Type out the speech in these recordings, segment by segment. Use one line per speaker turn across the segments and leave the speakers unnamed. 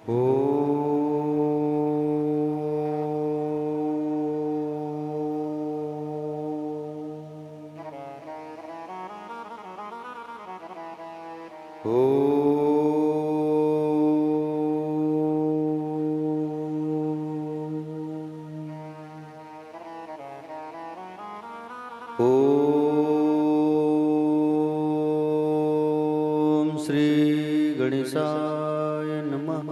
ओ ओम श्री गणेशाय नमः।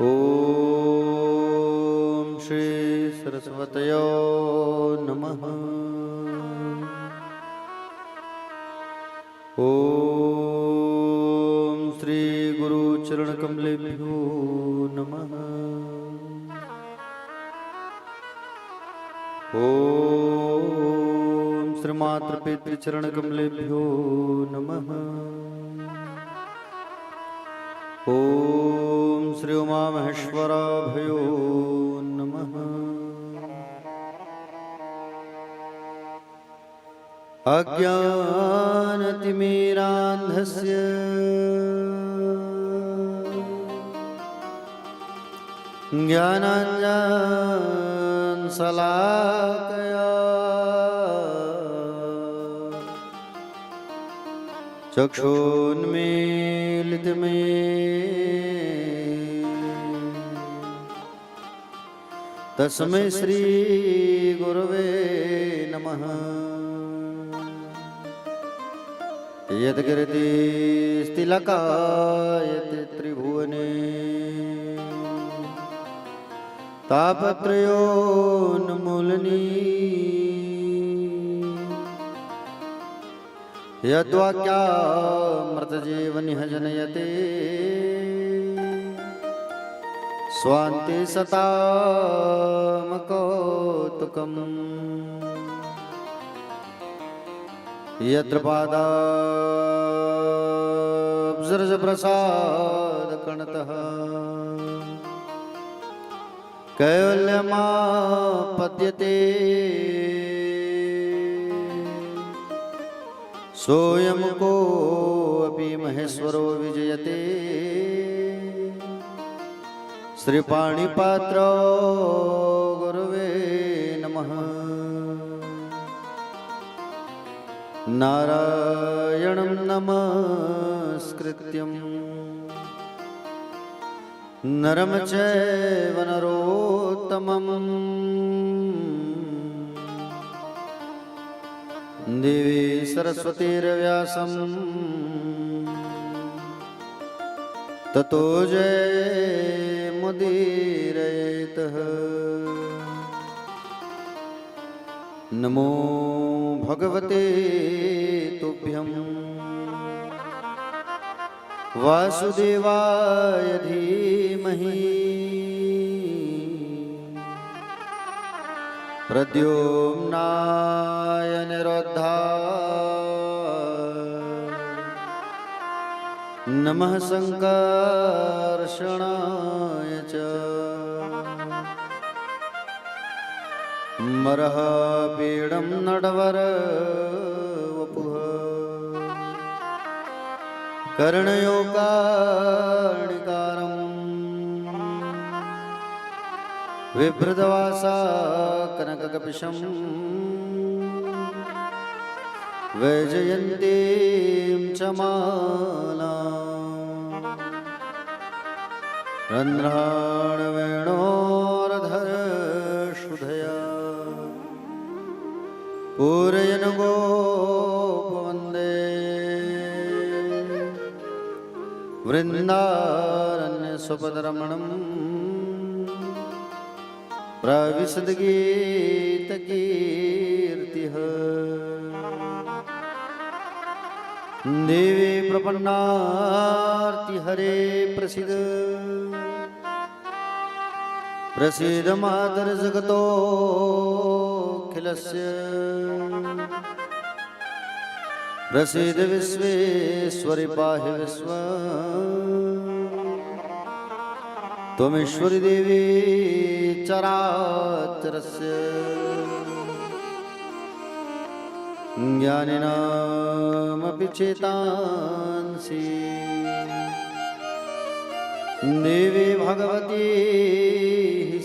ओम श्री सरस्वतयो नमः। ओम श्री गुरु चरण कमलेभ्यो नमः। ओम श्री मातृ पितृ चरण कमलेभ्यो नमः। ओम श्री उमा महेश्वराभ्यो नमः। अज्ञानतिमिरान्धस्य ज्ञानाञ्जनशलाकया चक्षुन्मीलितमेन तस्मै श्री गुरवे नमः। यद्गिरितिस्तिलकायते त्रिभुवने तापत्रयोन्मूलनी यद्वाक्यामृतजीवनिह जनयते स्वान्ते सतामकौतुकम्। यत्र पादाब्जरजप्रसादकणतः कैवल्यमापद्यते सोऽयं कोऽपि महेश्वरो विजयते श्रीपाणिपात्र गुरवे नमः। नारायणं नमस्कृत्यं नरं चैव नरोत्तमं देवी सरस्वतीर्व्यासं ततो जयमुदीरयेतः। नमो भगवते तुभ्यं वासुदेवाय धीमहि प्रद्युम्नाय निरुद्धाय नमः संकर्षणाय च मरहपीडं नटवरवपुः कर्णयो कारणिकारम् विभृतवासा कनककपिशं वैजयन्तीं च मालाम् रन्ध्राणवेणोरधरश्रुधया पूरयन् गोपवन्दे वृन्दारण्यस्वपदरमणम् प्रविशद्गीतकीर्तिः। देवी प्रपन्नार्ति हरे प्रसीद प्रसीद मातर्जगतोऽखिलस्य प्रसीद विश्वेश्वरि पाहि विश्वम्। त्वमेश्वरी देवी चराचरस्य ज्ञानिनामपि चेतांसि देवी भगवती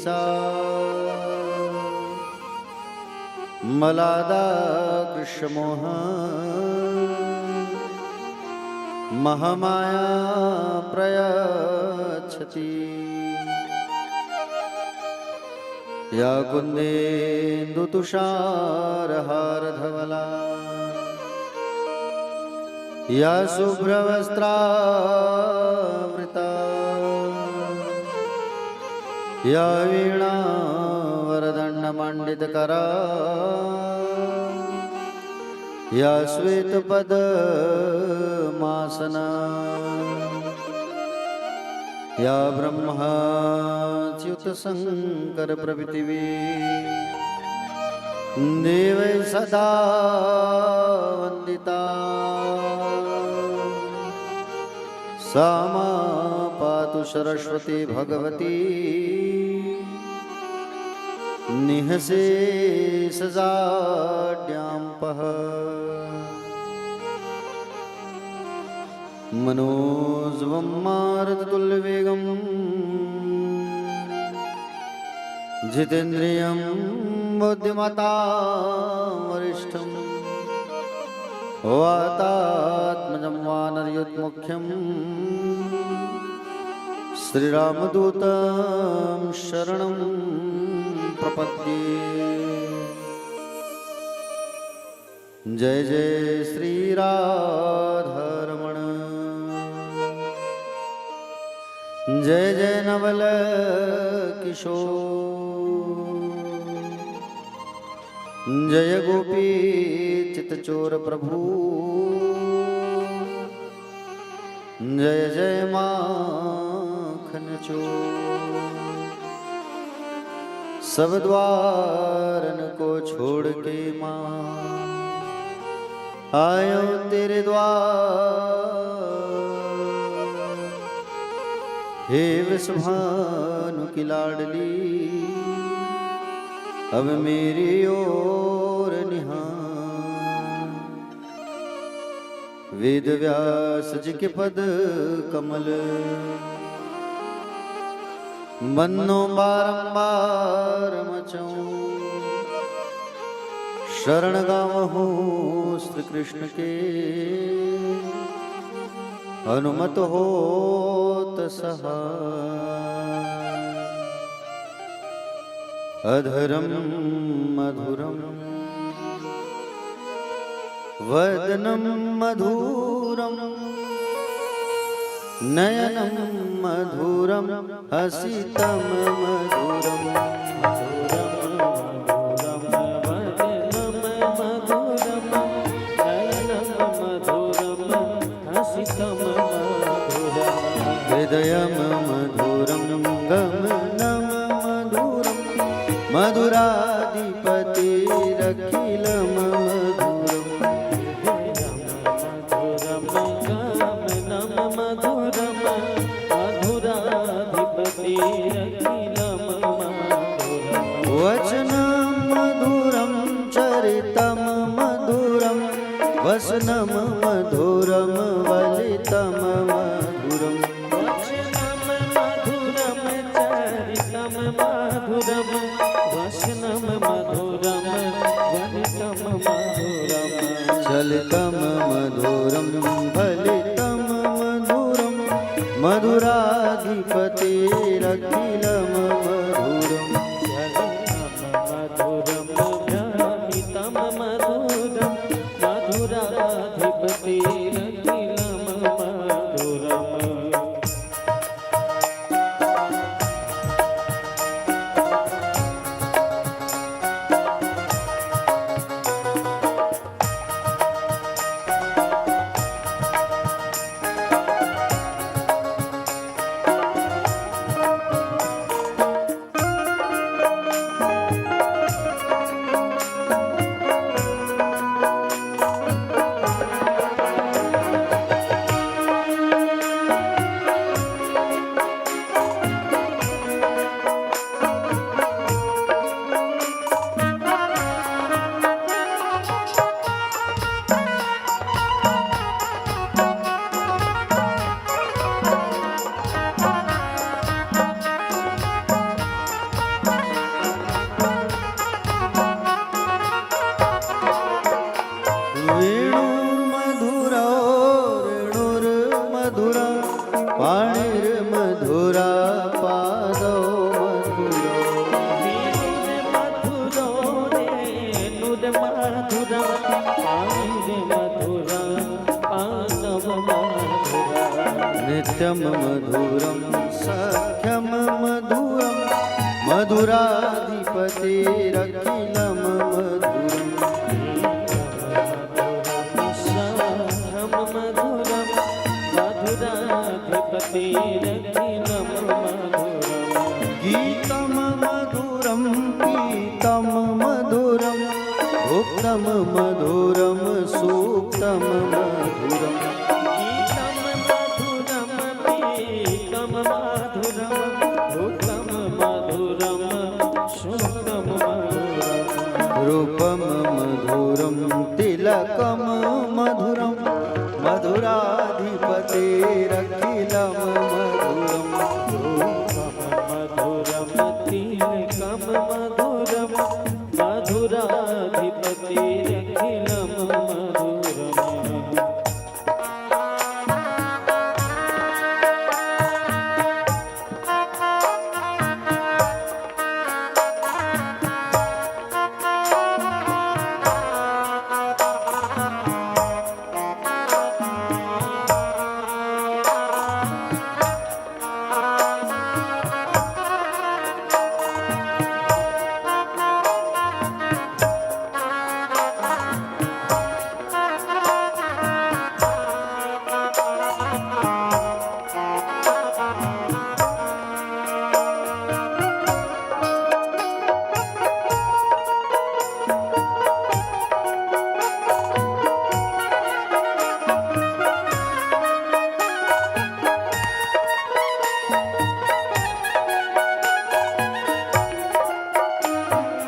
सा मलादा कृष्णमोह महामाया प्रयच्छति या कुन्देन्दुतुषारहारधवला या शुभ्रवस्त्रावृता या वीणा वरदण्डमण्डितकरा या श्वेतपद्मासना या ब्रह्माच्युतशङ्करप्रभृतिवे देवै सदा वन्दिता सा मा पातु सरस्वती भगवती निःशेषजाड्याम्पः मनोजवं मारुततुल्यवेगं जितेन्द्रियं बुद्धिमतां वरिष्ठं वातात्मजं वानरयुतमुख्यं श्रीरामदूतं शरणं प्रपद्ये। जय जय श्री राधारमण जय जय नवल किशोर जय गोपी चितचोर प्रभु जय जय माखन चोर सब द्वारन को छोड़ के माँ आयो तेरे द्वार। हे विश्वभानु की लाडली अब मेरी ओर निहार। वेद व्यास जी के पद कमल बन्नो बारंबार मचूं शरण गावहूँ श्री कृष्ण के अनुमत होत सहाय। अधरम मधुरम वदनम मधुरम नयनम मधुरम हसितम मधुरम हृदयम मधुरम गमनम मधुरम मधुराधिपतिरखिलम मधुरम
गमनम मधुरम मधुराधिपतिरखिलम मधुरम
वचनम मधुरम चरितम मधुरम वसनम मधुरम वलितम मधुरम
मधुरम वचनम मधुरम वलितम मधुरम
चलितम मधुरम फलितम मधुरम मधुराधिपतिरखिलम मधुरम
मधुरम भ्रमितम मधुरम मधुराधिपतिरखिलम मधुरम।
नित्यं मधुरं सख्यं मधुरं मधुराधिपतिरखिलं मधुरम्
साख्यं मधुरं मधुराधिपतिरखिलं मधुरम्
गीतं मधुरं पीतं मधुरं भुक्तं मधुरं सूक्तं मधुरम्
गीतं मधुरं पीतं मधुरं भुक्तं मधुरं सूक्तं मधुरम्
रूपं मधुरं तिलकं मधुरं मधुराधिपतिरखिलं मधुरम्
मधुरं तिलकं मधुरं मधुराधिपतिरखिलं मधुरम्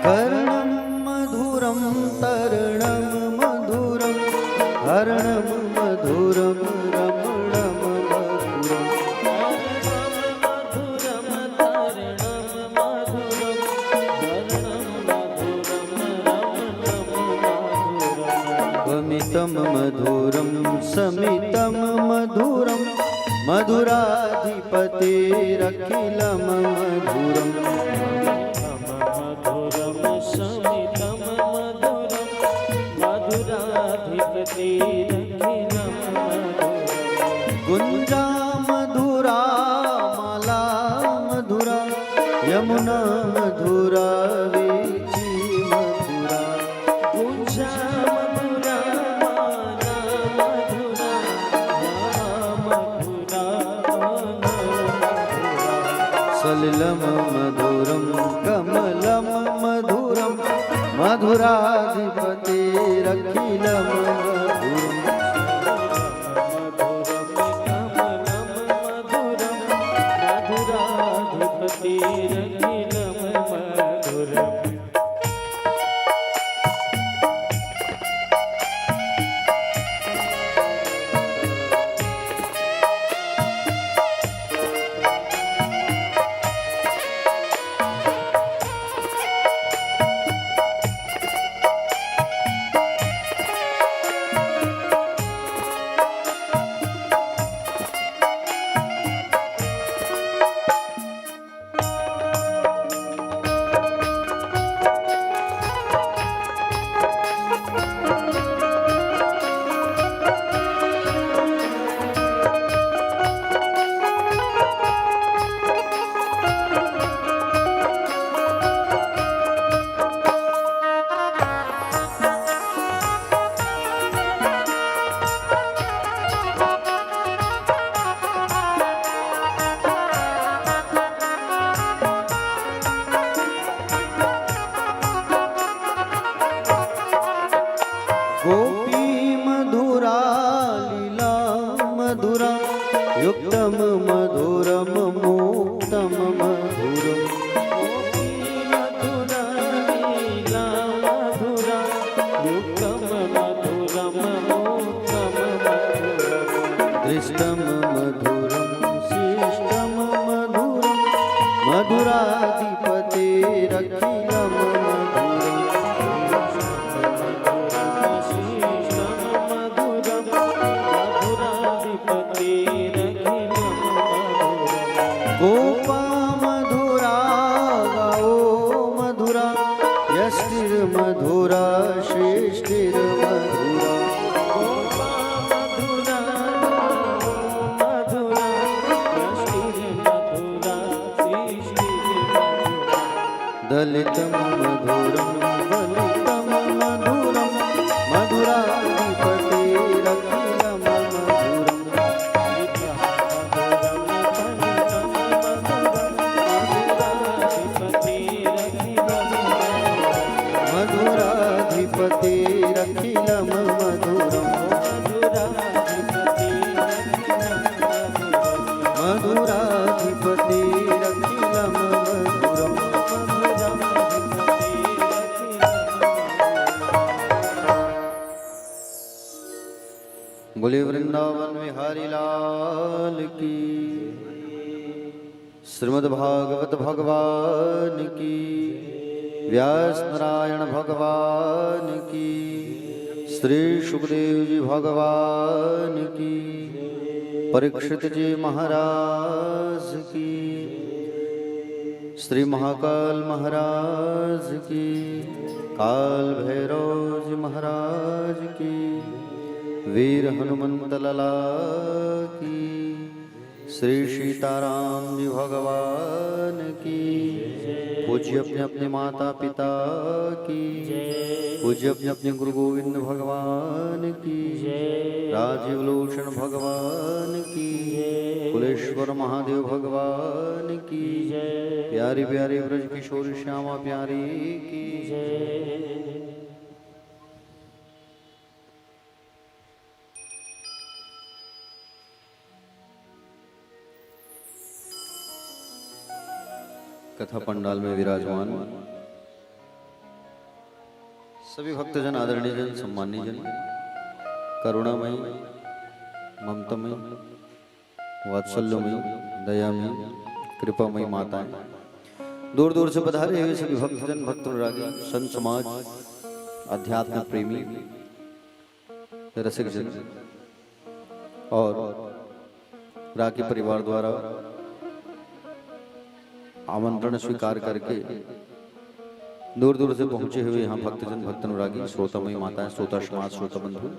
कर्णं मधुरं तरणं मधुरं हरणं मधुरं रमणं मधुरम्
मधुरं तरणं मधुरं वर्णं मधुरं रमणं मधुरम्
वमितं मधुरं समितं मधुरं मधुराधिपतिरखिलं मधुरम्
मधुरं समितं मधुरं मधुराधिपतिरखिलं मधुरम्
गुञ्जा मधुरा माला मधुरा यमुना मधुरा वीची मधुरा
गुञ्जा मधुरा माला मधुरा मधुरा
सलिलं मधुरं कमलं मधुरं मधुराधिपतिरखिलं मधुरम्
मधुराधिपतिरखिलं मधुरम्
गोपी मधुरा लीला मधुरा युक्तं मधुरं मुक्तं मधुरम्
मधुरा लीला मधुरा युक्तं मधुरं मुक्तं मधुरम्
दृष्टं मधुरं शिष्टं मधुरं मधुराधिपतिरखिलं मधुरम् गोपा मधुरा गाओ मधुरा यष्टिर्मधुरा श्रेष्ठिर्मधुरा
मधुरा
ललितं मधुरं ललितं मधुरं मधुराधिपतेरखिलं मधुरम् मधुराधिपतेरखिलं मधुरम् मधुराधिपतेरखिलं मधुरम्। बोले वृंदावन बिहारी लाल की, श्रीमद् भागवत भगवान की, व्यास नारायण भगवान की, श्री सुखदेव जी भगवान की, परीक्षित जी महाराज की, श्री महाकाल महाराज की, काल भैरव जी महाराज की, वीर हनुमंत लला की, श्री सीताराम जी भगवान की, पूज्य अपने अपने माता पिता की, पूज्य अपने अपने गुरु गोविंद भगवान की, राजीव लोचन भगवान की, कुलेश्वर महादेव भगवान की, प्यारी प्यारी ब्रज किशोर श्यामा प्यारी की। कथा पंडाल में विराजमान सभी भक्तजन, आदरणीय जन, सम्मानीय जन, करुणामय, ममतामय, वात्सल्यमय, दयामय, कृपामय माताएं, दूर दूर से पधारे हुए सभी भक्तजन, भक्त अनुरागी, संत समाज, अध्यात्म प्रेमी, रसिक जन और राखी परिवार द्वारा आमंत्रण स्वीकार करके दूर दूर से पहुंचे हुए यहाँ भक्तजन, भक्त अनुरागी, श्रोतामयी माताएं, श्रोता समाज, श्रोता बंधु,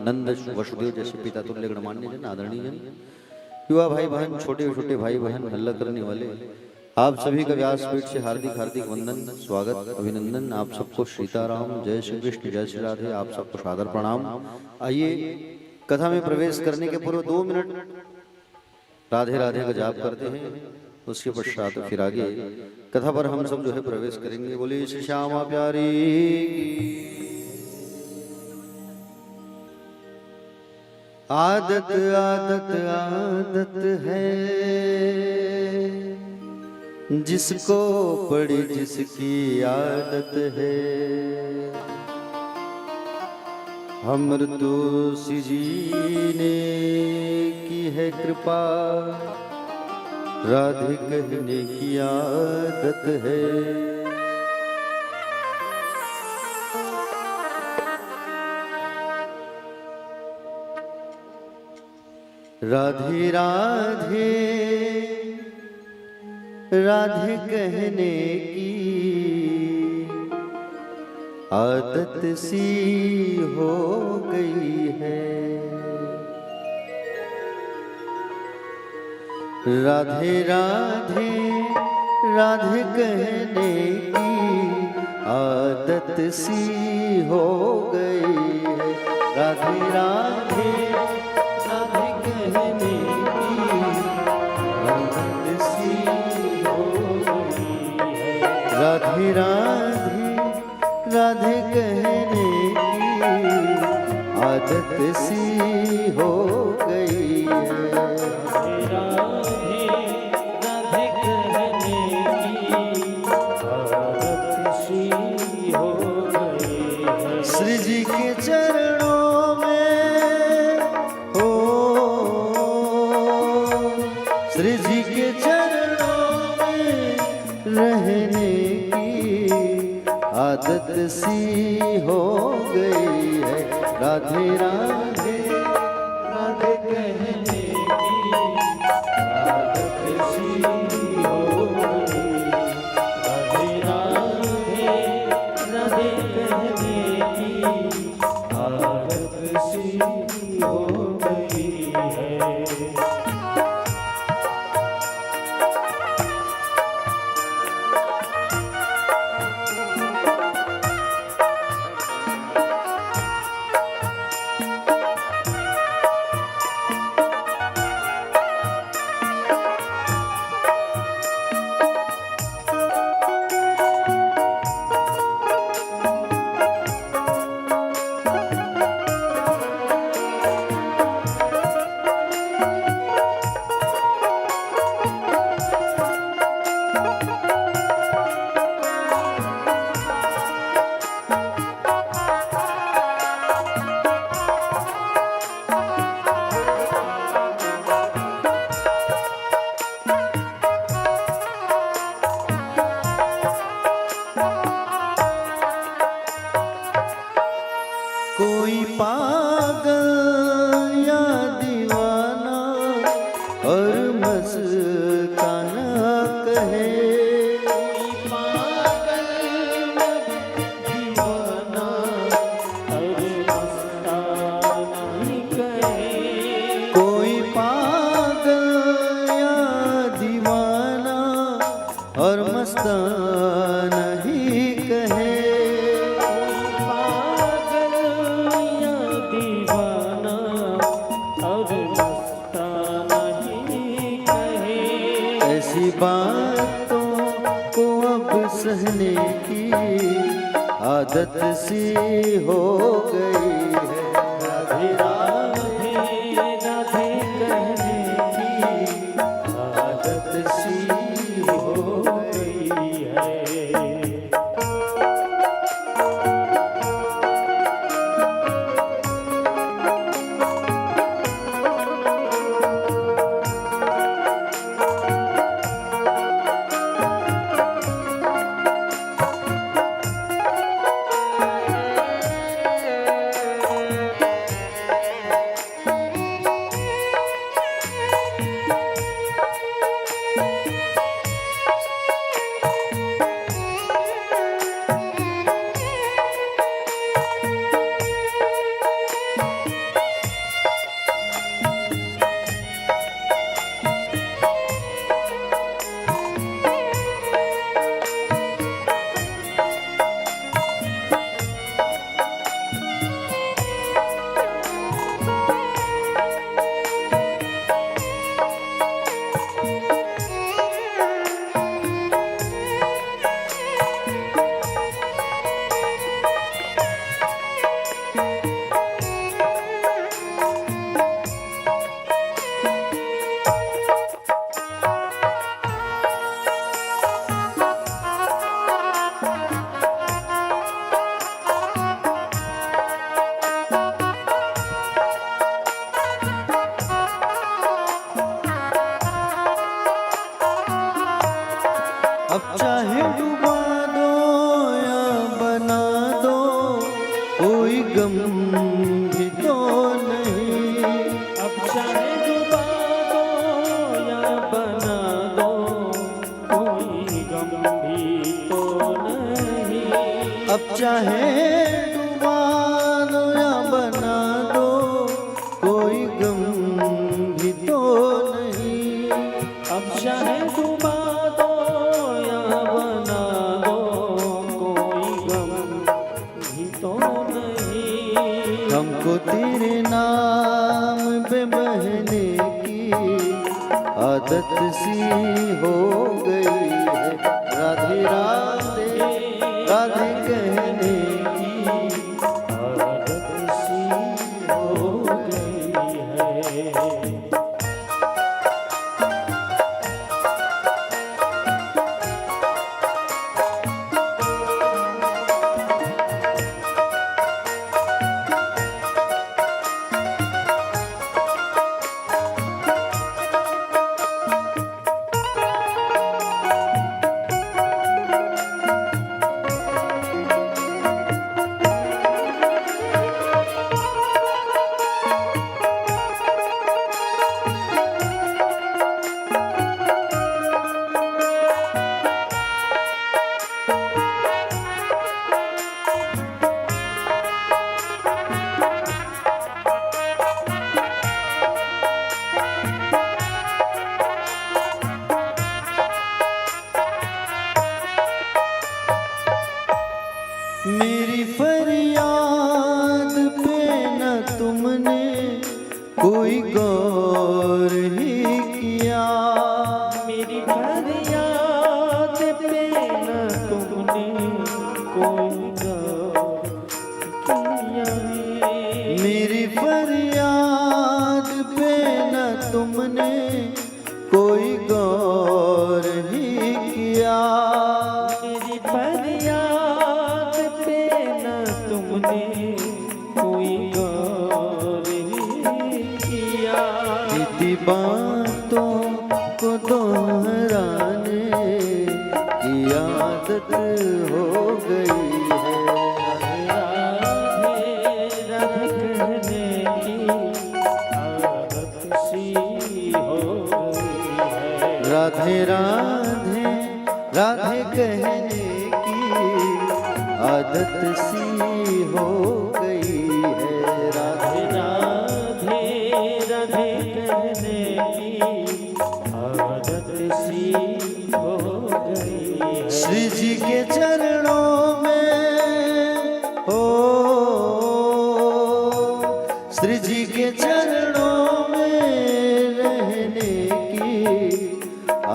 नंद वसुदेव जैसे पिता तुल्य गणमान्य जन, आदरणीय जन, युवा भाई बहन, छोटे छोटे भाई बहन, हल्ला करने वाले, आप सभी का व्यासपीठ से हार्दिक हार्दिक वंदन, स्वागत, अभिनंदन। आप सबको सीताराम, जय श्री कृष्ण, जय श्री राधे, आप सबको सादर प्रणाम। आइए कथा में प्रवेश करने के पूर्व 2 मिनट राधे राधे का जाप करते हैं, उसके पश्चात फिर आगे कथा पर हम सब जो है प्रवेश करेंगे। बोले श्री श्यामा प्यारी आदत आदत आदत है जिसको पड़ी जिसकी आदत है, अमृतोषी जी ने की है कृपा, राधे कहने की आदत है। राधे राधे राधे कहने की आदत सी हो गई है। राधे राधे राधे कहने की आदत सी हो गई है। राधे राधे राधे कहने की आदत सी हो गई है। राधे राधे राधे कहने की आदत सी हो गई है। श्री जी के चरणों में हो, श्री जी के चरणों में रहने की आदत सी हो गई है। राधे राधे राधे कहने की आदत सी हो गई। राधे राधे राधे कहने की आदत सी हो गई है। आदत सी हो गई है।
राधे राधे राधे कहने की आदत सी हो गई है।
अब चाहे डुबा दो या बना दो, कोई गम भी तो नहीं।
अब चाहे डुबा दो या बना दो, कोई गम भी तो नहीं।
अब चाहे डुबा दो या बना दो, कोई गम भी तो नहीं।
अब चाहे डुबा दो या बना दो, कोई गम भी तो नहीं।
हमको तेरे नाम पे बहने की आदत सी हो गई है। राधे राधे राधे कहने की
आदत सी हो गई है।
मेरी फरियाद पे न तुमने कोई गौर ही किया।
मेरी फरियाद पे न तुमने कोई गौर किया।
मेरी फरियाद पे न तुमने कोई गौर ही किया।
मेरी फरियाद पे न तुमने कोई गौर ही किया।
इतनी बातों को दोहराने की आदत हो गई है।
राधे राधे कहने की आदत सी हो गई है।
राधे राधे राधे कहने की आदत सी हो गई है। राधे
राधे राधे कहने की आदत सी हो गई है।
श्री जी के चरणों में हो, श्री जी के चरणों में रहने की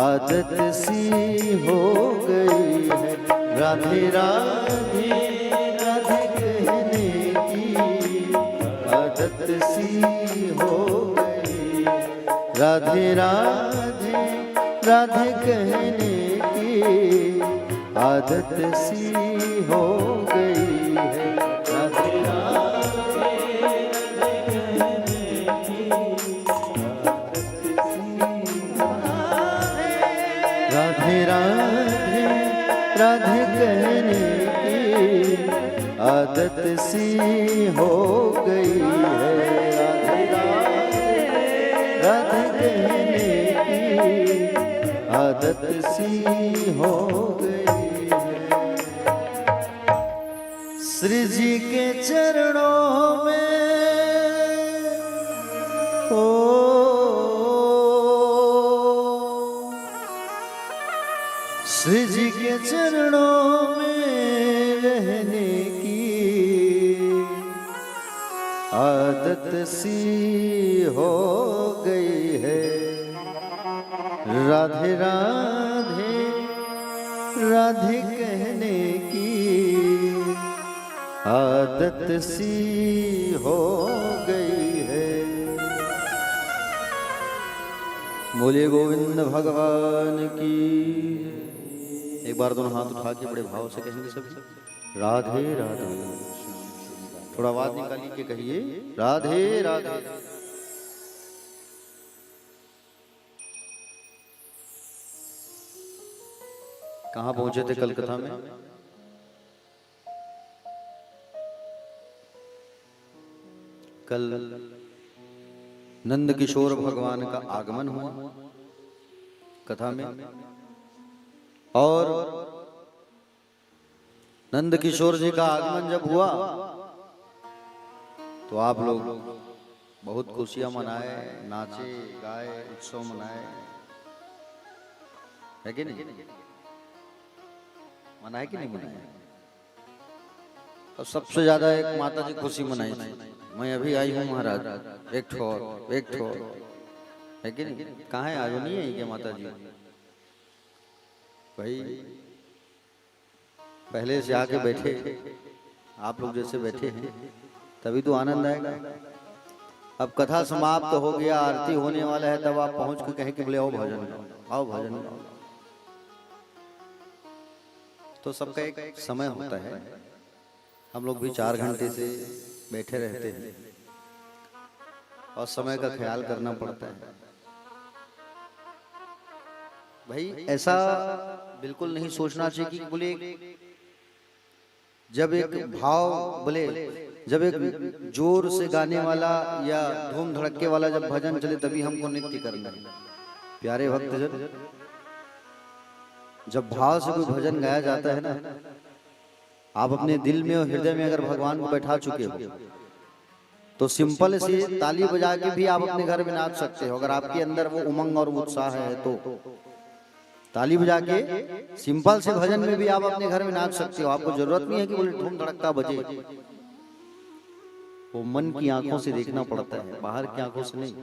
आदत सी हो गई है। राधे राधे राधे राधे राधे कहने की आदत सी हो गई है। राधे राधे राधे राधे राधे कहने की आदत सी हो गई है। राधे कहने की आदत सी हो गई है। श्री जी के चरणों में ओ श्री जी के चरणों में रहने की आदत सी हो गई है। राधे राधे राधे कहने की आदत सी हो गई है। बोले गोविंद भगवान की। एक बार दोनों हाथ उठा के बड़े भाव से कहेंगे सभी, राधे राधे। थोड़ा आवाज निकाली के कहिए, राधे राधे। कहाँ पहुंचे थे कलकत्ता में? कल नंद किशोर भगवान का आगमन हुआ कथा में, और नंद किशोर जी का आगमन जब हुआ तो आप लोग बहुत खुशियां मनाए, नाचे गाए, उत्सव मनाए, है कि नहीं? मनाए कि नहीं मनाए? और सबसे ज्यादा एक माता जी खुशी मनाई थी, मैं अभी आई हूँ महाराज, एक ठोर है कि नहीं? कहाँ है? आज नहीं है क्या माता जी? भाई पहले से आके बैठे, आप लोग जैसे बैठे हैं तभी तो आनंद आएगा। अब कथा समाप्त हो गया, आरती होने वाला है, तब आप पहुंच के कहें कि बोले आओ भजन गाओ, आओ भजन गाओ। तो सबका एक समय होता है। हम लोग भी 4 घंटे से बैठे रहते हैं और समय का ख्याल करना पड़ता है। भाई ऐसा बिल्कुल नहीं सोचना चाहिए कि बोले जब एक भाव, बोले जब एक जोर से गाने वाला या धूम धड़के वाला जब भजन चले तभी हमको नृत्य करना है। प्यारे भक्तजन, जब भाव से कोई भजन गाया जाता है ना, आप अपने दिल में और हृदय में अगर भगवान को बैठा चुके हो तो सिंपल से ताली बजा के भी आप अपने घर में नाच सकते हो। अगर आपके अंदर वो उमंग और उत्साह है तो ताली बजा के सिंपल से भजन में भी आप अपने घर में नाच सकते हो। आपको जरूरत नहीं है कि बोले धूम धड़कता बजे। वो मन की आंखों से देखना पड़ता है, बाहर की आंखों से नहीं।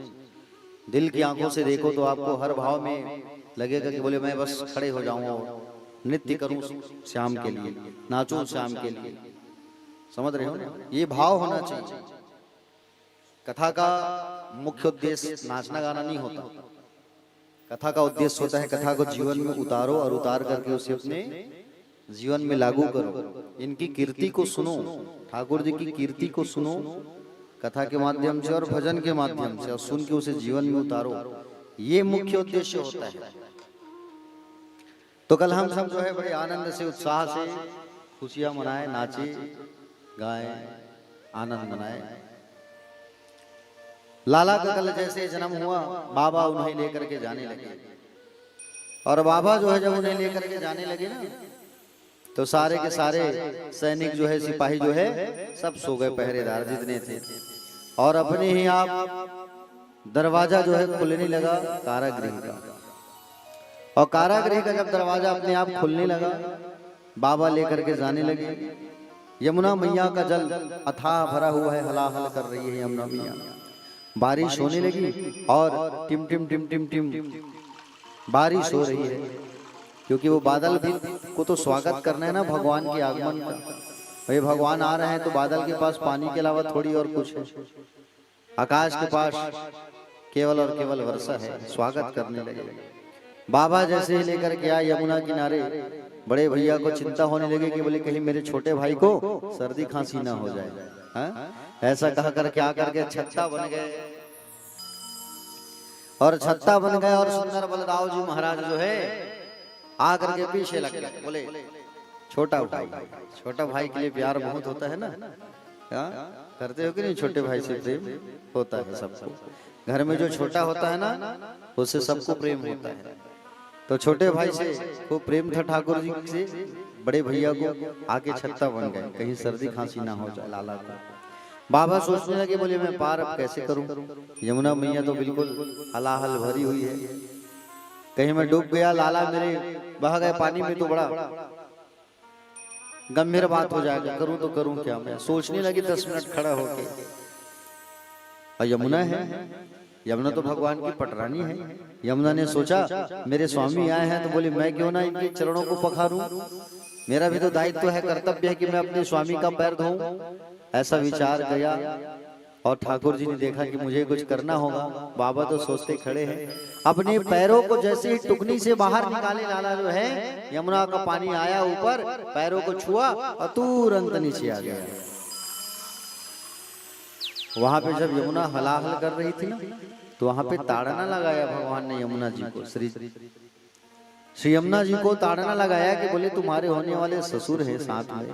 दिल की आंखों से देखो तो आपको हर भाव में लगेगा कि बोले मैं बस खड़े हो जाऊं और नृत्य करूं श्याम के लिए, नाचूं श्याम के लिए। समझ रहे हो ना? ये भाव होना चाहिए। कथा का मुख्य उद्देश्य नाचना गाना नहीं होता। कथा का उद्देश्य होता है कथा को जीवन में उतारो और उतार करके उसे अपने जीवन में लागू करो। इनकी कीर्ति को सुनो, ठाकुर जी की कीर्ति को सुनो कथा के माध्यम से और भजन के माध्यम से, और सुन के उसे जीवन में उतारो। ये मुख्य उद्देश्य होता है। तो कल हम सब जो है बड़े आनंद से, उत्साह से खुशियां मनाए, नाचे गाए, आनंद मनाए। लाला का कल जैसे जन्म हुआ, बाबा उन्हें लेकर के जाने लगे, और बाबा जो है जब उन्हें लेकर के जाने लगे ना, तो सारे के सारे सैनिक जो है, सिपाही जो है, सब सो गए, पहरेदार जितने थे। और अपने ही आप दरवाजा जो है खुलने लगा कारागृह का, और कारागृह का जब दरवाजा अपने आप खुलने लगा, बाबा लेकर के जाने लगे। यमुना मैया का जल अथाह भरा हुआ है, हलाहल कर रही है यमुना मैया। बारिश होने लगी और टिम टिम टिम टिम टिम बारिश हो रही है, क्योंकि वो बादल भी को तो स्वागत करना है ना भगवान के आगमन का। भाई भगवान आ रहे हैं तो बादल के पास पानी के अलावा थोड़ी और कुछ है। आकाश के पास केवल और केवल वर्षा है, स्वागत करने लगे। बाबा जैसे ही लेकर के आए यमुना किनारे, बड़े भैया को चिंता होने लगी कि बोले कहीं मेरे छोटे भाई को सर्दी खांसी ना हो जाए। ऐसा कहा करके आकर के छत्ता बन गए, और छत्ता बन गए, और सुंदर बलदाव जी महाराज जो है आकर के पीछे लग गए। बोले छोटा भाई, छोटा भाई के लिए प्यार बहुत होता है ना, करते हो कि नहीं? छोटे भाई से प्रेम होता है सबको, घर में जो छोटा होता है ना उससे सबको प्रेम होता है। तो छोटे भाई से खूब प्रेम था ठाकुर जी से, बड़े भैया को आके छत्ता बन गए, कहीं सर्दी खांसी ना हो जाए लाला को। बाबा सोचने लगे, बोले मैं पार अब कैसे करूं, यमुना मैया तो बिल्कुल हलाहल भरी हुई है, कहीं मैं डूब गया, लाला मेरे बह गए पानी में तो बड़ा गंभीर बात हो जाएगा, करूं तो करूं क्या। मैं सोचने लगी 10 मिनट खड़ा होके, और यमुना है, यमुना तो भगवान की पटरानी है। यमुना ने सोचा मेरे स्वामी आए हैं तो बोले मैं क्यों ना इनके चरणों को पखारूं, मेरा भी तो दायित्व है, कर्तव्य है कि मैं अपने स्वामी का पैर धोऊं। ऐसा विचार गया, और ठाकुर जी ने देखा कि मुझे कुछ करना होगा। बाबा तो सोचते खड़े हैं, अपने पैरों को जैसे ही टुकनी से बाहर निकाले, लाला जो है यमुना का पानी आया ऊपर, पैरों को छुआ और तुरंत नीचे आ गया। वहां पे जब यमुना हलाहल कर रही थी ना, तो वहां पे ताड़ना लगाया भगवान ने यमुना जी को, श्री यमुना जी को ताड़ना लगाया कि बोले तुम्हारे होने वाले ससुर हैं साथ में,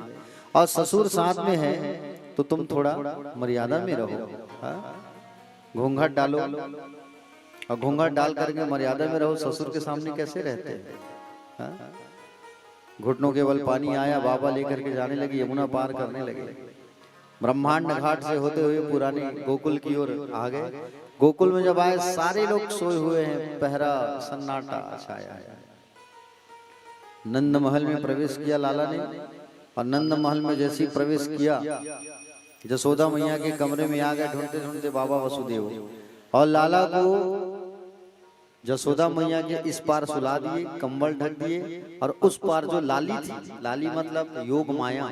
और ससुर साथ में है तो तुम थोड़ा मर्यादा में रहो, घूंघट डालो, और घूंघट डाल करके मर्यादा में रहो। ससुर के सामने कैसे रहते हैं? घुटनों के बल पानी आया, बाबा लेकर के जाने लगे, यमुना पार करने लगे। ब्रह्मांड घाट से होते हुए पुराने गोकुल की ओर आ गए। गोकुल में जब आए, सारे लोग सोए हुए हैं, पहरा सन्नाटा छाया है। नंद महल में प्रवेश किया लाला ने, और नंद महल में जैसे ही प्रवेश किया, जसोदा मैया के कमरे में आ गए ढूंढते ढूंढते बाबा वसुदेव, और लाला को जसोदा मैया के इस पार सुला दिए, कंबल ढक दिए, और उस पार जो लाली थी, लाली मतलब योग माया,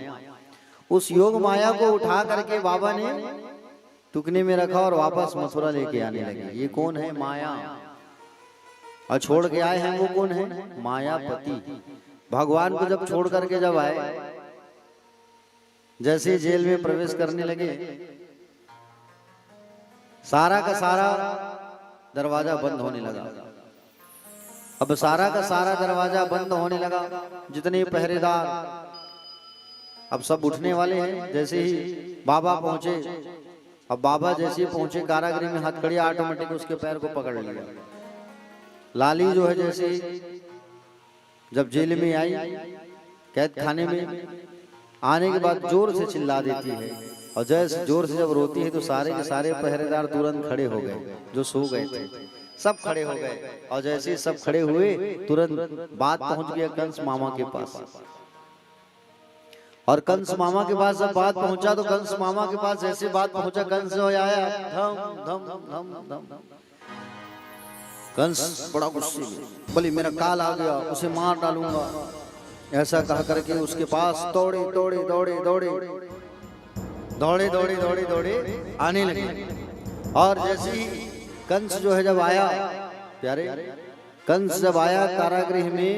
उस योग माया को उठा करके बाबा ने टुकने में रखा और वापस मथुरा लेके आने लगे। ये कौन है? माया। और छोड़ के आए हैं वो कौन है? मायापति। भगवान को जब छोड़ करके जब आए, जैसे जेल में प्रवेश करने लगे, सारा का सारा दरवाजा बंद होने लगा। अब सारा का सारा दरवाजा बंद होने लगा, जितने पहरेदार अब सब उठने वाले हैं। जैसे ही बाबा पहुंचे, अब बाबा जैसे ही पहुंचे कारागृह में, हथकड़ी ऑटोमेटिक उसके पैर को पकड़ लिया। लाली जो है जैसे ही जब जेल में आई, कैद खाने में आने के बाद जोर से चिल्ला देती है, और जैसे जोर से जब रोती है तो सारे के सारे पहरेदार तुरंत खड़े हो गए, जो सो गए थे सब खड़े हो गए। और जैसे ही सब खड़े हुए, तुरंत बात पहुंच गया कंस मामा के पास, और कंस मामा के पास जब बात पहुंचा, तो कंस मामा के पास जैसे बात पहुंचा, कंस जो आया धम धम धम धम, कंस बड़ा गुस्से में, बोले मेरा काल आ गया, उसे मार डालूंगा। ऐसा कह करके उसके पास दौड़े दौड़े दौड़े दौड़े दौड़े दौड़े दौड़े दौड़े आने लगे। और जैसे ही कंस जो है जब आया, प्यारे कंस जब आया कारागृह में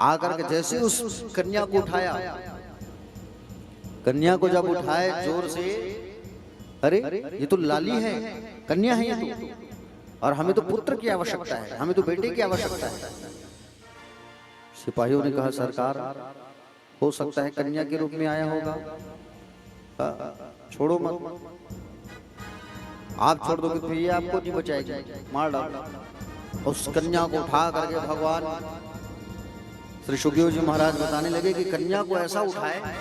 आकर के, जैसे उस कन्या को उठाया, कन्या को जब उठाए जोर से, अरे ये तो लाली है, कन्या है ये तो, और हमें तो पुत्र की आवश्यकता है, हमें तो बेटे की आवश्यकता है। सिपाहियों ने कहा सरकार, हो सकता है कन्या के रूप में आया होगा, छोड़ो मत, आप छोड़ दोगे तो ये आपको नहीं बचाएगी, मार डालो। उस कन्या को उठा करके भगवान श्री सुखदेव जी महाराज बताने लगे कि कन्या को ऐसा उठाए,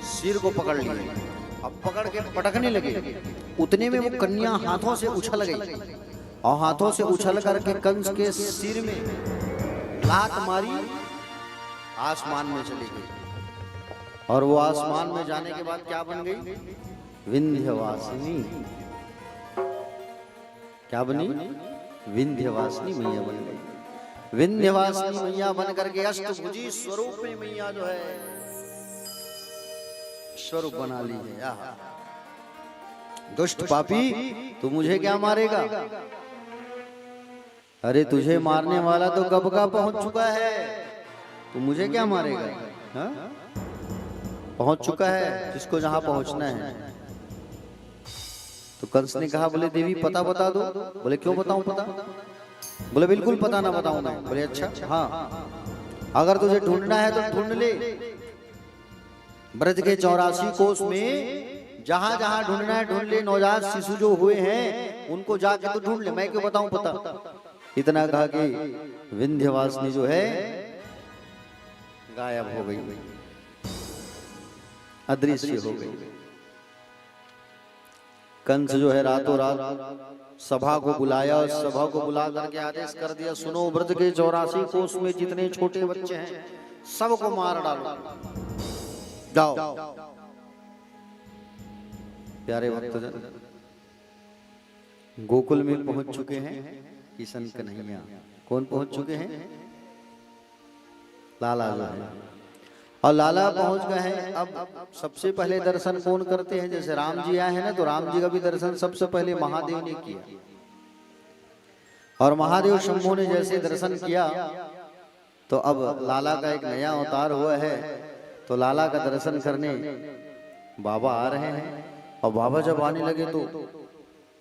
सिर को पकड़ लिए, अब पकड़ के पटकने लगे। उतने में वो कन्या हाथों से उछल गई, और हाथों से उछल करके कंस के सिर में लात मारी, आसमान में चली गई। और वो आसमान में जाने के बाद क्या बन गई? विंध्यवासिनी। क्या बनी? विंध्यवासिनी मैया बन गई। विंध्यवासिनी मैया बन करके अष्टभुजी स्वरूप में मैया जो है स्वरूप बना ली है। दुष्ट पापी, तू मुझे क्या मारेगा? अरे तुझे मारने वाला तो कब का पहुंच चुका है, तू मुझे क्या मारेगा? हाँ? पहुंच चुका है जिसको जहां पहुंचना है। तो कंस ने कहा, बोले देवी पता बता दो। बोले क्यों बताऊं पता? बोले बिल्कुल पता ना बताऊं मैं। बोले अच्छा, हाँ अगर तुझे ढूंढना है तो ढूंढ ले। ब्रज के 84 कोस में जहां जहां ढूंढना है ढूंढ ले। नवजात शिशु जो हुए हैं उनको जाके तो ढूंढ ले, मैं क्यों बताऊं पता। इतना कहा कि विंध्यवासिनी जो है गायब हो गई, अदृश्य हो गई। कंस जो है रातों रात सभा को बुलाया और सभा को बुला करके आदेश कर दिया, सुनो ब्रज के 84 कोस में जितने छोटे बच्चे हैं सबको मार डालो, जाओ। प्यारे भक्तजन, गोकुल में पहुंच चुके हैं किशन कन्हैया। कौन पहुंच चुके हैं? लाला जो है। और लाला पहुंच गए हैं। अब सबसे पहले दर्शन कौन करते हैं? जैसे राम जी आए हैं ना, तो राम जी का भी दर्शन सबसे पहले महादेव ने किया। और महादेव शंभू ने जैसे दर्शन किया तो अब लाला का एक नया अवतार हुआ है, तो लाला का दर्शन करने बाबा आ रहे हैं। और बाबा जब आने लगे तो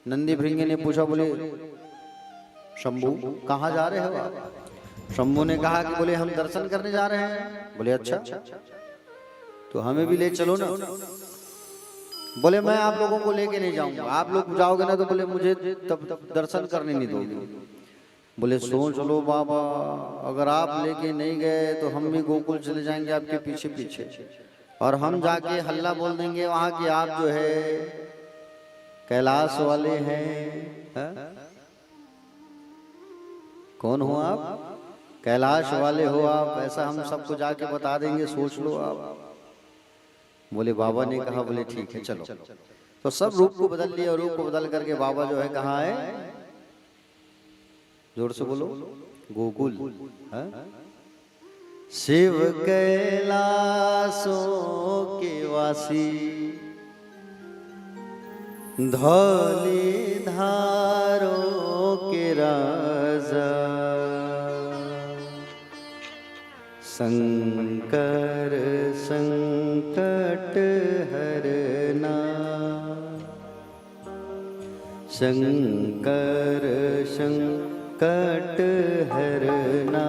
नंदी भृंगी ने पूछा, बोले शंभू कहाँ जा रहे हो आप? शंभू ने कहा कि बोले हम दर्शन करने जा रहे हैं। बोले अच्छा, तो हमें भी ले चलो ना। बोले मैं आप लोगों को लेके नहीं जाऊंगा, आप लोग जाओगे ना तो बोले मुझे तब दर्शन करने नहीं दोगे। बोले सोच लो बाबा, अगर आप लेके नहीं गए तो हम भी गोकुल चले जाएंगे आपके पीछे पीछे, और हम जाके हल्ला बोल देंगे वहां कि आप जो है कैलाश वाले हैं। हा? कौन हो आप? कैलाश वाले हो आप, ऐसा हम सबको जाके बता देंगे, सोच लो आप। बोले बाबा ने कहा, बोले ठीक है चलो। तो सब रूप को बदल लिया, रूप को बदल करके बाबा जो है कहाँ है? जोर से बोलो, गोकुल। शिव कैलाशों के वासी, धौली धारों के राजा, शंकर संकट हरना, शंकर संकट हरना।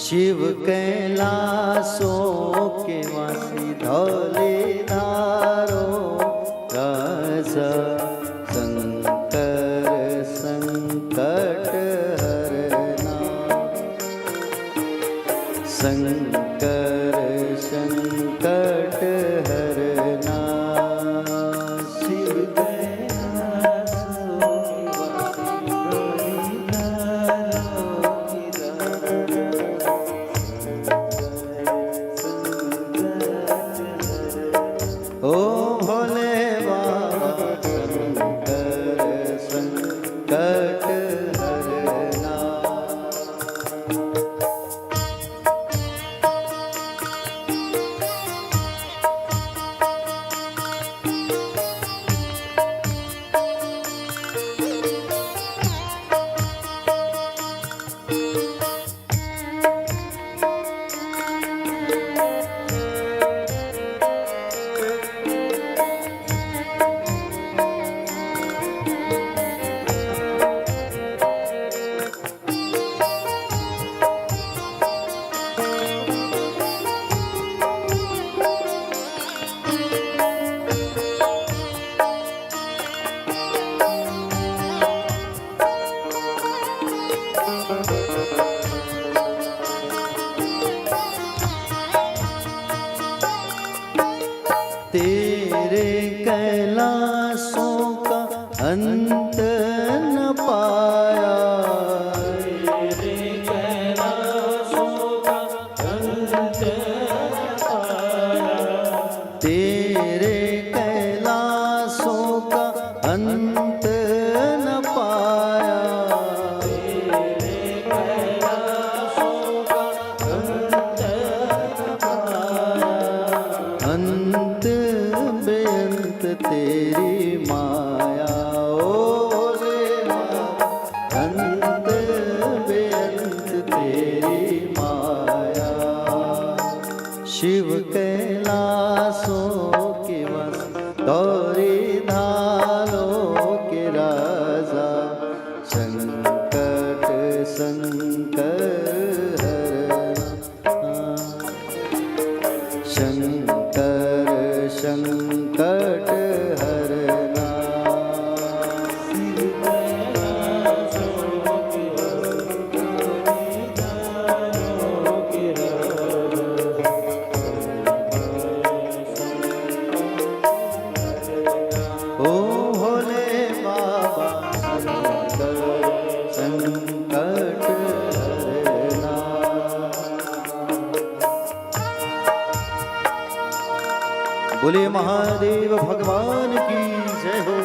शिव कैलाशों के वासी, धौले धारों राजा, शंकर संकट हरना, शंकर संकट हरना। शिव कैलाशों के वासी, धौले धारों की ओ भोले बाबा, शंकर संकट हरना। तेरे कैलाशों का अंत न पाया, तेरे कैलाशों बोले महादेव भगवान की जय हो।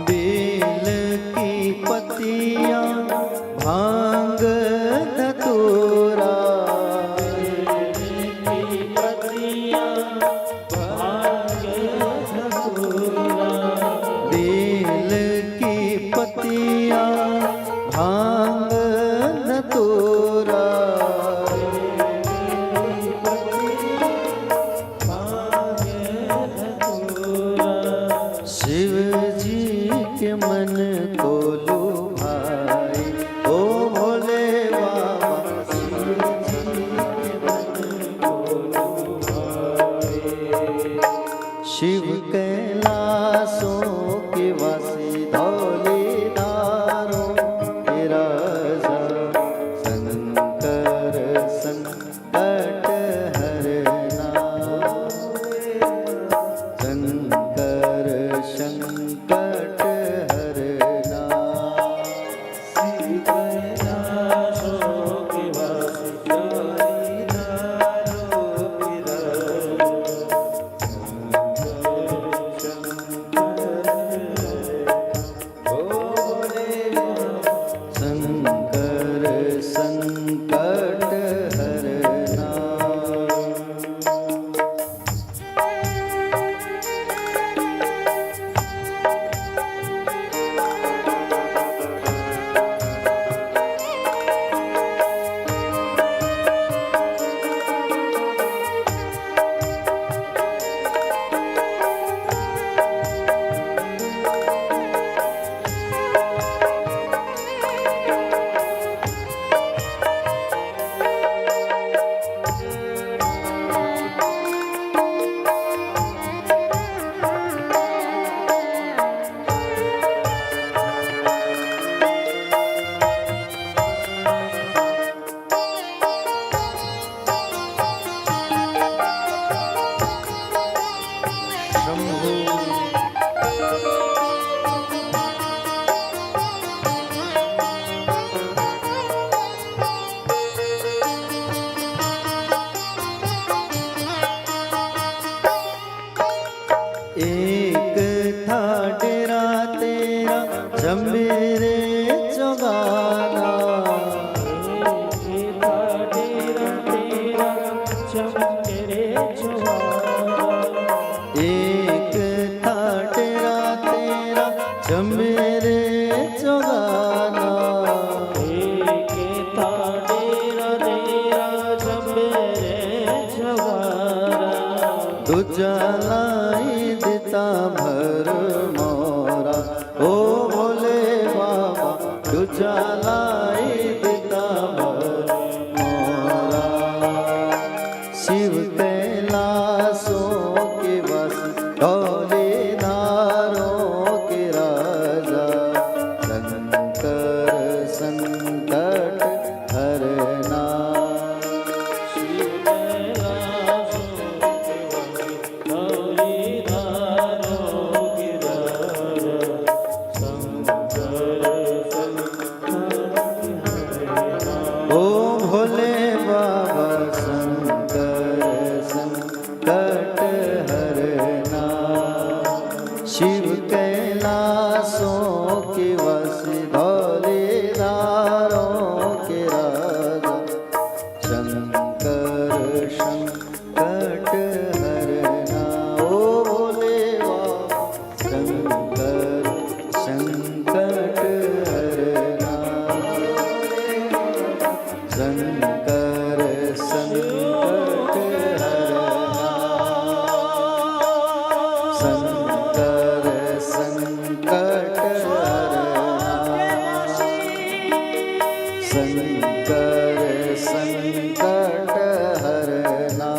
बेल की पत्तियां भांग धतूरा, बेल की पत्तियां भांग धतूरा, शिव जी के मन को लुभाए ओ भोले बाबा, शिव जी के मन को लुभाए। शिव कैलाशों के वासी धौलीधारों के राजा, शंकर संकट हरना, शंकर संकट हरना। शंकर संकट हरना। एक था डेरा तेरा जमेरे चौगाना, एक था डेरा तेरा जमेरे चौगाना, एक था डेरा तेरा जमेरे चौगाना, एक था डेरा तेरा जमेरे चौगाना। दूजा देता भर मोरा ओ भोले बाबा, दूजा लाई देता भर मोरा। शिव कैलाशों के बस धौलीधारों के राजा, शंकर संकट हरना। शिव कैलाशों के बस धौलीधारों के राजा, शंकर संकट हरना ओ भोले बाबा शंकर संकट हरना शंकर संकट हरना शंकर संकट हरना शंकर संकट हरना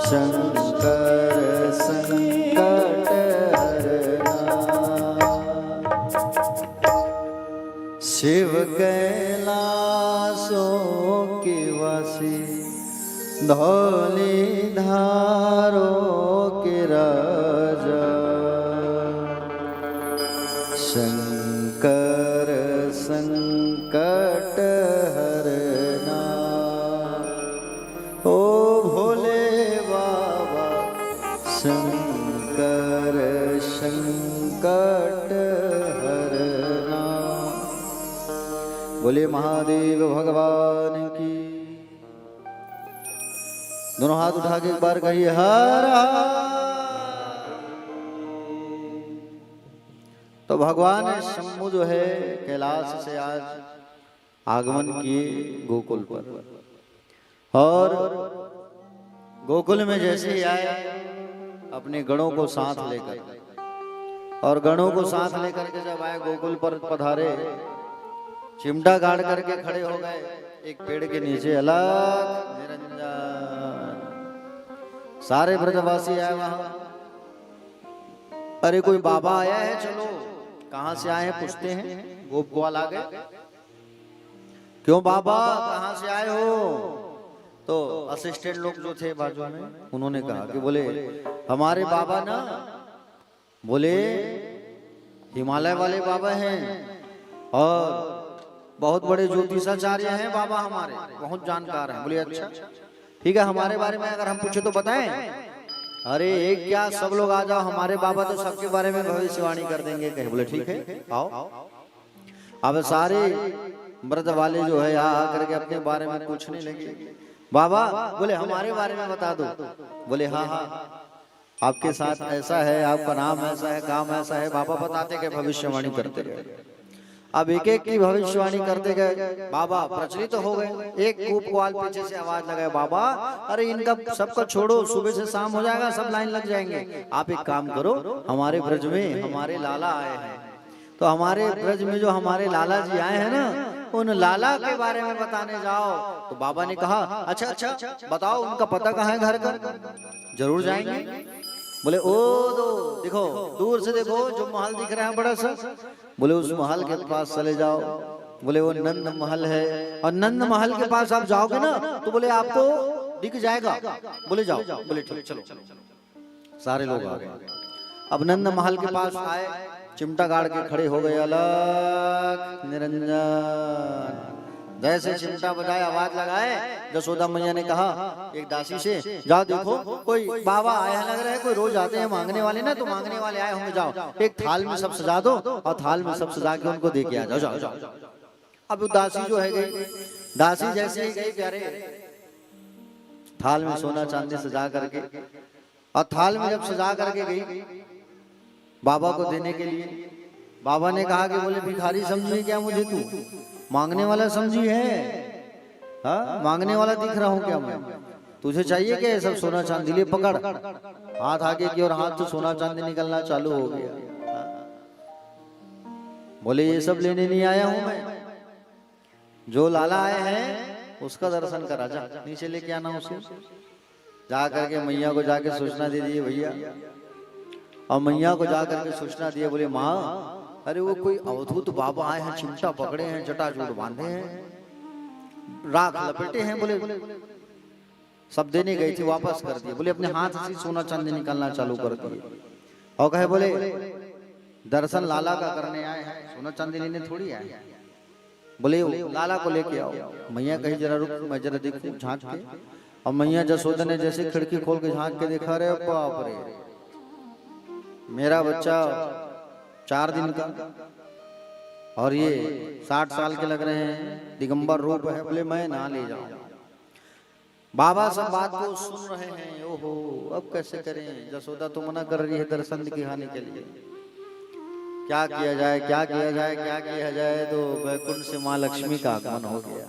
शंकर संकट हरना शिव कैलासों के वासी धौली धारों के राजा शंकर संकट हरना ओ भोले बाबा शंकर संकट हरना। बोले महादेव भगवान की। दोनों हाथ उठा के एक बार कहिए हर हर। तो भगवान शंभु जो है कैलाश से आज आगमन किए गोकुल पर, और गोकुल में जैसे ही आए अपने गणों को साथ लेकर, और गणों को साथ लेकर के जब आए गोकुल पर पधारे, चिमटा गाड़ करके खड़े हो गए एक पेड़ के नीचे, अलग निरंजन। सारे ब्रजवासी आए वहां। अरे कोई बाबा आया है, चलो कहां से आए हैं पूछते हैं। गोप ग्वाल आ गए, क्यों बाबा कहां से आए हो? तो असिस्टेंट लोग जो थे बाजू में उन्होंने कहा कि बोले हमारे बाबा ना, बोले हिमालय वाले बाबा हैं और बहुत बड़े ज्योतिषाचार्य हैं बाबा हमारे, बहुत जानकार हैं। बोले अच्छा ठीक है, हमारे बारे में अगर हम पूछे तो बताएं। अरे एक क्या, सब लोग आ जाओ, हमारे बाबा तो सबके बारे में भविष्यवाणी कर देंगे। कहे बोले ठीक है आओ। अब सारे व्रत वाले जो है आ करके अपने बारे में पूछने लगे। बाबा बोले हमारे बारे में बता दो। बोले हाँ हाँ आपके साथ ऐसा है, आपका नाम ऐसा है, काम ऐसा है। बाबा बताते गए, भविष्यवाणी करते गए। अब एक एक की भविष्यवाणी करते गए। बाबा प्रचलित तो हो गए। एक गोप ग्वाल पीछे से आवाज लगाए, बाबा अरे इनका सबको छोड़ो, सुबह से शाम हो जाएगा, सब लाइन लग जाएंगे। आप एक काम करो, हमारे ब्रज में हमारे लाला आए हैं, तो हमारे ब्रज में जो हमारे लाला जी आए हैं ना, उन लाला के बारे में बताने जाओ। तो बाबा ने कहा अच्छा अच्छा बताओ, उनका पता कहाँ है घर का? जरूर जाएंगे। बोले ओ दो देखो, दूर से देखो जो महल दिख रहा है बड़ा सा, बोले उस महल के पास चले जाओ। बोले वो नंद महल है, और नंद महल के पास आप जाओगे ना तो बोले आपको दिख जाएगा। बोले जाओ। बोले ठीक चलो। सारे लोग आ गए। अब नंद महल के पास आए, चिमटा गाड़ के खड़े हो गए, अलग निरंजन। जैसे चिमटा बजाए, आवाज लगाए, जसोदा मैया ने कहा एक दासी से, जाओ देखो कोई बाबा आए हैं लग रहा है, कोई रोज आते हैं मांगने वाले ना, तो मांगने वाले आए होंगे, जाओ एक थाल में सब सजा दो और थाल में सब सजा के उनको दे के आ जाओ। जाओ जाओ। अब दासी जो है गई, दासी जैसे ही गई प्यारे, थाल में सोना चांदी सजा करके, और थाल में जब सजा करके गई बाबा को देने के लिए, बाबा ने कहा कि बोले भिखारी समझी क्या मुझे तू? मांगने वाला समझी है? हाँ मांगने वाला दिख रहा हूँ क्या मैं? तुझे चाहिए क्या ये सब सोना चांदी? ले पकड़। हाथ आगे की और हाथ से सोना चांदी निकलना चालू हो गया। बोले ये सब लेने नहीं आया हूं मैं, जो लाला आए हैं उसका दर्शन करा। जा नीचे लेके आना उसे। जा करके मैया को जाके सूचना दे दिए भैया, और मैया को जा करके सूचना दिए। बोले माँ अरे वो कोई अवधूत बाबा आए हैं, चिमटा पकड़े हैं, जटाजूट बांधे हैं, राख लपेटे हैं। बोले सब देने गई थी, वापस कर दिए। बोले अपने हाथ से सोना चांदी निकालना चालू कर दिए, और कहे बोले दर्शन लाला का करने आए हैं, सोना चांदी लेने थोड़ी आए हैं। बोले लाला को लेके आओ। मैया कही जरा रुक, मैं जरा देखूं झांक के। और मैया जसोदा ने जैसे खिड़की खोल के झांक के देखा, रे बाप रे, मेरा बच्चा 4 दिन का और ये 60 साल के लग रहे हैं, दिगंबर रूप है। बोले मैं ना ले जाऊं। बाबा सब बात को सुन रहे हैं। ओहो अब कैसे करें, जसोदा तो मना कर रही है दर्शन दिखाने के लिए। क्या किया जाए, क्या किया जाए, क्या किया जाए। तो वैकुंठ से माँ लक्ष्मी का आगमन हो गया।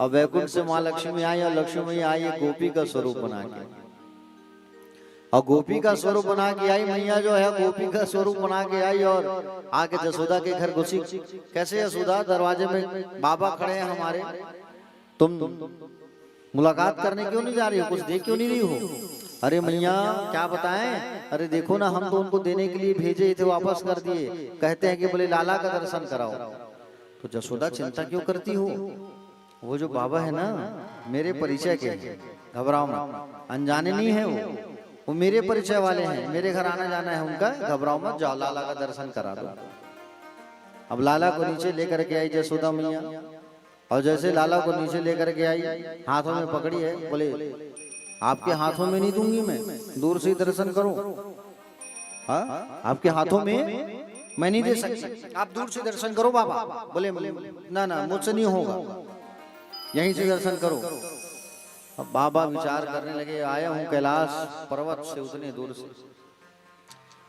और वैकुंठ से माँ लक्ष्मी आई और लक्ष्मी आई गोपी का स्वरूप बना के। और गोपी का स्वरूप बना के आई मैया जो है, गोपी का स्वरूप बना के आई और आके जसोदा के घर घुसी। कैसे यशोदा, दरवाजे में बाबा खड़े हैं हमारे, तुम मुलाकात करने क्यों नहीं जा रही हो, कुछ दे क्यों नहीं रही हो। अरे मैया क्या बताएं, अरे देखो ना हम तो उनको देने के लिए भेजे थे, वापस कर दिए। कहते हैं कि बोले लाला का दर्शन कराओ। तो जसोदा चिंता क्यों करती हो, वो जो बाबा है ना मेरे परिचय के, घबराओ मत, अनजाने नहीं है वो मेरे परिचय वाले हैं, मेरे घर आना जाना है उनका, घबराओ मत, जाओ लाला का दर्शन करा दो। अब लाला को नीचे लेकर के आई जसोदा मैया, और जैसे लाला को नीचे लेकर के आई, हाथों में पकड़ी है। बोले आपके हाथों में नहीं दूंगी मैं, दूर से ही दर्शन करो। हाँ आपके हाथों में मैं नहीं दे सकती, आप दूर से दर्शन करो बाबा। बोले ना ना मुझसे नहीं होगा, यहीं से दर्शन करो। अब बाबा विचार करने लगे, आया हूँ कैलाश पर्वत से उतने दूर से,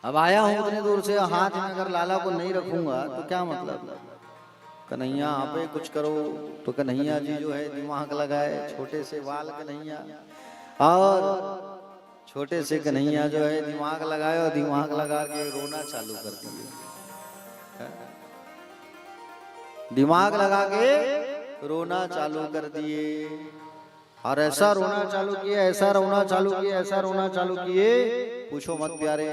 अब आया हूँ उतने दूर से, हाथ में अगर लाला को नहीं रखूंगा तो क्या मतलब। कन्हैया आप ही कुछ करो। तो कन्हैया जी जो है दिमाग लगाए, छोटे से बाल कन्हैया, और छोटे से कन्हैया जो है दिमाग लगाए और दिमाग लगा के रोना चालू कर दिए। दिमाग लगा के रोना चालू कर दिए, और ऐसा रोना चालू किया, ऐसा रोना चालू किया, ऐसा रोना चालू किए, पूछो मत प्यारे।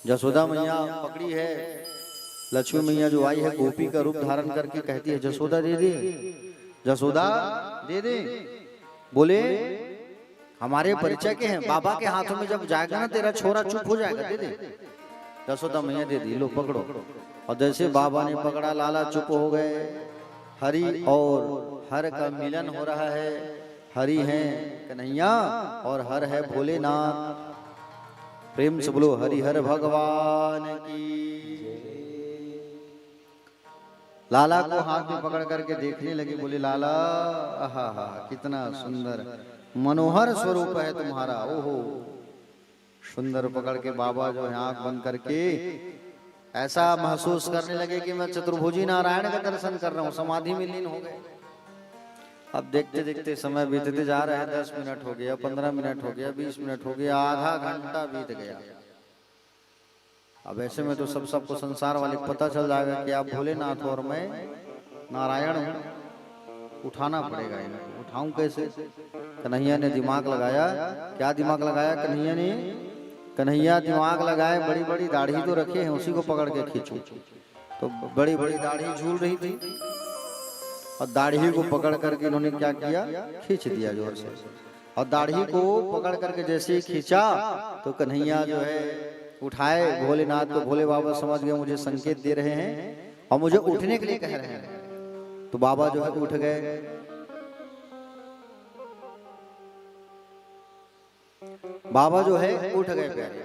जसोदा मैया पकड़ी है, लक्ष्मी मैया जो आई है गोपी का रूप धारण करके कहती है जसोदा दे दे, जसोदा दे दे। बोले हमारे परिचय के हैं, बाबा के हाथों में जब जाएगा ना तेरा छोरा चुप हो जाएगा, दे दे। जसोदा मैया दे दी, लो पकड़ो। और जैसे बाबा ने पकड़ा, लाला चुप हो गए। हरि और हर का मिलन हो रहा है। हरि है कन्हैया और हर है भोलेनाथ। प्रेम से बोलो हरि हर भगवान की। लाला को हाथ में पकड़ करके देखने लगे। बोले लाला आहा हा कितना सुंदर मनोहर स्वरूप है तुम्हारा। ओहो सुंदर पकड़ के बाबा जो है आंख बंद करके ऐसा महसूस करने लगे कि मैं चतुर्भुजी नारायण का दर्शन कर रहा हूँ, समाधि में लीन हो गए। अब देखते देखते समय बीतते जा रहे हैं, 10 मिनट हो गया, 15 मिनट हो गया, 20 मिनट हो गया, आधा घंटा बीत गया। अब ऐसे में तो सबको संसार वाले को पता चल जाएगा कि आप भोलेनाथ और मैं नारायण हूँ, उठाना पड़ेगा इनको। उठाऊं कैसे? कन्हैया ने दिमाग लगाया। क्या दिमाग लगाया कन्हैया ने? कन्हैया दिमाग लगाए, बड़ी बड़ी दाढ़ी तो रखे हैं, उसी को पकड़ के खींचो। तो बड़ी बड़ी दाढ़ी झूल रही थी और दाढ़ी को पकड़ करके इन्होंने क्या किया, खींच दिया जोर से। और दाढ़ी को पकड़ करके जैसे ही खींचा तो कन्हैया जो है उठाए भोलेनाथ को। भोले बाबा समझ गए मुझे संकेत दे रहे हैं और मुझे उठने के लिए कह रहे हैं। तो बाबा जो है उठ गए। बाबा जो है उठ गए प्यारे,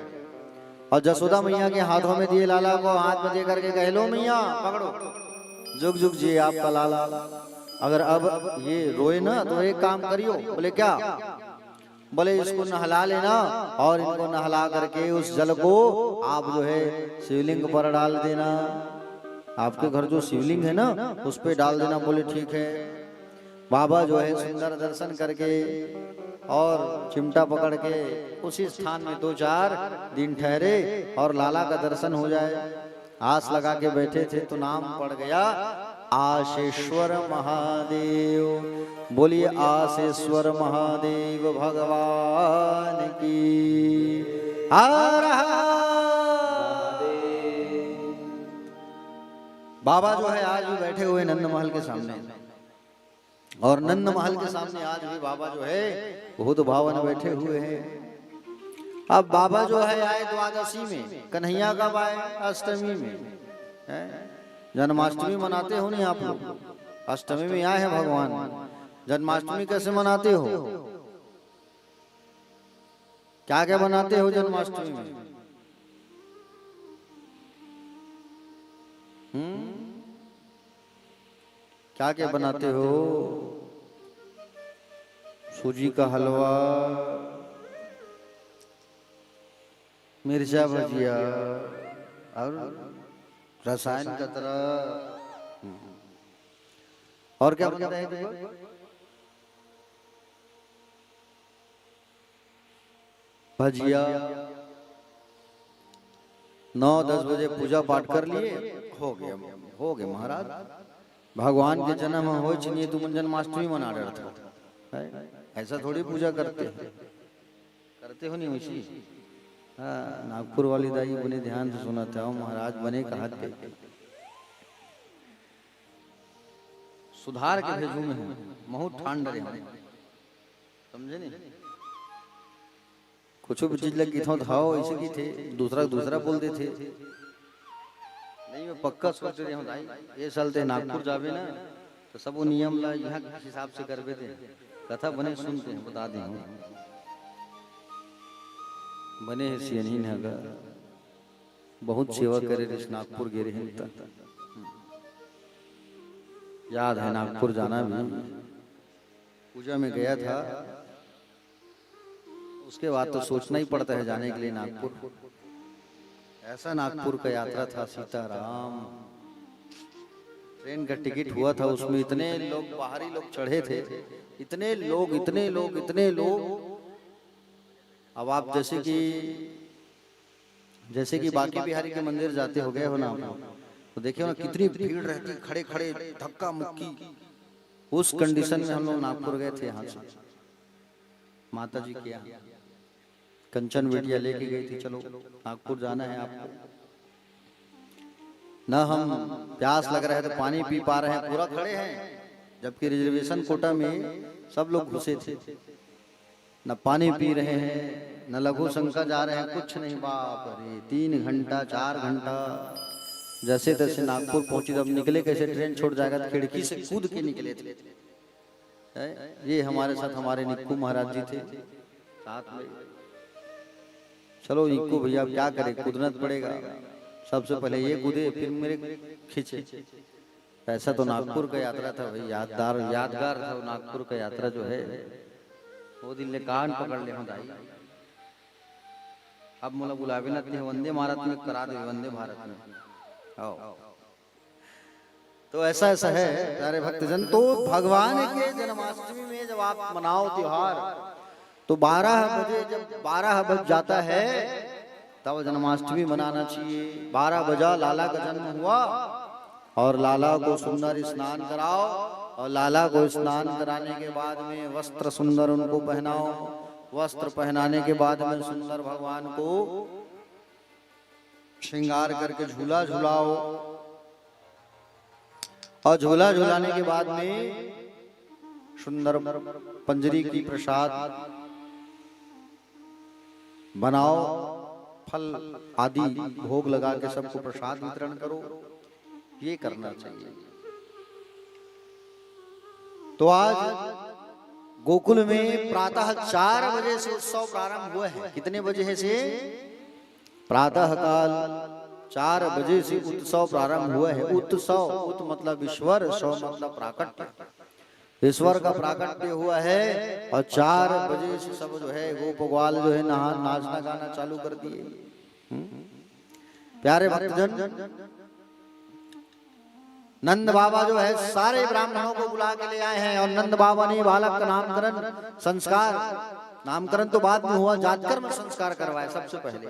और जसोदा मैया के हाथों में दिए, लाला को हाथ में दे करके कह लो मैया पकड़ो, जुग जुग जी आपका लाला। अगर अब ये रोए ना तो एक काम करियो। बोले क्या? बोले इसको नहला लेना और इनको नहला करके उस जल को आप जो है शिवलिंग पर डाल देना। आपके घर जो शिवलिंग है ना उस पे डाल देना। बोले ठीक है। बाबा जो है सुंदर दर्शन करके और चिमटा पकड़ के उसी स्थान में 2-4 दिन ठहरे और लाला का दर्शन हो जाए। आस लगा के बैठे थे तो नाम पड़ गया आशेश्वर महादेव। बोलिए आशेश्वर महादेव भगवान की। हर बाबा जो है आज भी बैठे हुए नंद महल के सामने, और नंद महल के सामने आज भी बाबा जो है बहुत भावन बैठे हुए हैं। अब बाबा जो है आए द्वादशी में, कन्हैया कब आए? अष्टमी में। जन्माष्टमी मनाते हो नहीं आप लोग? अष्टमी में आए हैं भगवान। जन्माष्टमी कैसे मनाते हो? क्या क्या बनाते हो जन्माष्टमी में? क्या क्या बनाते हो? सूजी का हलवा, मिर्चा भजिया और रसायन कतरा। और क्या बनता है देखो? भजिया। 9-10 बजे पूजा पाठ कर लिए, हो गया महाराज। भगवान के जन्म हो चिनिए तुम जन्माष्टमी मना रहे थे। ऐसा थोड़ी पूजा करते हो नहीं वैसी। हाँ, नागपुर वाली दाई बने ध्यान से सुना था महाराज बने का हाथ पे सुधार के भेजू में हूँ बहुत ठंड रहे हैं, समझे नहीं? कुछ भी चीज लग था ऐसे की थे, दूसरा बोलते थे। नहीं मैं पक्का सोच रहे हूँ भाई ये साल ते नागपुर जावे ना तो सब वो नियम ला यहाँ के हिसाब से करवे थे। कथा बने सुनते हैं, बता दें बने है सियनी नगा बहुत सेवा करे रिस नागपुर गिरे हैं। याद है नागपुर जाना भी, पूजा में गया था, उसके बाद तो सोचना ही पड़ता है जाने के लिए नागपुर। ऐसा नागपुर का यात्रा था सीताराम। ट्रेन का टिकट हुआ था, उसमें इतने लोग बाहरी लोग चढ़े थे, इतने लोग। अब आप जैसे कि बाकी बिहारी के मंदिर जाते हो गए हो ना, तो देखिए ना कितनी भीड़ रहती, खड़े धक्का मुक्की। उस कंडीशन में हम लोग नागपुर गए थे। यहाँ से माता जी के यहाँ कंचन बेटिया लेके गई थी, चलो नागपुर जाना है आपको। न हम प्यास लग रहा है तो पानी पी पा रहे हैं, पूरा खड़े हैं, जबकि रिजर्वेशन कोटा में सब लोग घुसे थे। न पानी पी रहे हैं, न लघु शंका जा रहे हैं, कुछ नहीं। बाप रे 3 घंटा 4 घंटा जैसे तैसे नागपुर पहुंची। जब निकले कैसे ट्रेन छोड़ जाएगा तो खिड़की से कूद के निकले थे। ये हमारे साथ हमारे निक्कू महाराज जी थे साथ में। चलो निक्कू भैया अब क्या करें, कूदना पड़ेगा। सबसे पहले ये कूदे फिर मेरे खींचे। ऐसा तो नागपुर का यात्रा था भाई, यादगार था नागपुर का यात्रा जो है। वो दिन ले कान पकड़ ले दाई। अब मोला बुलावे ना वंदे भारत में करा दे, वंदे भारत में आओ। तो ऐसा है प्यारे भक्तजन। तो भगवान के जन्माष्टमी में जब आप मनाओ त्योहार तो 12 बजे, जब 12 बज जाता है तब जन्माष्टमी मनाना चाहिए। 12 बजा लाला का जन्म हुआ और लाला को सुंदर स्नान कराओ, और लाला को स्नान कराने के बाद में वस्त्र सुंदर उनको पहनाओ। वस्त्र पहनाने के बाद में सुंदर भगवान को श्रृंगार करके झूला झुलाओ, और झूला झुलाने के बाद में सुंदर पंजरी की प्रसाद बनाओ, फल आदि भोग लगा के सबको प्रसाद वितरण करो। ये करना चाहिए। तो आज गोकुल में प्रातः 4 बजे से उत्सव प्रारंभ हुआ है। कितने बजे है से? प्रातः काल 4 बजे से उत्सव प्रारंभ हुआ है। उत्सव, उत मतलब ईश्वर, सौ मतलब प्राकट्य। ईश्वर का प्राकट्य हुआ है और 4 बजे से सब जो है गोप ग्वाल जो है नाचना गाना चालू कर दिए। प्यारे भक्तजन, नंद बाबा जो है सारे ब्राह्मणों को बुला के ले आए हैं, और नंद बाबा ने बालक का नामकरण संस्कार, नामकरण तो बाद में हुआ, जातकर्म संस्कार करवाया सबसे पहले,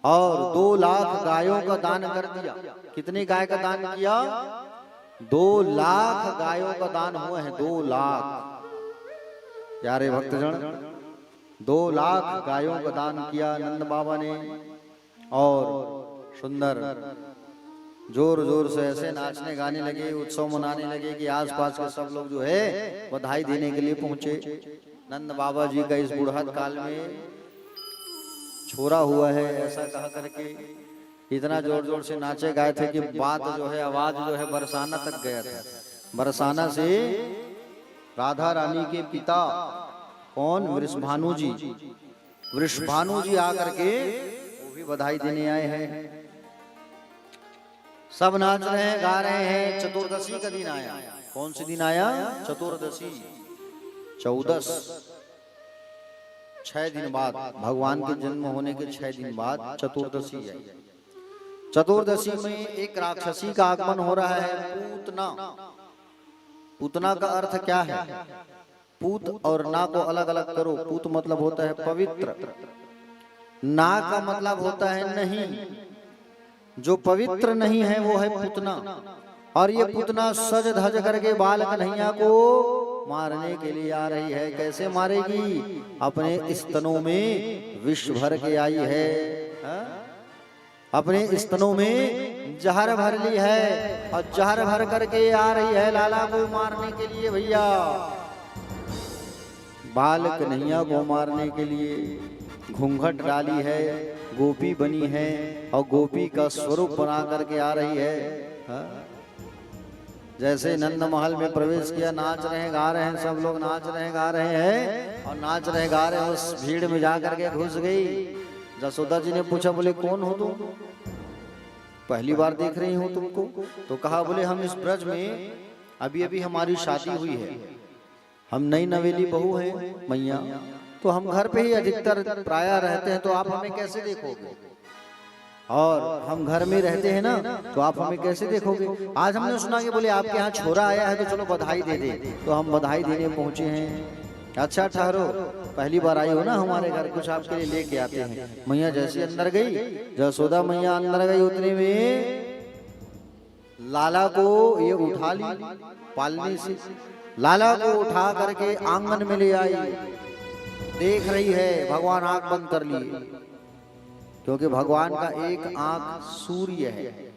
और 2 लाख गायों का दान कर दिया। कितने गाय का दान किया? 2 लाख गायों का दान हुआ है। 2 लाख प्यारे भक्तजन, 2 लाख गायों का दान किया नंद बाबा ने। और सुंदर जोर जोर से ऐसे नाचने गाने लगे, उत्सव मनाने लगे कि आसपास के सब लोग जो है बधाई देने के लिए पहुंचे। नंद बाबा जी का इस बुढ़ात काल में छोरा हुआ है ऐसा कहा करके इतना जोर जोर से नाचे गाए थे कि बात जो है, आवाज जो है बरसाना तक गया था। बरसाना से राधा रानी के पिता कौन? वृषभानु जी। वृषभानु जी आकर के वो भी बधाई देने आए हैं। सब नाच रहे हैं, गा रहे हैं। चतुर्दशी का दिन आया। कौन सी दिन आया? चतुर्दशी। 14 6 दिन बाद, भगवान के जन्म होने के 6 दिन बाद चतुर्दशी है। चतुर्दशी में एक राक्षसी का आगमन हो रहा है, पूतना। पूतना का अर्थ क्या है? पूत और ना को अलग अलग करो। पूत मतलब होता है पवित्र, ना का मतलब होता है नहीं। जो पवित्र नहीं है वो है पूतना। और ये पूतना सज धज करके बाल कन्हैया को मारने के लिए आ रही है। कैसे मारेगी? अपने स्तनों में विष भर के आई है। अपने स्तनों में जहर भर ली है और जहर भर करके आ रही है लाला को मारने के लिए। भैया, बाल कन्हैया को मारने के लिए घूंघट डाली है, गोपी बनी है और गोपी का स्वरूप बना करके आ रही है। जैसे नंद महल में प्रवेश किया, नाच रहे गा रहे हैं, सब लोग नाच रहे गा रहे हैं और नाच रहे गा रहे हैं। उस भीड़ में जा करके घुस गई। जसोदा जी ने पूछा, बोले कौन हो तुम? पहली बार देख रही हूँ तुमको। तो कहा, बोले हम इस ब्रज में अभी अभी हमारी शादी हुई है, हम नई नवेली बहू हैं मैया, तो हम घर पे ही अधिकतर प्राय रहते हैं, तो आप हमें कैसे देखोगे? और हम घर में रहते हैं ना, तो आप हमें कैसे देखोगे? आज हमने सुना कि बोले आपके यहाँ छोरा आया है, तो चलो बधाई दे दे। तो हम बधाई देने पहुंचे हैं। अच्छा ठहरो, पहली बार आई हो ना हमारे घर, कुछ आपके लिए लेके आते हैं। मैया जैसे अंदर गई, जसोदा मैया अंदर गई, उतने में लाला को ये उठा ली पालने से। लाला को उठा करके आंगन में ले आई। देख रही है, भगवान आंख बंद कर लिए, क्योंकि भगवान का एक आंख सूर्य है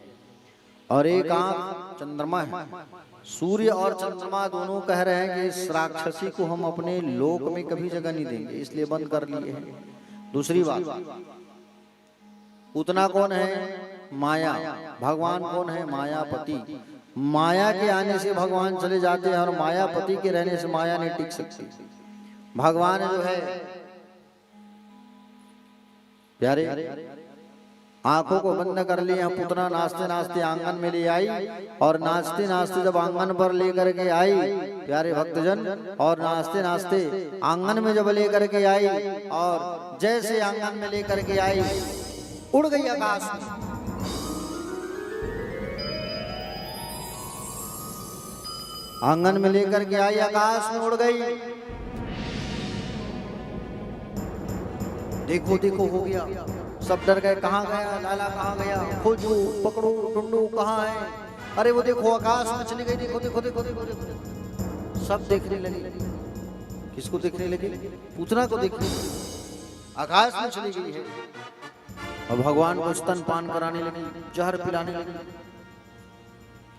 और एक आंख चंद्रमा है। सूर्य और चंद्रमा दोनों कह रहे हैं कि इस राक्षसी को हम अपने लोक में कभी जगह नहीं देंगे, इसलिए बंद कर लिए हैं। दूसरी बात, पूतना कौन है? माया। भगवान कौन है? मायापति। माया के आने से भगवान चले जाते हैं और मायापति के रहने से माया नहीं टिक सकती। भगवान जो है प्यारे, आंखों को बंद कर लिए। पुतना नाचते नाचते आंगन में ले आई और नाचते नाचते जब आंगन पर लेकर के आई प्यारे भक्तजन, और नाचते नाचते आंगन में जब लेकर के आई और जैसे आंगन में लेकर के आई, उड़ गई आकाश में। आंगन में लेकर के आई, आकाश में उड़ गई। देखो देखो हो गया, सब डर गए। कहाँ गया लाला, कहाँ गया? खोजो, पकड़ो, ढूंढो, कहाँ है? अरे वो देखो आकाश में चली गई। देखो देखो देखो देखो देखो, सब देखने लगे। किसको देखने लगे? पूतना को देखने लगे। आकाश में चली गई है और भगवान को स्तन पान कराने लगी, जहर पिलाने लगी।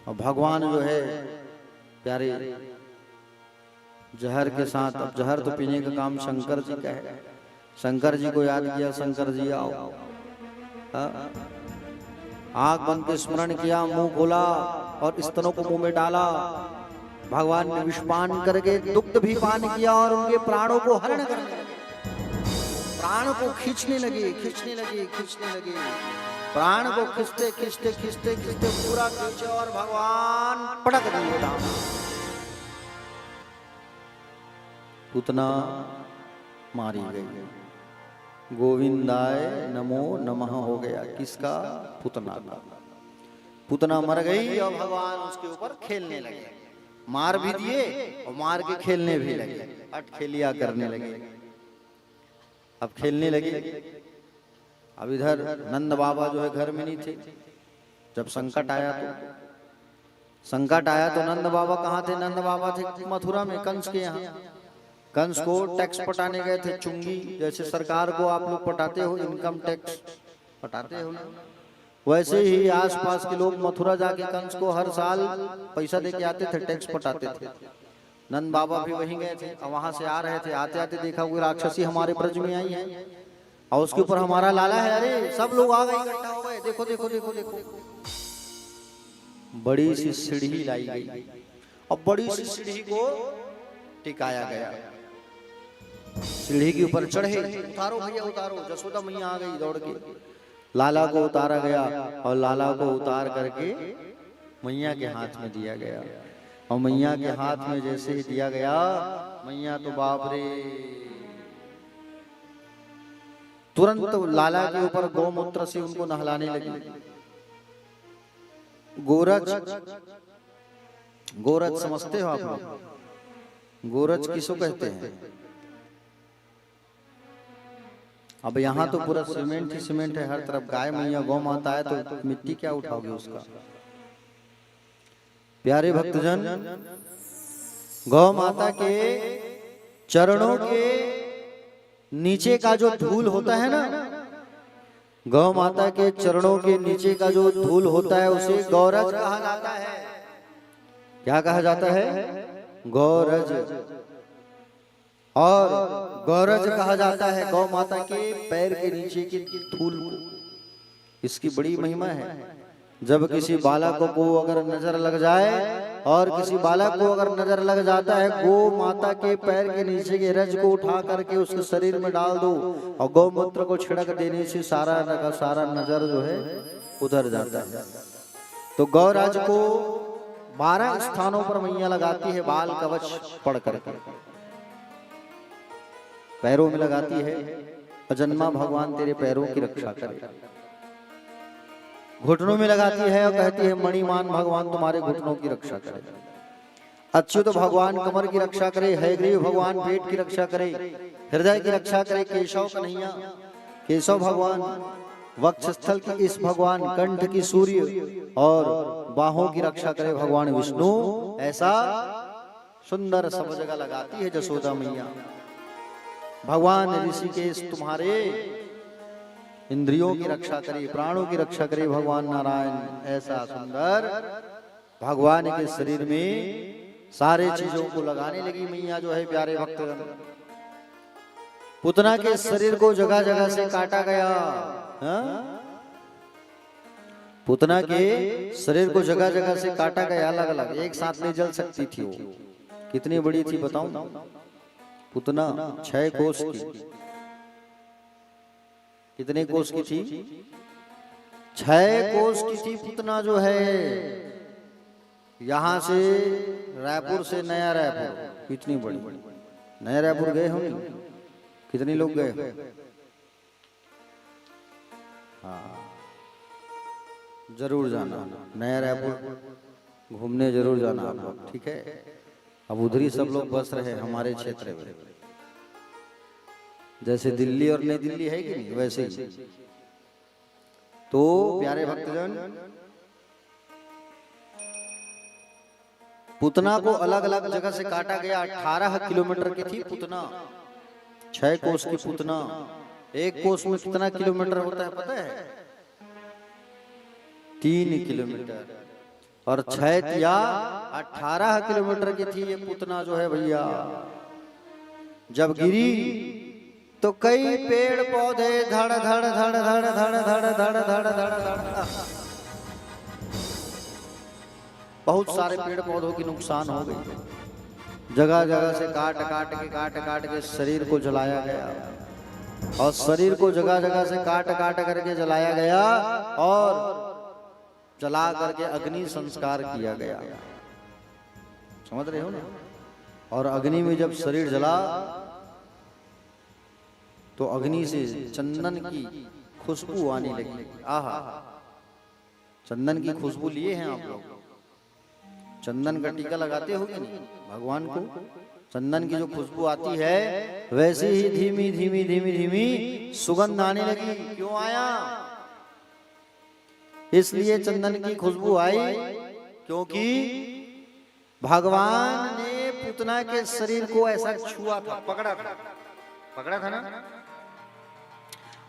और भगवान जो है प्यारे, जहर के साथ, अब जहर तो पीने का काम शंकर जी का है। शंकर जी को याद किया, शंकर जी आओ। आंख बंद के स्मरण किया, मुंह खोला और स्तनों को मुंह में डाला। भगवान ने विषपान करके दुग्ध भी पान किया और उनके प्राणों को हरण करने लगे। प्राण को खींचने लगे, खींचने लगे, खींचने लगे। प्राण को खींचते खींचते खींचते खींचते पूरा खींचे और भगवान पटक दिए धाम। पूतना मारी गई। गोविंदाय नमो नमः हो गया। किसका? पूतना का। पूतना मर गई और भगवान उसके ऊपर खेलने लगे। मार भी दिए और मार के खेलने भी लगे, अटखेलिया करने लगे। अब खेलने लगे। अब इधर नंद बाबा जो है घर में नहीं थे। जब संकट आया तो नंद बाबा कहाँ थे? नंद बाबा थे मथुरा में, कंस के यहाँ। कंस को टैक्स पटाने गए थे, चुंगी। जैसे सरकार को आप लोग पटाते हो, इनकम टैक्स पटाते हो, वैसे ही आसपास के लोग मथुरा जाके कंस को हर साल पैसा देके आते थे, टैक्स पटाते थे। नंद बाबा भी वहीं गए थे और वहां से आ रहे थे। आते आते देखा कोई राक्षसी हमारे ब्रज में आई है और उसके ऊपर हमारा लाला है। अरे सब लोग आ गए, इकट्ठा हो गए। देखो देखो देखो देखो, बड़ी सी सीढ़ी लाई गई और बड़ी सी सीढ़ी को टिकाया गया। सीढ़ी के ऊपर चढ़े, उतारो भैया उतारो। जसोदा मैया आ गई दौड़ के, लाला को उतारा गया और लाला को उतार करके मैया के हाथ में दिया गया। और मैया के हाथ में जैसे ही दिया गया, मैया तो बाप रे तुरंत लाला के ऊपर गौमूत्र से उनको नहलाने लगी। गोरज समझते हो आप लोग? गोरज किसको कहते हैं? अब यहाँ तो पूरा सीमेंट ही सीमेंट है हर तरफ। गाय मैया गौ माता है तो मिट्टी क्या उठाओगे उसका? प्यारे भक्तजन, गौ माता के चरणों के नीचे का जो धूल होता है ना, गौ माता के चरणों के नीचे का जो धूल होता है उसे गौरज कहा जाता है। क्या कहा जाता है? गौरज। और गौरज कहा जाता है गौ माता के पैर के नीचे की धूल को। इसकी बड़ी महिमा है। जब किसी बालक को अगर नजर लग जाए, और किसी बालक को अगर नजर लग जाता है, गौ माता के पैर के नीचे के रज को उठा करके उसके शरीर में डाल दो और गौमूत्र को छिड़क देने से सारा नजर जो है उधर जाता है। तो गौराज को 12 स्थानों पर मैया लगाती है, बाल कवच पढ़ करके पैरों में लगाती है। अजन्मा भगवान तेरे पैरों की रक्षा करे। घुटनों में लगाती है और कहती है मणिमान भगवान तुम्हारे घुटनों की रक्षा करे। अच्युत भगवान कमर की रक्षा करे, हयग्रीव भगवान पेट की रक्षा करे, हृदय की रक्षा करे, केशव कन्हैया केशव भगवान वक्षस्थल की इस भगवान, कंठ की सूर्य और बाहों की रक्षा करे भगवान विष्णु। ऐसा सुंदर सब जगह लगाती है जसोदा मैया। भगवान ऋषिकेश तुम्हारे इंद्रियों की रक्षा करे, प्राणों की रक्षा करे भगवान नारायण। ऐसा सुंदर भगवान के शरीर में सारे चीजों को लगाने लगी मैया जो है। प्यारे भक्तगण, पुतना के शरीर को जगह जगह से काटा गया। पुतना के शरीर को जगह जगह से काटा गया, अलग अलग, एक साथ नहीं जल सकती थी वो। कितनी बड़ी थी बताऊं? पुतना 6 कोस की। कितने कोस की थी? 6 कोस की थी पुतना जो है। यहां से रायपुर से नया रायपुर, कितनी बड़ी। नया रायपुर गए होंगे? कितने लोग गए? हाँ, जरूर जाना नया रायपुर घूमने, जरूर जाना आप लोग, ठीक है। अब उधर ही सब लोग बस रहे हमारे क्षेत्र में। जैसे दिल्ली और नई दिल्ली है कि नहीं, वैसे ही। तो प्यारे भक्तजन, पुतना को अलग अलग जगह से काटा गया। 18 किलोमीटर की थी पुतना, 6 कोस की पुतना। एक कोस में कितना किलोमीटर होता है पता है? 3 किलोमीटर। और 6 या 18 किलोमीटर की थी ये पुतना जो है भैया। जब गिरी तो कई पेड़ पौधे धड़ धड़ धड़ धड़ धड़ धड़ धड़ धड़ धड़, बहुत सारे पेड़ पौधों की नुकसान हो गई। जगह जगह से काट काट के शरीर को जलाया गया। और शरीर को जगह जगह से काट करके जलाया गया और जला करके अग्नि संस्कार किया गया। समझ रहे हो ना? और अग्नि में जब शरीर जला तो अग्नि से चंदन की खुशबू आने लगी। आहा, चंदन की खुशबू लिए हैं आप लोग? चंदन का टीका लगाते हो कि नहीं भगवान को? चंदन की जो खुशबू आती है वैसे ही धीमी धीमी धीमी धीमी सुगंध आने लगी। क्यों आया? इसलिए चंदन की खुशबू आई क्योंकि भगवान ने पुतना के शरीर को ऐसा छुआ था, पकड़ा था ना।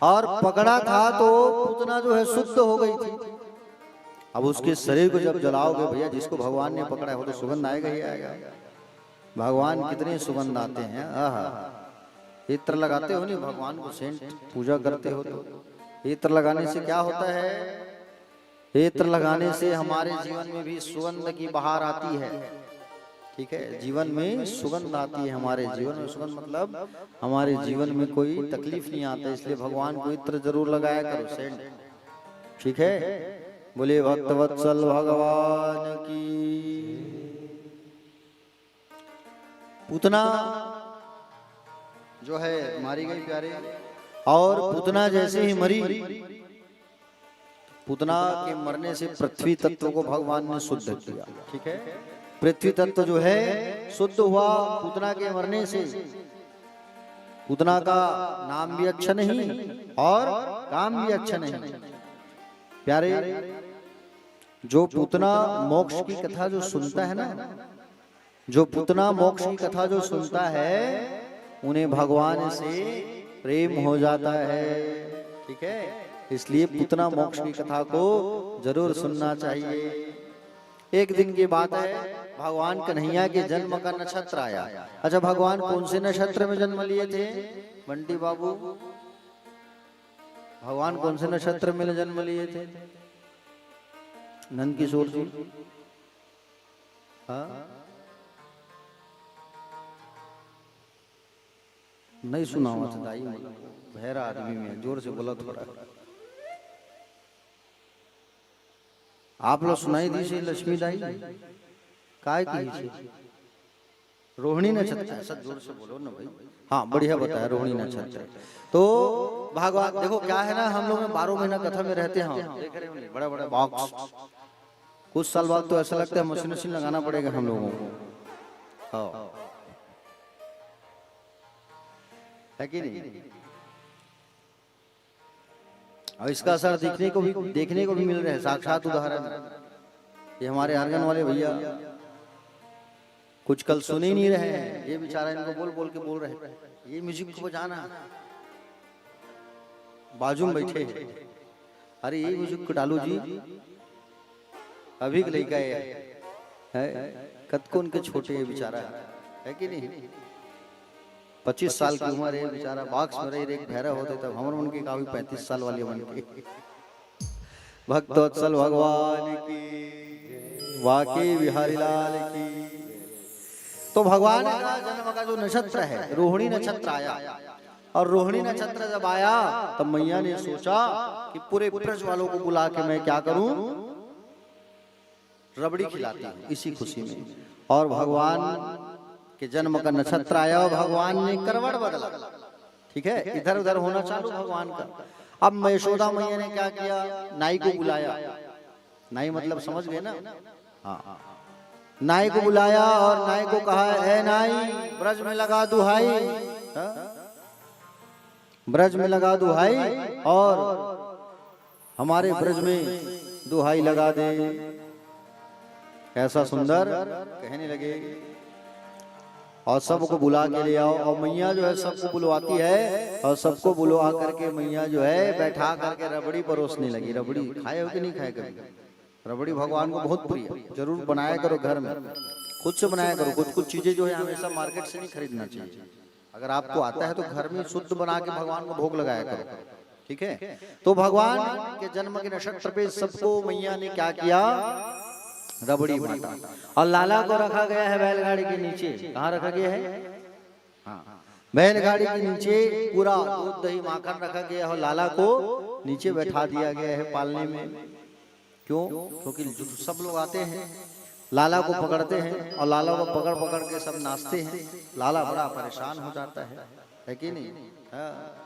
और पकड़ा था तो पुतना जो है शुद्ध हो गई थी। अब उसके शरीर को जब जलाओगे भैया, जिसको भगवान ने पकड़ा हो तो सुगंध आएगा ही आएगा। भगवान कितने सुगंध आते हैं। आहा, इत्र लगाते हो नहीं भगवान को, सेंट पूजा करते हो तो इत्र लगाने से क्या होता है? इत्र लगाने से हमारे जीवन में भी सुगंध की बहार आती है। ठीक है, जीवन में सुगंध आती है। हमारे जीवन में सुगंध मतलब हमारे जीवन में कोई तकलीफ नहीं आता। इसलिए भगवान को इत्र जरूर लगाया करो, सेंट। ठीक है, बोले भक्तवत्सल भगवान की। पूतना जो है मारी गई प्यारे, और पूतना जैसे ही मरी, पूतना के मरने से पृथ्वी तत्व को भगवान ने शुद्ध किया। ठीक है, पृथ्वी तत्व जो है शुद्ध हुआ पूतना के मरने से। पूतना का नाम भी अच्छा नहीं और काम भी अच्छा नहीं। प्यारे, जो पूतना मोक्ष की कथा जो सुनता है ना, जो पूतना मोक्ष की कथा जो सुनता है, उन्हें भगवान से प्रेम हो जाता है। ठीक है, इसलिए पूतना मोक्ष की कथा को जरूर सुनना चाहिए। एक दिन की बात है, भगवान कन्हैया के जन्म का नक्षत्र आया। अच्छा, भगवान कौन से नक्षत्र में जन्म लिए थे बंटी बाबू? भगवान कौन से नक्षत्र में जन्म लिए थे नंद किशोर जी? हाँ, नहीं सुना हुआ था दाई, बहरा आदमी में, जोर से बोला थोड़ा। आप लोग सुनाई दीजिए लक्ष्मी दाई काय की रोहिणी नक्षत्र, ऐसा जोर से बोलो ना भाई। हाँ, बढ़िया बताया, रोहिणी नक्षत्र। तो भगवान देखो क्या है ना, हम लोग 12 महीना कथा में रहते हैं, देख रहे हो बड़ा बड़ा बॉक्स। कुछ साल बाद तो ऐसा लगता है मशीन मशीन लगाना पड़ेगा हम लोगों को। हाँ, है कि नहीं? और इसका असर देखने को भी मिल रहा है, साक्षात उदाहरण। ये हमारे आर्गन वाले भैया कुछ कल सुन ही नहीं रहे हैं, ये बेचारा इनको बोल बोल के बोल रहे हैं ये म्यूजिक को बजाना, बाजू में बैठे हैं, अरे ये म्यूजिक को डालो जी। अभी के लड़का है, कद को उनके छोटे है बेचारा, है कि नहीं? 25 साल की उम्र है बेचारा, बॉक्स में रही एक भैरव होते तब हमर मन के काफी 35 साल वाले बन के। भक्तवत्सल भगवान की, वाकई बिहारी लाल की। तो भगवान का जन्म का जो नक्षत्र है रोहिणी नक्षत्र आया, और रोहिणी नक्षत्र जब आया तब मैया ने सोचा कि पूरे ब्रज वालों को बुला के मैं क्या करूं, रबड़ी खिलाती हूं इसी खुशी में। और भगवान के जन्म का नक्षत्र आया और भगवान ने करवट बदला। ठीक है, इधर उधर होना चालू भगवान का। अब यशोदा मैया ने क्या किया, नाई को बुलाया। नाई मतलब समझ गए ना? हाँ, नाई को बुलाया और नाई को कहा, है नाई ब्रज में लगा दुहाई, ब्रज में लगा दुहाई और हमारे ब्रज में दुहाई लगा दे। ऐसा सुंदर कहने लगे और सबको बुला के ले आओ। और मैया जो है सबको बुलवाती है और सबको बुलवा करके मैया जो है बैठा करके रबड़ी परोसने लगी। रबड़ी खाए हो कि नहीं खाए कभी? रबड़ी भगवान को बहुत प्रिय, जरूर बनाया करो घर में, खुद से बनाया करो। कुछ कुछ चीजें जो है हमेशा मार्केट से नहीं खरीदना चाहिए। अगर आपको आता है तो घर में शुद्ध बना के भगवान को भोग लगाया करो। ठीक है, तो भगवान के जन्म के नक्षत्र पे सबको मैया ने क्या किया, रबड़ी बांटा। और लाला को रखा गया है बैलगाड़ी के नीचे। कहाँ रखा गया है? हाँ, बैलगाड़ी के नीचे पूरा दूध दही माखन रखा गया है और लाला को नीचे बैठा दिया गया है पालने में। क्यों? क्योंकि सब लोग आते हैं, लाला को पकड़ते हैं और लाला को पकड़ पकड़ के सब नाचते हैं। लाला बड़ा परेशान हो जाता है कि नहीं? हाँ।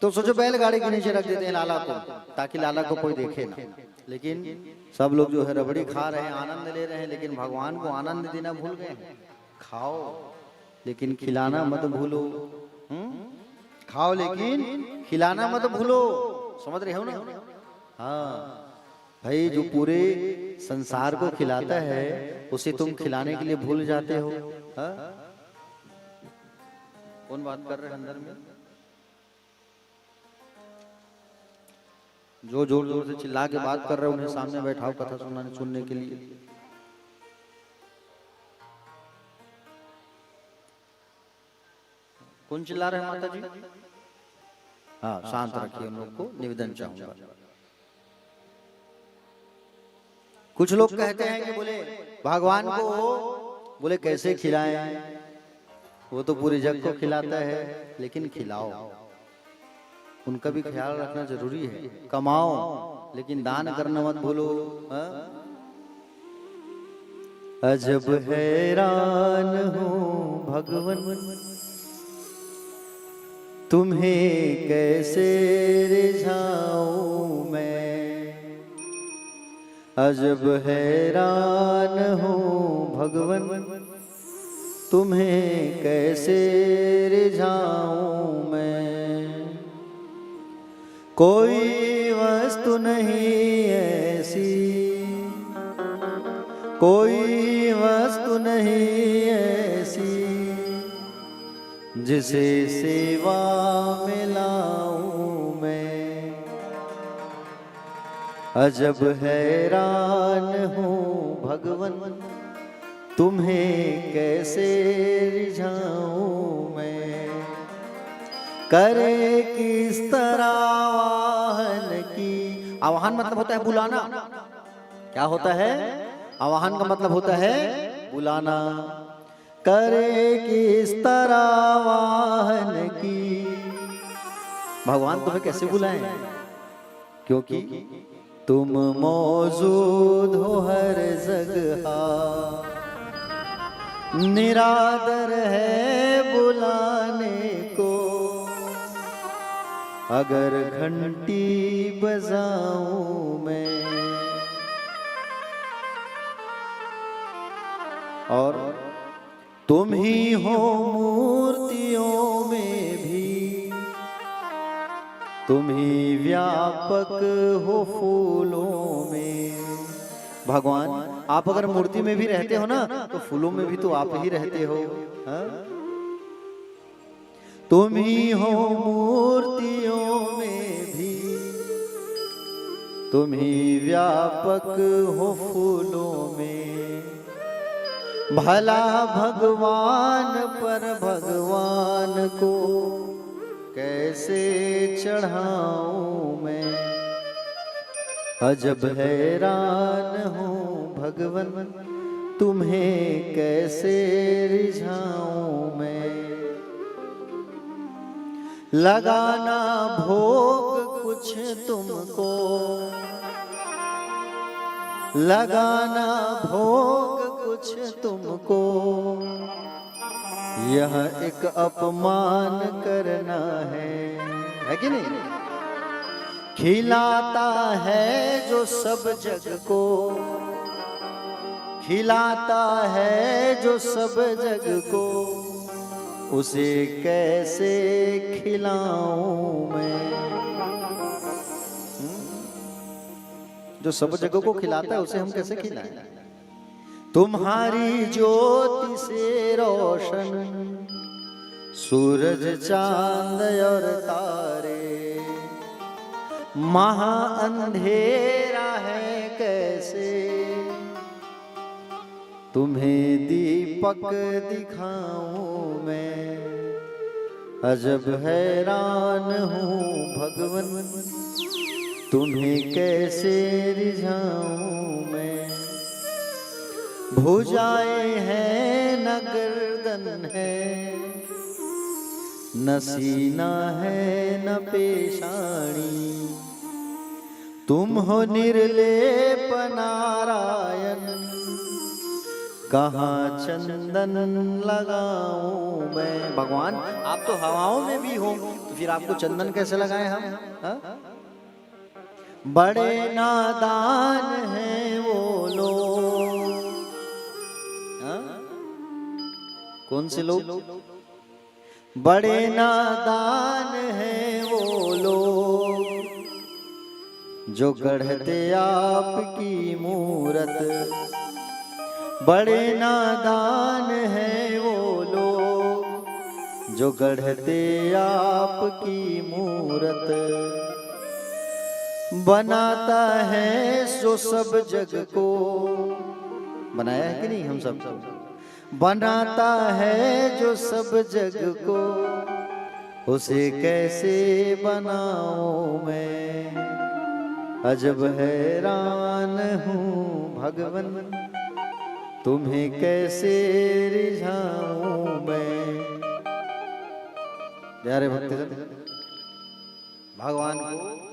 तो सोचो बैलगाड़ी के नीचे रख देते हैं लाला को ताकि लाला को कोई देखे ना। लेकिन सब लोग जो है रबड़ी खा रहे हैं, आनंद ले रहे हैं, लेकिन भगवान को आनंद देना भूल गए। खाओ लेकिन खिलाना मत भूलो। खाओ लेकिन खिलाना मत भूलो। समझ रहे हो ना? हाँ भाई, जो पूरे संसार को खिलाता है उसे तुम खिलाने के लिए भूल जाते हो। हाँ? कौन बात कर रहे हैं अंदर में? जो जोर जोर से चिल्ला के बात कर रहे हैं उन्हें सामने बैठाओ कथा सुनने के लिए। कौन चिल्ला रहे हैं माता जी? हाँ, शांत रखिए, उन लोग को निवेदन चाहूंगा। कुछ लोग कहते हैं कि बोले भगवान को बोले कैसे खिलाएं, वो तो पूरे जग को खिलाता है, लेकिन खिलाओ। उनका भी ख्याल रखना जरूरी है। कमाओ लेकिन दान करना मत भूलो। हाँ? अजब हैरान हूँ भगवन तुम्हें कैसे रिझाऊं मैं। अजब हैरान हूँ भगवन तुम्हें कैसे रिझाऊं मैं। कोई वस्तु नहीं ऐसी, कोई वस्तु नहीं ऐसी जिसे सेवा में लाऊं मैं। अजब हैरान हूँ भगवन तुम्हें कैसे रिझाऊं मैं। करे किस तरह आवाहन की। आवाहन मतलब होता है बुलाना। क्या होता है? आवाहन का मतलब होता है बुलाना। करे किस तरह आवाहन की। भगवान तुम्हें कैसे बुलाएं? क्योंकि तुम मौजूद हो हर जगह। निरादर है बुलाने को। अगर घंटी बजाऊं मैं। और तुम ही हो मूर्तियों में भी, तुम ही व्यापक हो फूलों में। भगवान आप अगर मूर्ति में भी रहते हो ना तो फूलों में भी तो आप ही रहते हो। हा? तुम ही हो मूर्तियों में भी, तुम ही व्यापक हो फूलों में। भला भगवान पर भगवान को कैसे चढ़ाऊं मैं। अजब हैरान हूँ भगवन तुम्हें कैसे रिझाऊं मैं। लगाना भोग कुछ तुमको, लगाना भोग कुछ तुमको। यह एक अपमान करना है कि नहीं। खिलाता है जो सब जग को, खिलाता है जो सब जग को। उसे कैसे खिलाऊं मैं। जो सब जगह को खिलाता है उसे हम कैसे खिलाएं। तुम्हारी ज्योति से रोशन सूरज चांद और तारे। महा अंधेरा है कैसे तुम्हें दीपक दिखाऊं मैं। अजब हैरान हूँ भगवन तुम्हें कैसे रिझाऊं मैं। भुजाएं हैं न गर्दन है, न सीना है न पेशानी। तुम हो निर्लेप नारायण, कहाँ चंदन लगाऊं मैं। भगवान आप तो हवाओं में भी हो तो फिर आपको चंदन कैसे लगाएं हम। हा? बड़े नादान हैं वो लोग। हा? कौन से लोग? बड़े नादान हैं वो लोग जो गढ़ते आपकी मूरत। बड़े नादान हैं वो लोग जो गढ़ते आपकी मूरत। बनाता है जो सब जग को। बनाया है कि नहीं हम सब। बनाता है जो सब जग को, उसे कैसे बनाऊं मैं। अजब हैरान हूँ भगवन तुम्हें कैसे रिझाऊं मैं। प्यारे भक्तजन भगवान को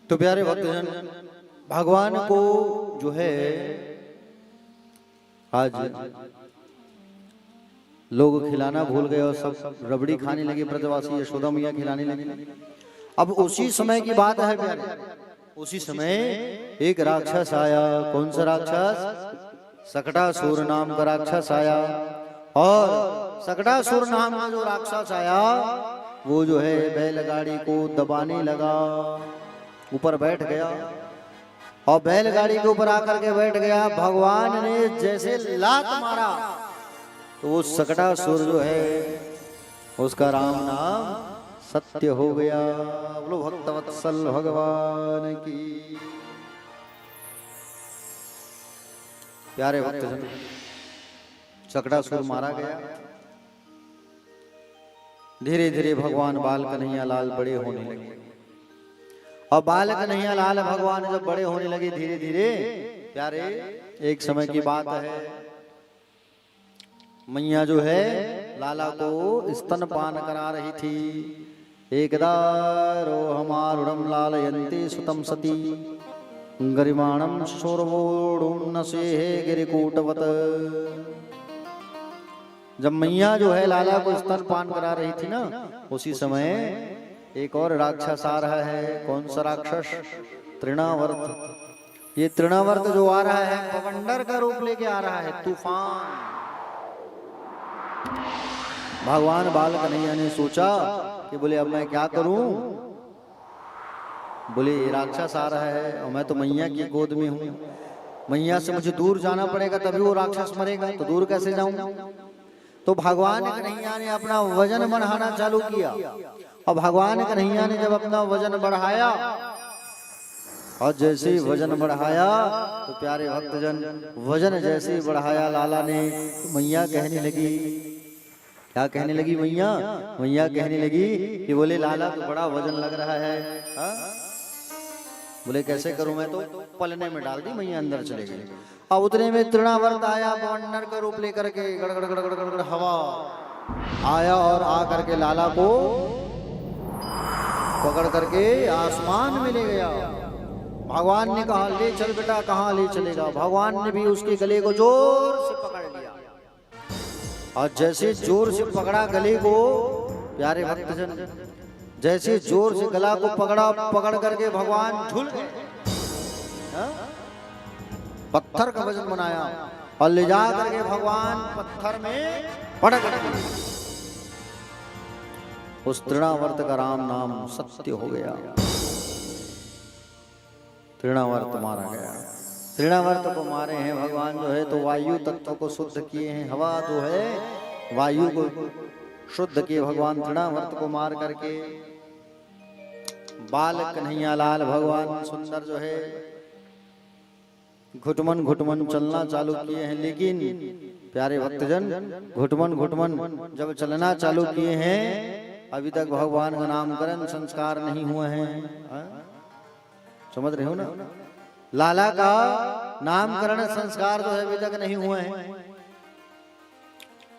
तो प्यारे भक्तजन, भगवान को जो है आज लोग खिलाना भूल गए और सब रबड़ी खाने लगे, ब्रजवासी यशोदा मैया खिलाने लगे। अब उसी समय की बात है प्यारे, उसी समय एक राक्षस आया। कौन सा राक्षस? सकटासुर नाम का राक्षस आया। और सकटासुर नाम का जो राक्षस आया वो जो है बैलगाड़ी को दबाने लगा, ऊपर बैठ गया और बैलगाड़ी के ऊपर आकर के बैठ गया। भगवान ने जैसे लात मारा तो वो सकटासुर जो है उसका राम नाम सत्य हो गया। बोलो भक्तवत्सल भगवान की। प्यारे भक्तजन, सकटासुर मारा गया। धीरे धीरे भगवान बाल कन्हैया लाल बड़े होने लगे और बाल कन्हैया लाल भगवान जब बड़े होने लगे धीरे धीरे प्यारे, एक समय की बात है, मैया जो है लाला को स्तनपान करा रही थी। एकदा रोहमारूढ़ं लालयन्ती सुतं सती गरिमाणं शोरवोडुन्नसेः गिरिकूटवत्। जब मैया जो है लाला को स्तनपान करा रही थी ना, उसी समय एक और राक्षस आ रहा है। कौन सा राक्षस? तृणावर्त। ये तृणावर्त जो आ रहा है पवंडर का रूप लेके आ रहा है, तूफान। भगवान बाल कन्हैया ने सोचा कि बोले अब मैं क्या करूं। बोले ये राक्षस आ रहा है और मैं तो मैया की गोद में हूं, मैया से मुझे दूर जाना पड़ेगा तभी वो राक्षस मरेगा, तो दूर कैसे जाऊं। तो भगवान कन्हैया ने अपना वजन बढ़ाना चालू किया और भगवान कन्हैया ने जब अपना वजन बढ़ाया और जैसे ही वजन बढ़ाया तो प्यारे भक्तजन, वजन जैसे ही बढ़ाया लाला ने, मैया कहने लगी, क्या कहने लगी मैया? मैया कहने लगी कि बोले लाला तो बड़ा वजन लग रहा है। हा? बोले कैसे करूं, मैं तो पलने में डाल दी, मैया अंदर चले गई। अब उतने में तृणावर्त आया पवंडर का रूप लेकर के, गड़गड़ गड़गड़ गड़गड़ हवा आया और आकर के लाला को पकड़ करके आसमान में ले गया। भगवान ने कहा ले चल बेटा, कहाँ ले चलेगा। भगवान ने भी उसके गले को जोर से पकड़ लिया और जैसे जोर से पकड़ा गले को, प्यारे भक्तजन, जैसे जोर से गला को पकड़ा, पकड़ करके भगवान झूल गए। पत्थर का वजन बनाया और ले जा करके भगवान पत्थर में पटक दिए। उस तृणावर्त का राम नाम सत्य हो गया। तृणावर्त मारा गया। तृणावर्त को मारे हैं भगवान जो है तो वायु तत्व को शुद्ध किए हैं। हवा जो है वायु को शुद्ध किए भगवान तृणावर्त को मार करके। बाल कन्हैया लाल भगवान सुंदर जो है घुटमन घुटमन चलना चालू किए हैं। लेकिन प्यारे भक्तजन, घुटमन घुटमन जब चलना चालू किए हैं अभी तक भगवान का नामकरण संस्कार नहीं हुए हैं। समझ रहे हो ना? लाला का नामकरण संस्कार जो है अभी तक नहीं हुए हैं।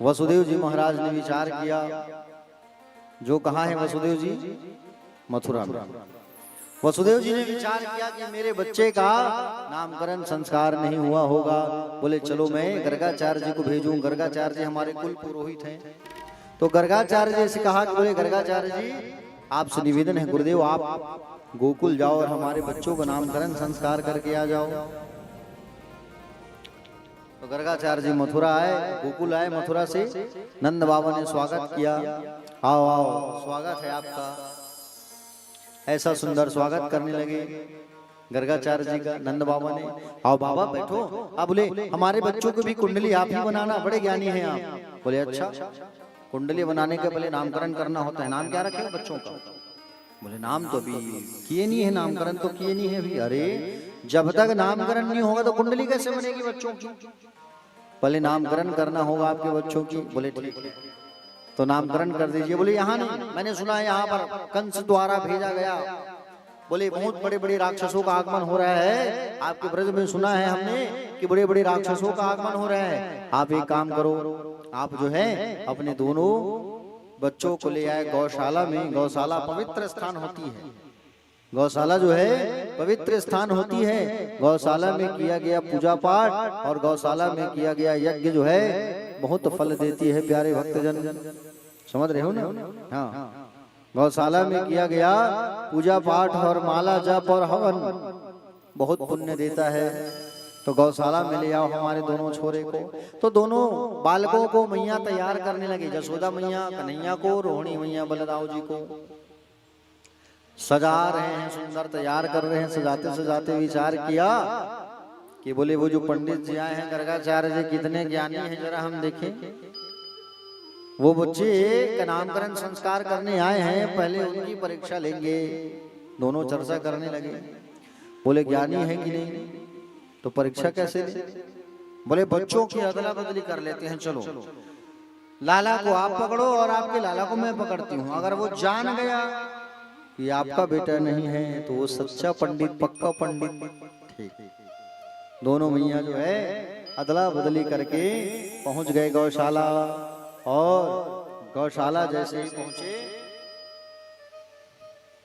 वसुदेव जी महाराज ने विचार किया, जो कहाँ है वसुदेव जी? मथुरा में। वसुदेव जी ने विचार किया कि मेरे बच्चे का नामकरण संस्कार नहीं हुआ होगा। बोले चलो मैं गर्गाचार्य जी को भेजूं। गर्गाचार्य जी हमारे कुल पुरोहित हैं। तो गर्गाचार्य जी से कहा कि बोले गर्गाचार्य जी आपसे निवेदन है गुरुदेव आप गोकुल जाओ और हमारे बच्चों का नामकरण संस्कार करके आ जाओ। तो गर्गाचार्य जी मथुरा आए, गोकुल आए मथुरा से। नंद बाबा ने स्वागत किया। आओ आओ स्वागत है आपका। ऐसा सुंदर स्वागत करने लगे गर्गाचार्य जी का नंद बाबा ने। आओ बाबा बैठो। आप बोले हमारे बच्चों को भी कुंडली आप ही बनाना, बड़े ज्ञानी हैं आप। बोले अच्छा कुंडली बनाने के पहले नामकरण करना होता है, नाम क्या रखे बच्चों का? बोले नाम तो अभी किए नहीं है, नामकरण तो किए नहीं है अभी। अरे जब तक नामकरण नहीं होगा तो कुंडली कैसे बनेगी बच्चों की? पहले नामकरण करना होगा आपके बच्चों की। बोले ठीक है तो नामकरण कर दीजिए। बोले यहाँ नहीं, मैंने सुना है यहाँ पर कंस द्वारा भेजा गया। बोले बहुत बड़े बड़े राक्षसों का आगमन हो रहा है आपके ब्रज में, सुना है हमने कि बड़े बड़े राक्षसों का आगमन हो रहा है। आप एक काम करो, आप जो है अपने दोनों बच्चों को ले आए गौशाला में। गौशाला पवित्र स्थान होती है, गौशाला जो है पवित्र स्थान होती है। गौशाला में किया गया पूजा पाठ और गौशाला में किया गया यज्ञ जो है बहुत फल देती है प्यारे भक्तजन, समझ रहे हो ना? हाँ गौशाला में किया गया पूजा पाठ और माला जप और हवन बहुत पुण्य देता है। तो गौशाला में ले आओ हमारे दोनों छोरे को। तो दोनों बालकों को मैया तैयार करने लगी, जसोदा मैया कन्हैया को, रोहिणी मैया बलदाऊ जी को सजा रहे हैं, सुंदर तैयार कर रहे हैं। सजाते सजाते विचार किया कि बोले वो जो पंडित जी आए हैं गर्गाचार्य जी कितने ज्ञानी हैं, जरा हम देखें। वो बच्चे का नामकरण संस्कार करने आए हैं, पहले उनकी परीक्षा लेंगे। दोनों चर्चा करने लगे, बोले ज्ञानी है कि नहीं, तो परीक्षा कैसे ले? बोले बच्चों की अदला बदली कर लेते हैं, चलो लाला को आप पकड़ो और आपके लाला को मैं पकड़ती हूँ। अगर वो जान गया ये आपका बेटा नहीं है तो वो सच्चा पंडित, पक्का पंडित। ठीक, दोनों मैया जो है अदला बदली करके पहुंच गए गौशाला। और गौशाला जैसे ही पहुंचे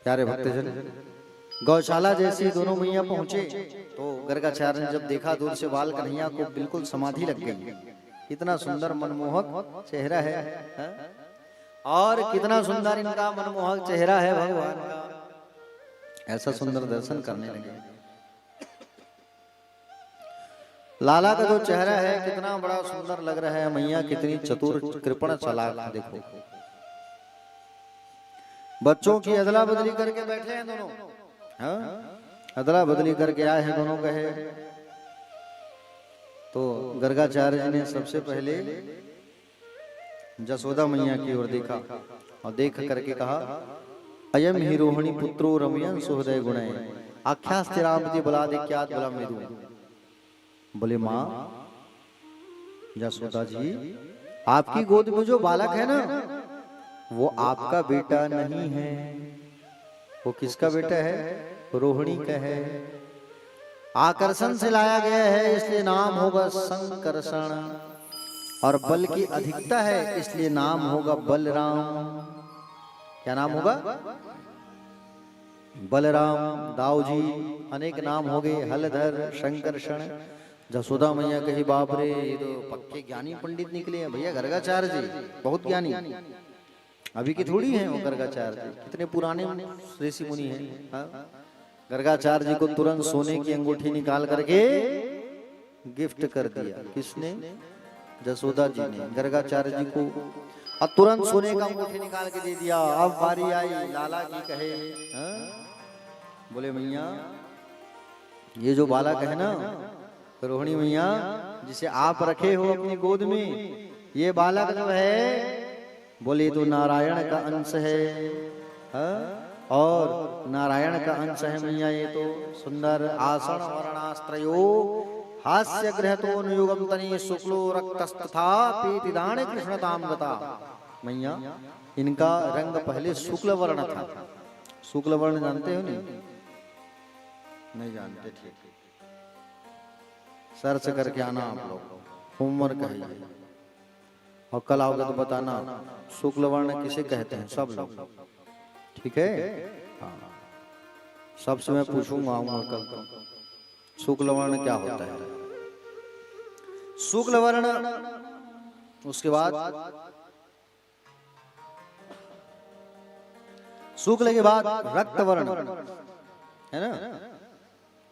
प्यारे भक्तजन, गौशाला जैसे ही दोनों मैया पहुंचे तो गर्गाचार्य ने जब देखा दूर से बाल कन्हैया को बिल्कुल समाधि लग गई। कितना सुंदर मनमोहक चेहरा है और कितना सुंदर इनका मनमोहक चेहरा है भगवान का। ऐसा सुंदर दर्शन करने लगे। लाला का जो चेहरा है कितना बड़ा सुंदर लग रहा है। मैया कितनी चतुर कृपण चालाक, देखो बच्चों की अदला बदली करके बैठे हैं दोनों। हाँ अदला बदली करके आए हैं दोनों कहे। तो गर्गाचार्य जी ने सबसे पहले जसोदा मैया की ओर देखा और देख करके कहा अयम ही रोहिणी पुत्रो रमयन सुहृदय गुणय आख्यास्तिरामति बलादिक्यात बला मृदु। बोले माँ जसोदा जी आपकी गोद में जो बालक है ना वो आपका बेटा नहीं है। वो किसका बेटा है? रोहिणी का है। आकर्षण से लाया गया है इसलिए नाम होगा संकर्षण, और बल की अधिकता है इसलिए नाम होगा बलराम। क्या नाम होगा? बलराम, दाऊजी, अनेक नाम हो गए, हलधर, शंकरषण। जसोदा मैया कही बाप रे ये तो पक्के ज्ञानी पंडित निकले हैं भैया। गर्गाचार्य जी बहुत ज्ञानी, अभी की थोड़ी हैं वो गर्गाचार्य जी, कितने पुराने ऋषि मुनि हैं। गर्गाचार्य जी को तुरंत सोने की अंगूठी निकाल करके गिफ्ट कर दिया। किसने? जसोदा जी ने गर्गाचार्य जी को, और तुरंत सोने का अंगूठी निकाल के दे दिया। अब बारी आई लाला की कहे। बोले मैया ये जो बालक है ना रोहिणी मैया जिसे आप रखे हो अपनी गोद में, ये बालक जो है बोले तो नारायण का अंश है। और नारायण का अंश है मैया। ये तो सुंदर आसन वर्णास्त्रयो हास्य ग्रहतो अनुयुगम तनि शुक्लो रक्तस्तथा पीतिदान कृष्णताम गता। मैया इनका रंग पहले शुक्ल वर्ण था। शुक्ल वर्ण जानते हो? नहीं जानते? ठीक, सर्च करके आना आप लोग, होमवर्क है। और कल आओगे तो बताना शुक्ल वर्ण किसे कहते हैं सब लोग, ठीक है? हाँ सबसे मैं पूछूंगा आऊंगा कल। शुक्ल वर्ण क्या होता है? शुक्ल वर्ण, उसके बाद शुक्ल के बाद रक्त वर्ण है ना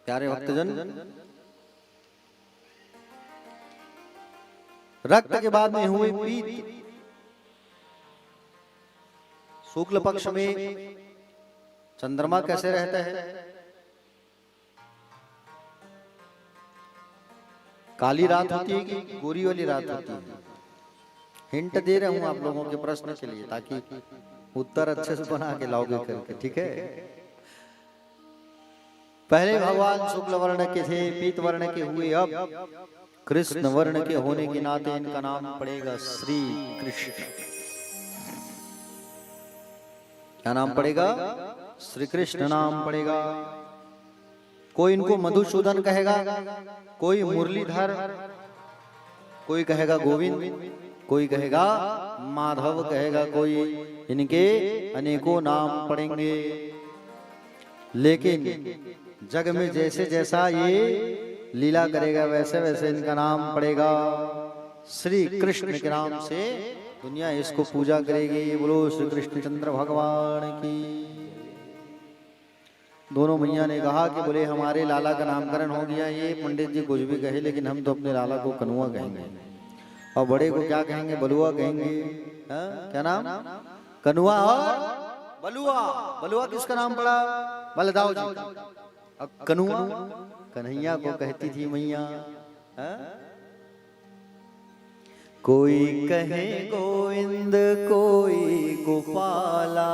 प्यारे भक्तजन। रक्त के बाद में हुए पीत। शुक्ल पक्ष में चंद्रमा कैसे रहता है? काली रात होती है कि गोरी वाली रात होती है? हिंट दे रहा हूं आप लोगों के प्रश्न के लिए ताकि उत्तर अच्छे से बना के लाओगे करके, ठीक है। पहले भगवान शुक्ल वर्ण के थे, पीत वर्ण के हुए, अब कृष्ण वर्ण के होने के नाते इनका नाम पड़ेगा श्री कृष्ण। क्या नाम पड़ेगा? श्री कृष्ण नाम पड़ेगा। कोई इनको मधुसूदन कहेगा, कोई मुरलीधर, कोई कहेगा गोविंद, कोई कहेगा माधव कहेगा, कोई इनके अनेकों नाम पड़ेंगे। लेकिन जग में जैसे जैसा ये लीला करेगा वैसे वैसे इनका नाम पड़ेगा श्री कृष्ण के नाम से दुनिया इसको पूजा करेगी। बोलो श्री कृष्णचंद्र भगवान की। दोनों मैया ने कहा कि बोले हमारे लाला का नामकरण हो गया, ये पंडित जी कुछ भी कहे लेकिन हम तो अपने लाला को कनुआ कहेंगे, और बड़े को क्या कहेंगे? बलुआ कहेंगे। क्या नाम? कनुआ और बलुआ। बलुआ किसका नाम पड़ा? बलदाऊ जी। अब कनुआ कन्हैया को कहती थी मैया। कोई कहे गोविंद, कोई गोपाला,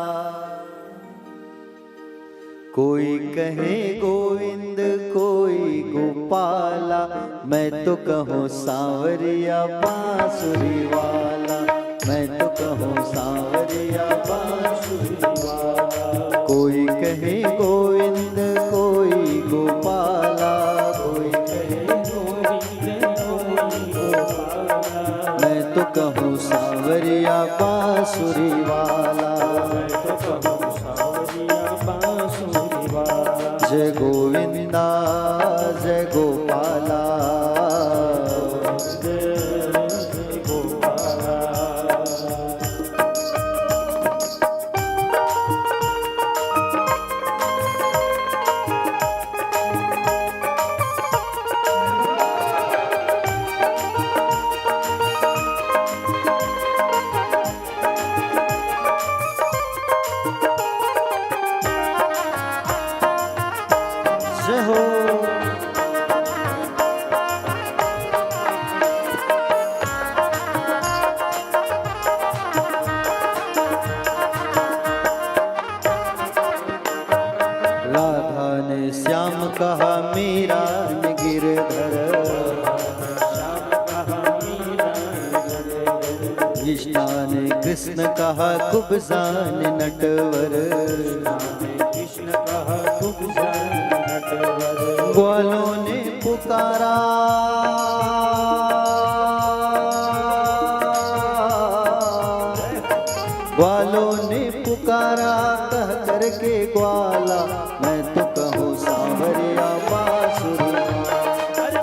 कोई कहे गोविंद, कोई गोपाला, मैं तो कहूँ सांवरिया बांसुरी वाला, मैं तो कहूँ सांवरिया बांसुरी वाला। कोई कहे गोविंद, कोई गोपाला, कोई कहे गोविंद, कोई गोपाला, मैं तो कहूँ सांवरिया बांसुरी वाला, मैं तो कहूँ सांवरिया बांसुरी वाला। जय गोविंदा जय गोपाला, जय गोपाला। जय हो। राधा ने श्याम कहा मीरा ने गिरधर, कृष्णा ने कृष्ण कहा कुब्जान नटवर, कृष्ण कहा कुब्जान नटवर। ग्वालों ने पुकारा, ग्वालों ने पुकारा, कह करके ग्वाला, मैं तो कहूँ सांवरिया बांसुरी,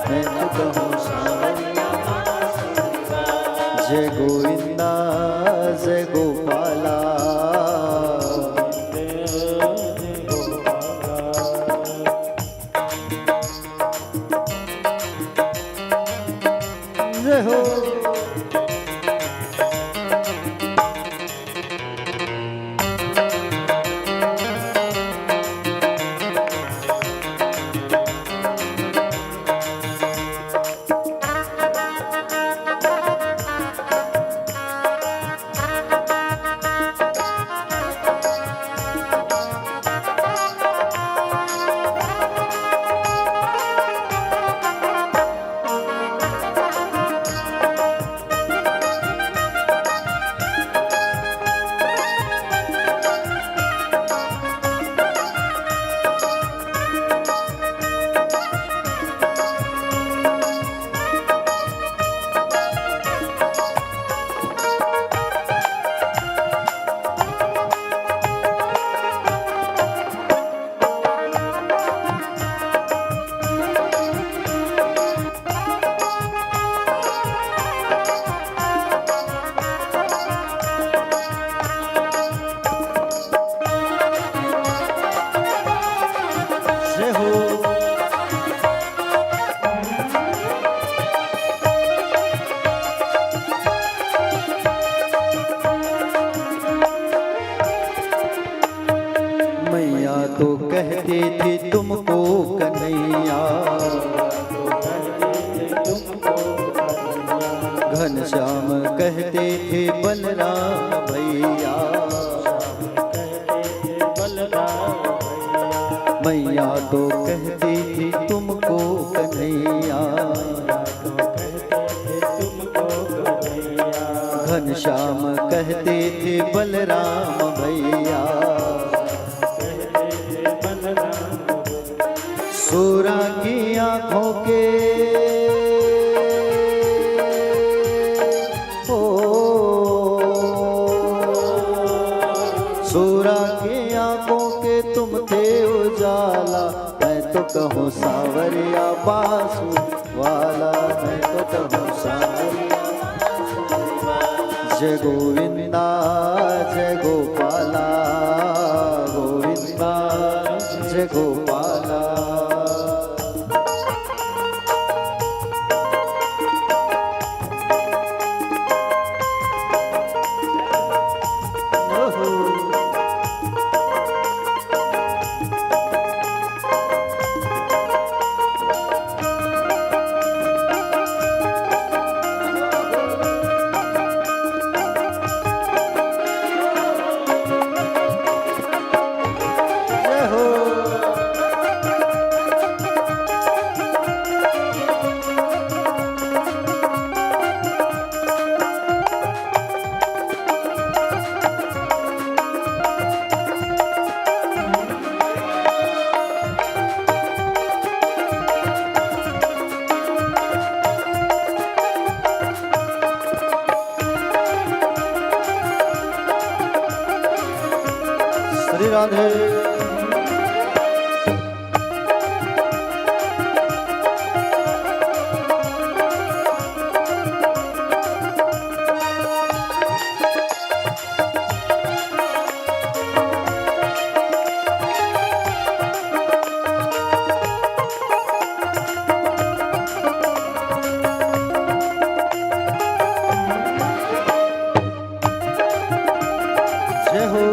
मैं तो कहूँ सांवरिया बांसुरी। जय गोविंदा जय गोपाला, जय भैया। घनश्याम कहते थे बलराम भैया। मैया तो कहती थी तुमको कन्हैया। घनश्याम कहते थे बलराम भैया। सूरा की आंखों के सूरा की आंखों के तुम थे उजाला। मैं तो कहूँ सावरिया बासु वाला। मैं तो कहूँ सावरिया। जय गोविंदा जय गोपाला। गोविंदा जय गोपाला। श्री राधे। जय हो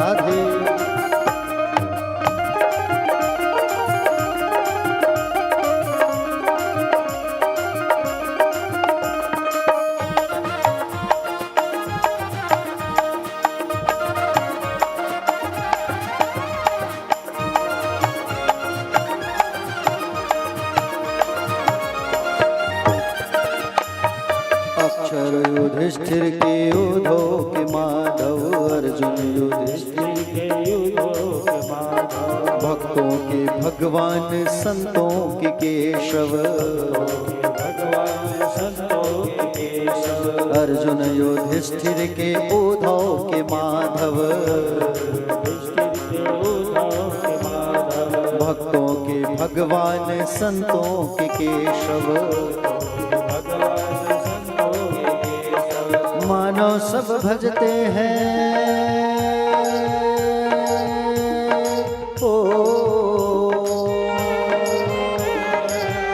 राधे। अक्षर युधिष्ठिर के उधो के माधव। अर्जुन युधिष्ठिर के उधो के माधव। भक्तों के भगवान संतों के केशव। अर्जुन युधिष्ठिर के उधो के माधव। भक्तों के भगवान संतों के केशव। मानो सब भजते हैं ओ।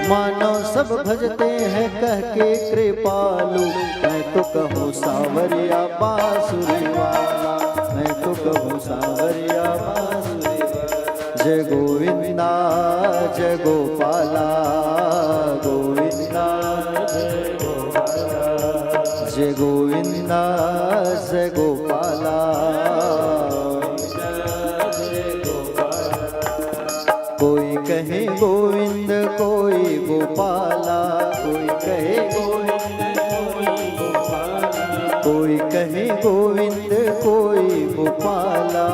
मानो सब भजते हैं कह के कृपालु। मैं तो कहूँ सावरिया बांसुरी वाला। मैं तो कहूँ सावरिया बांसुरी वाला। जय गोविंदा जय गोपाला। गोविंदा जय गोविंदा जय गोपाला। कोई कहे गोविंद कोई गोपाला। कोई कहे गोविंद कोई गोपाला। कोई कहे गोविंद कोई गोपाला।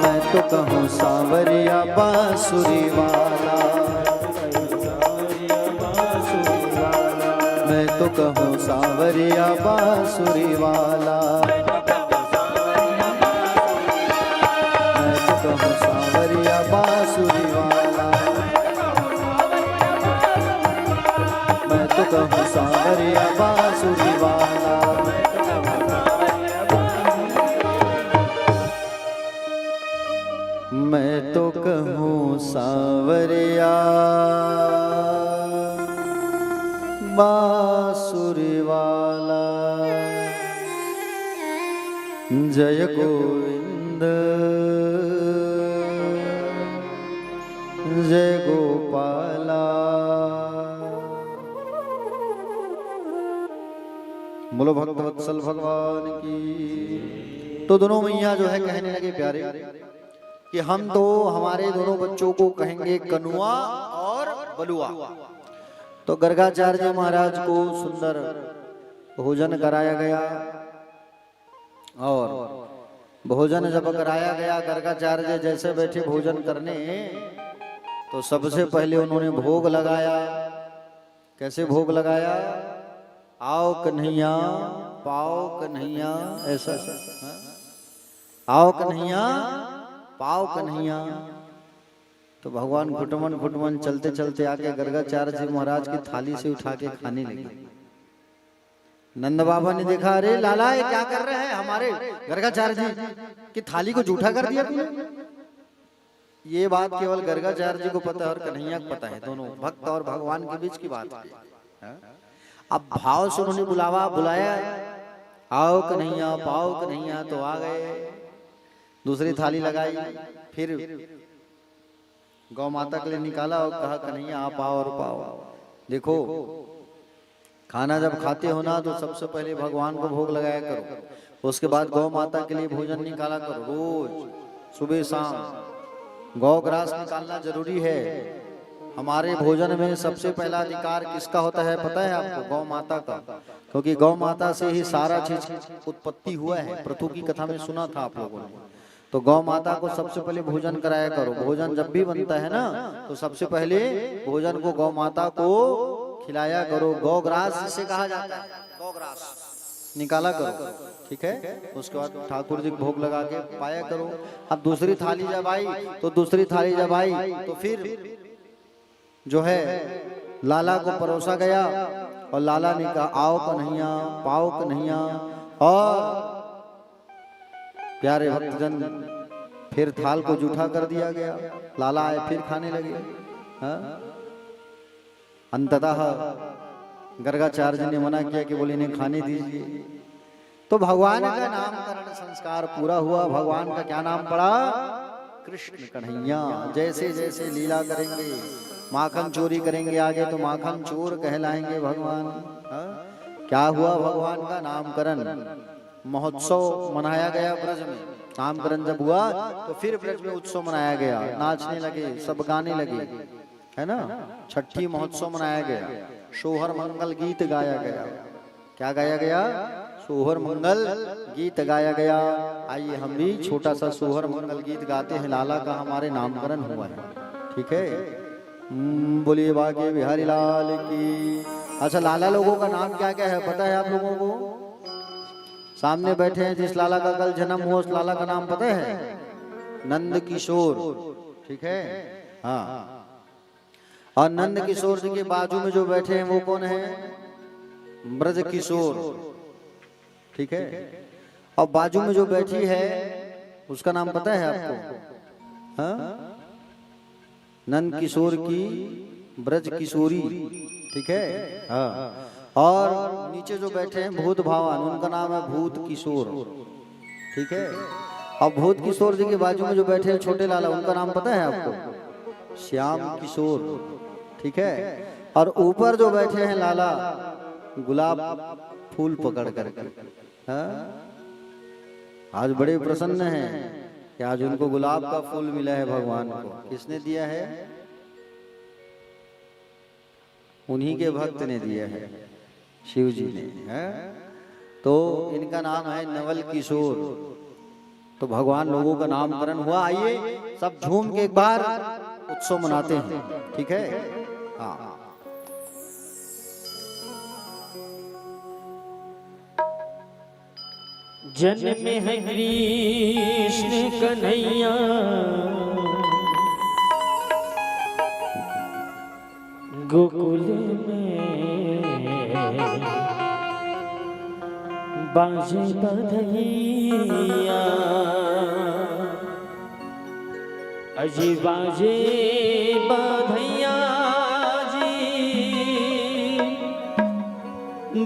मैं तो कहूँ सावरिया बांसुरी वाला। मैं तो कहूँ सावरिया बांसुरी वाला। मैं तो कहूँ सावरिया बांसुरी वाला। मैं तो कहूँ सावरिया बांसुरी वाला। मैं तो कहूँ सावरिया बांसुरी वाला। जय गोविंद जय गोपाला। बोलो भक्त वत्सल भगवान की। तो दोनों मैया जो है कहने लगे प्यारे कि हम तो हमारे दोनों बच्चों को कहेंगे कनुआ और बलुआ। तो गर्गाचार्य महाराज को सुंदर भोजन कराया गया और भोजन जब कराया गया गर्गाचार्य जैसे बैठे भोजन करने तो सबसे पहले उन्होंने भोग लगाया। कैसे भोग लगाया? आओ कन्हैया पाओ कन्हैया, ऐसा आओ कन्हैया पाओ कन्हैया। तो भगवान घुटमन घुटमन चलते चलते आके गर्गाचार्य जी महाराज की थाली से उठा के खाने लगे। नंद बाबा ने देखा, अरे लाला ये क्या कर रहे हैं, हमारे गर्गाचार्य जी की थाली को जूठा कर दिया तुमने। ये बात केवल गर्गाचार्य जी को पता है और कन्हैया को पता है, दोनों भक्त और भगवान के बीच की बात है। अब भाव से उन्होंने बुलाया, आओ कन्हैया पाओ कन्हैया, तो आ गए। दूसरी थाली लगाई, फिर गौ माता के लिए निकाला और कहा कन्हैया आप आओ और पाओ। देखो खाना जब खाते हो ना तो सबसे पहले भगवान को भोग लगाया करो, उसके बाद गौ माता के लिए भोजन निकाला करो। रोज सुबह शाम गौ ग्रास निकालना जरूरी है। हमारे भोजन में सबसे पहला अधिकार किसका होता है पता है आपको? गौ माता का, क्योंकि गौ माता से ही सारा चीज उत्पत्ति हुआ है। पृथु की कथा में सुना था आप लोगों ने। तो गौ माता को सबसे पहले भोजन कराया करो। भोजन जब भी बनता है ना तो सबसे पहले भोजन को गौ माता को खिलाया करो। गौग्रास जिसे कहा जाता है, गौग्रास निकाला करो, ठीक है। उसके बाद ठाकुर जी को भोग लगा के पाया करो। अब दूसरी थाली जब आई तो फिर जो है लाला को परोसा गया और लाला ने कहा आओ कन्हैया पाओ कन्हैया। और प्यारे भक्तजन फिर थाल को जूठा कर दिया गया। लाला आए फिर खाने लगे। अंततः गर्गाचार्य जी ने मना किया कि बोले इन्हें खाने दीजिए। तो भगवान का नामकरण संस्कार पूरा हुआ। भगवान का क्या नाम पड़ा? कृष्ण कन्हैया। जैसे जैसे लीला करेंगे, माखन चोरी करेंगे आगे तो माखन चोर कहलाएंगे भगवान। क्या हुआ? भगवान का नामकरण महोत्सव मनाया गया ब्रज में। नामकरण जब हुआ तो फिर ब्रज में उत्सव मनाया गया। नाचने लगे, सब गाने लगे, है ना। छठी महोत्सव मनाया गया। सोहर मंगल गीत गाया गया। क्या गाया गया? सोहर मंगल गीत गाया गया। आइए हम भी छोटा सा सोहर मंगल गीत गाते हैं। लाला का हमारे नामकरण हुआ है, ठीक है। बोलिए बाके बिहारी लाल की। अच्छा, लाला लोगों का नाम क्या क्या है पता है आप लोगों को? सामने बैठे हैं जिस लाला का कल जन्म हुआ उस लाला का नाम पता है? नंद किशोर, ठीक है। हाँ, और नंद किशोर जी के बाजू में जो बैठे हैं वो कौन है? ब्रज किशोर, ठीक है। और बाजू में जो बैठी है उसका नाम पता है आपको? हाँ, नंद किशोर की ब्रज किशोरी, ठीक है। हाँ, और नीचे जो बैठे हैं भूत भावन, उनका नाम है भूत किशोर, ठीक है। और भूत किशोर जी के बाजू में जो बैठे हैं छोटे लाला, उनका नाम पता है आपको? श्याम किशोर, ठीक है। और ऊपर जो बैठे हैं लाला गुलाब फूल पकड़ करके, आज बड़े प्रसन्न हैं कि आज उनको गुलाब का फूल मिला है भगवान को। किसने दिया है? उन्हीं के भक्त ने दिया है, शिव जी ने, है। तो इनका नाम है नवल किशोर। तो भगवान लोगों का नामकरण हुआ। आइए सब झूम के एक बार उत्सव मनाते हैं, ठीक है। हाँ,
जन्म है कृष्ण कन्हैया गोकुल में, बाजे बधैया अजी बाजे बधैया जी,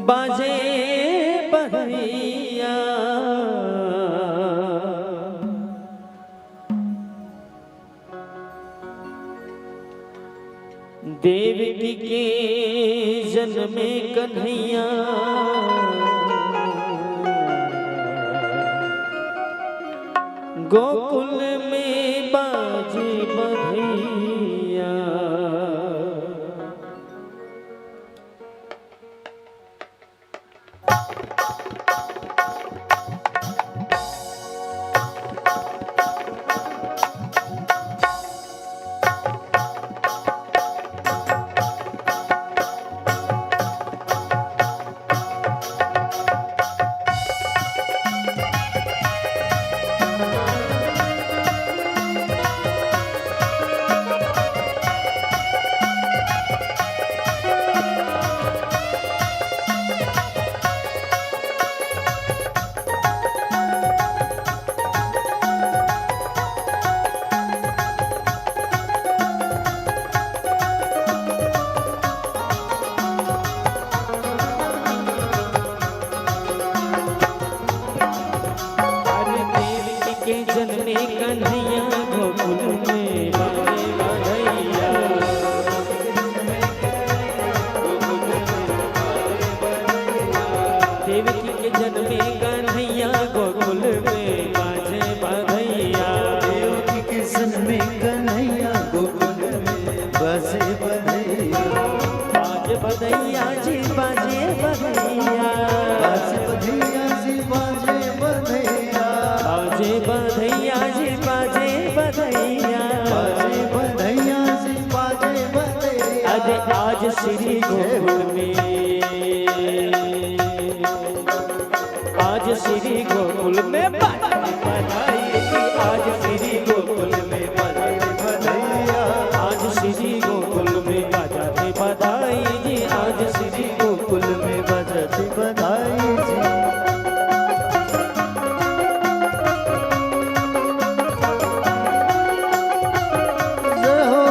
बाजे बधैया देवकी के जन्म में कन्हैया गोकुल में बाजे बधैया। देवकी के जन्म में कन्हैया गोकुल में बाजे बधैया।
देवकी के जन्म में कन्हैया गोकुल में बाजे बधैया।
बाजे बधैया जी बाजे बधैया।
बाजे बधैया जी बाजे बधैया।
बाजे बधैया जी बाजे बधैया।
बाजे बधैया जी बाजे बधैया।
अरे आज श्री गोकुल में, आज श्री गोकुल में बाजे बधाई। आज श्री गोकुल में बाजे बधैया। आज श्री गोकुल में बाजे बधाई जी। आज श्री
गोकुल में बाजे बधाई जी। जय हो।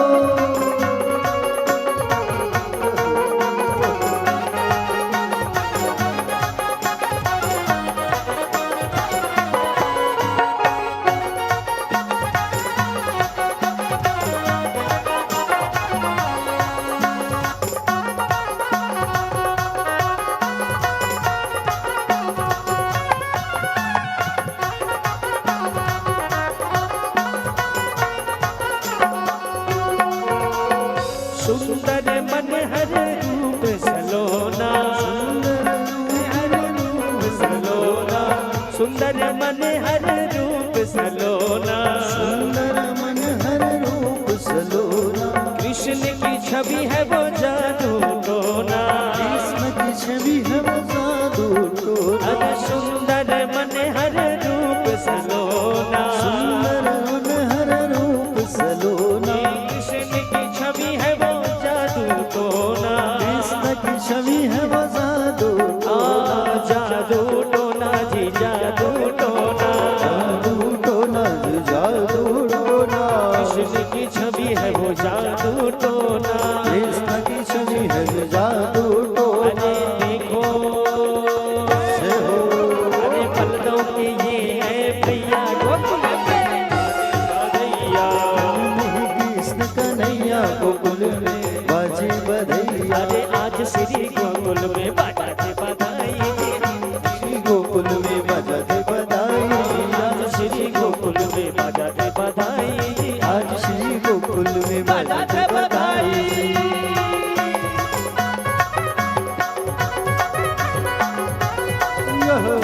सुंदर मन हर रूप सलोना। सुंदर मन हर रूप सलोना।
सुंदर मन हर रूप सलोना।
कृष्ण की छवि है वो जादू टोना।
कृष्ण की छवि है वो जादू टोना।
अरे सुंदर मन हर रूप सलोना।
सुंदर मन हर रूप सलोना।
कृष्ण की छवि है वो जादू टोना।
कृष्ण की छवि है वो जादू टोना।
जादू टोना जी जादू टोना।
जादू टोना जी जादू टोना।
कृष्ण की छवि है वो जादू टोना।
कृष्ण की छवि है वो जादू टोना।
अरे देखो,
जय हो।
अरे बलदों के ये है भैया गोकुल में बधैया।
कृष्ण कन्हैया गोकुल में बाजे बधैया।
अरे आज श्री गोकुल में बाजे बधाई।
श्री गोकुल में बाजे बधाई।
आज श्री गोकुल में बाजे बधाई।
आज श्री गोकुल में बाजे बधाई। जय हो।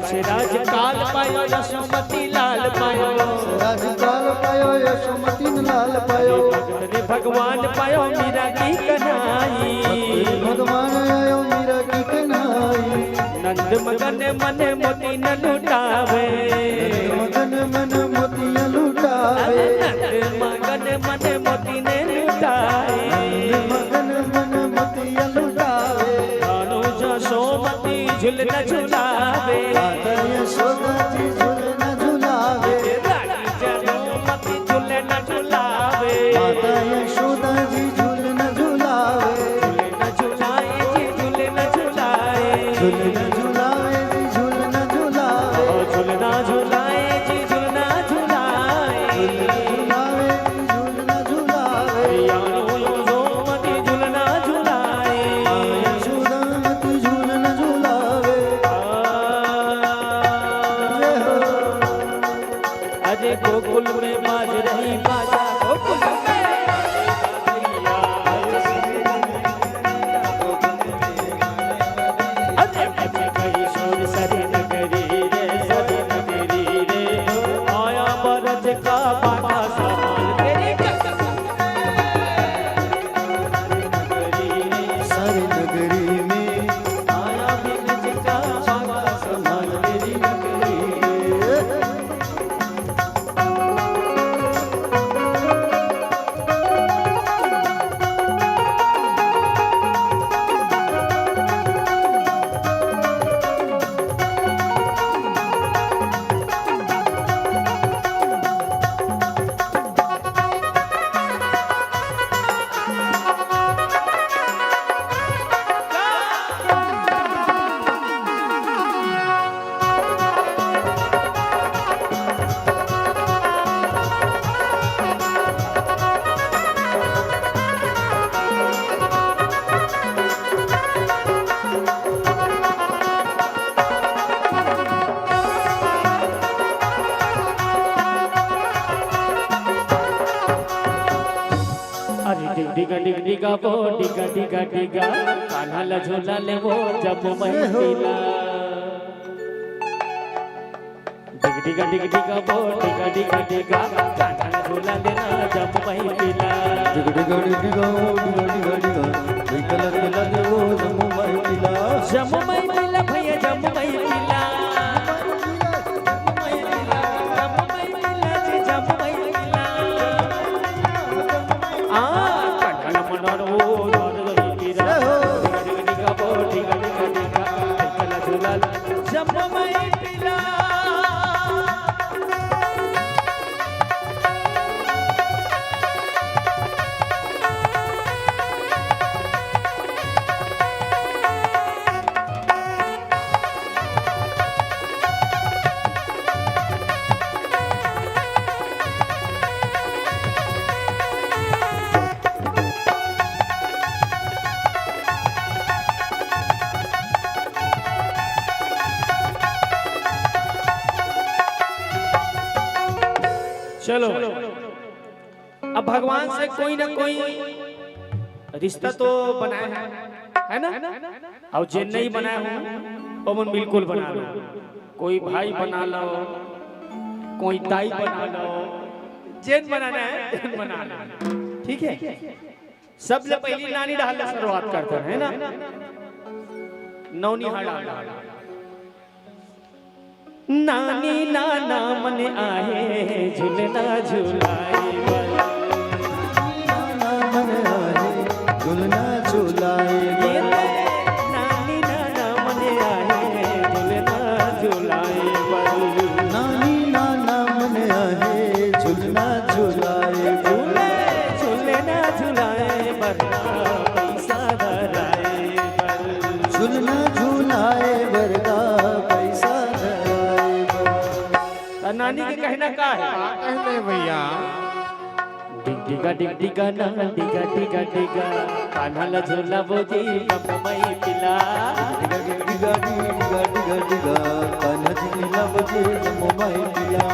राजकाल पायो यशोमती लाल पायो
राजकाल पायो यशोमती लाल पायो
भक्त भगवान पायो मीरा की कन्हाई
भगवान आयो मीरा की कन्हाई
नंद मगन मन मोती न लुटावे
मगन मन मोतिया लुटावे
नंद मगन मन मोती ने लुटाए
मगन मन मोतिया लुटावे
रानो यशोमती झुलन झुलावे
माता यशोदा जी झूलना झुलावे
रानी यशोमती झुलन झुलावे
माता यशोदा जी झूलना झुलावे
झुलन झुलाए जी झुलन झुलाए
झूलना झुलावे जी झूलना झुलावे
झुलना झुलाए जी झुलना झुलाए
झुलावे जी झूलना झुलावे
यानो यशोमती झुलना झुलाए
यशोदा मती झूलना झुलावे जय हो
अरे गोकुल में बाज रही बाजा गोकुल में अरे बज गई शोर सरी नगरी रे सरी नगरी रे आया बरज का बाटा सामान तेरी नगरी रे
सारी नगरी में
आया बरज का बाटा सामान तेरी नगरी रे अरे डिगा डिगा डिगा वो डिगा डिगा डिगा कान्हा ला झूला ले वो जब मैं पीला डिगा डिगा डिगा वो डिगा डिगा डिगा कान्हा ला झूला लेना जब मैं पीला
डिग डिग डिग डिग डिग डिग डिग निकल निकल देवो जम्मू माई पिला
जब मैं पीला भैया जब मैं पीला चलो अब भगवान से कोई ना कोई रिश्ता तो बनाया है ना? और जे नहीं बनाया हो वो बिल्कुल बना लो। कोई भाई बना लो, कोई दाई बना लो, जेन बनाना है जेन बना लो, ठीक है। सबसे पहली नानी डाल शुरुआत करते हैं ना, नौनी डाल नानी नाना मन आए झूलना झूलाए
नाना मन आए झूलना झूलाए
नानी नाना मन आए झूलना झूलाए
नानी नाना मन आए झूलना झूलाए
झूले झूलना झूलाए पैसा धराए
झूलना झूलाए बरगा पैसा
नानी के कहना का है?
कहते भैया
डिगा डिगा ना डिगा डिगा डिगा कान्हा ला झूला बोजी मई पिला
डिगा डिगा डिगा डिगा डिगा कान्हा जी लब जे जमुई पिला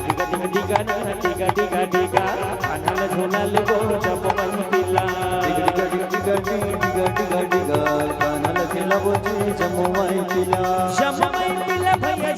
डिगा डिगा डिगा ना डिगा डिगा डिगा कान्हा ला झूला ले गो मई पिला
डिगा डिगा डिगा डिगा डिगा कान्हा जी लब जे जमुई पिला
मई पिला भैया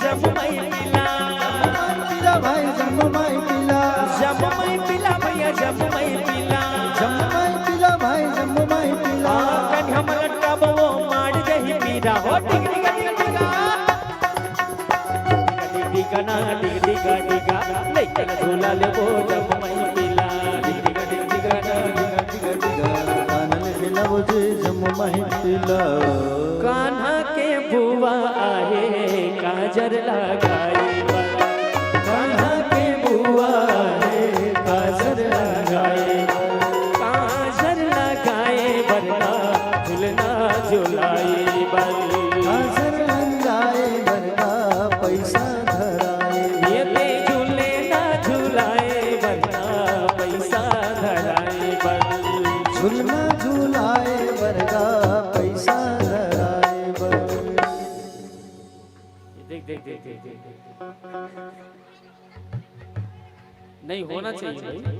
डिगा ना डिगा डिगा लइकन झूला लेबो जब महिला डिगा डिगा ना
डिगा आनंद खिलावो जे जम महिला
कान्हा के बुआ आहे काजर लगाई
कान्हा के बुआ है काजर लगाए
काजर लगाए बरना झुलना झुलाई बल
काजर लगाए बरना पैसा धराए
ये ते झूले ना झुलाए बरना पैसा धराए बल
झुलना झुलाए बरना पैसा धराए बर
देख देख देख देख देख नहीं होना चाहिए भाई।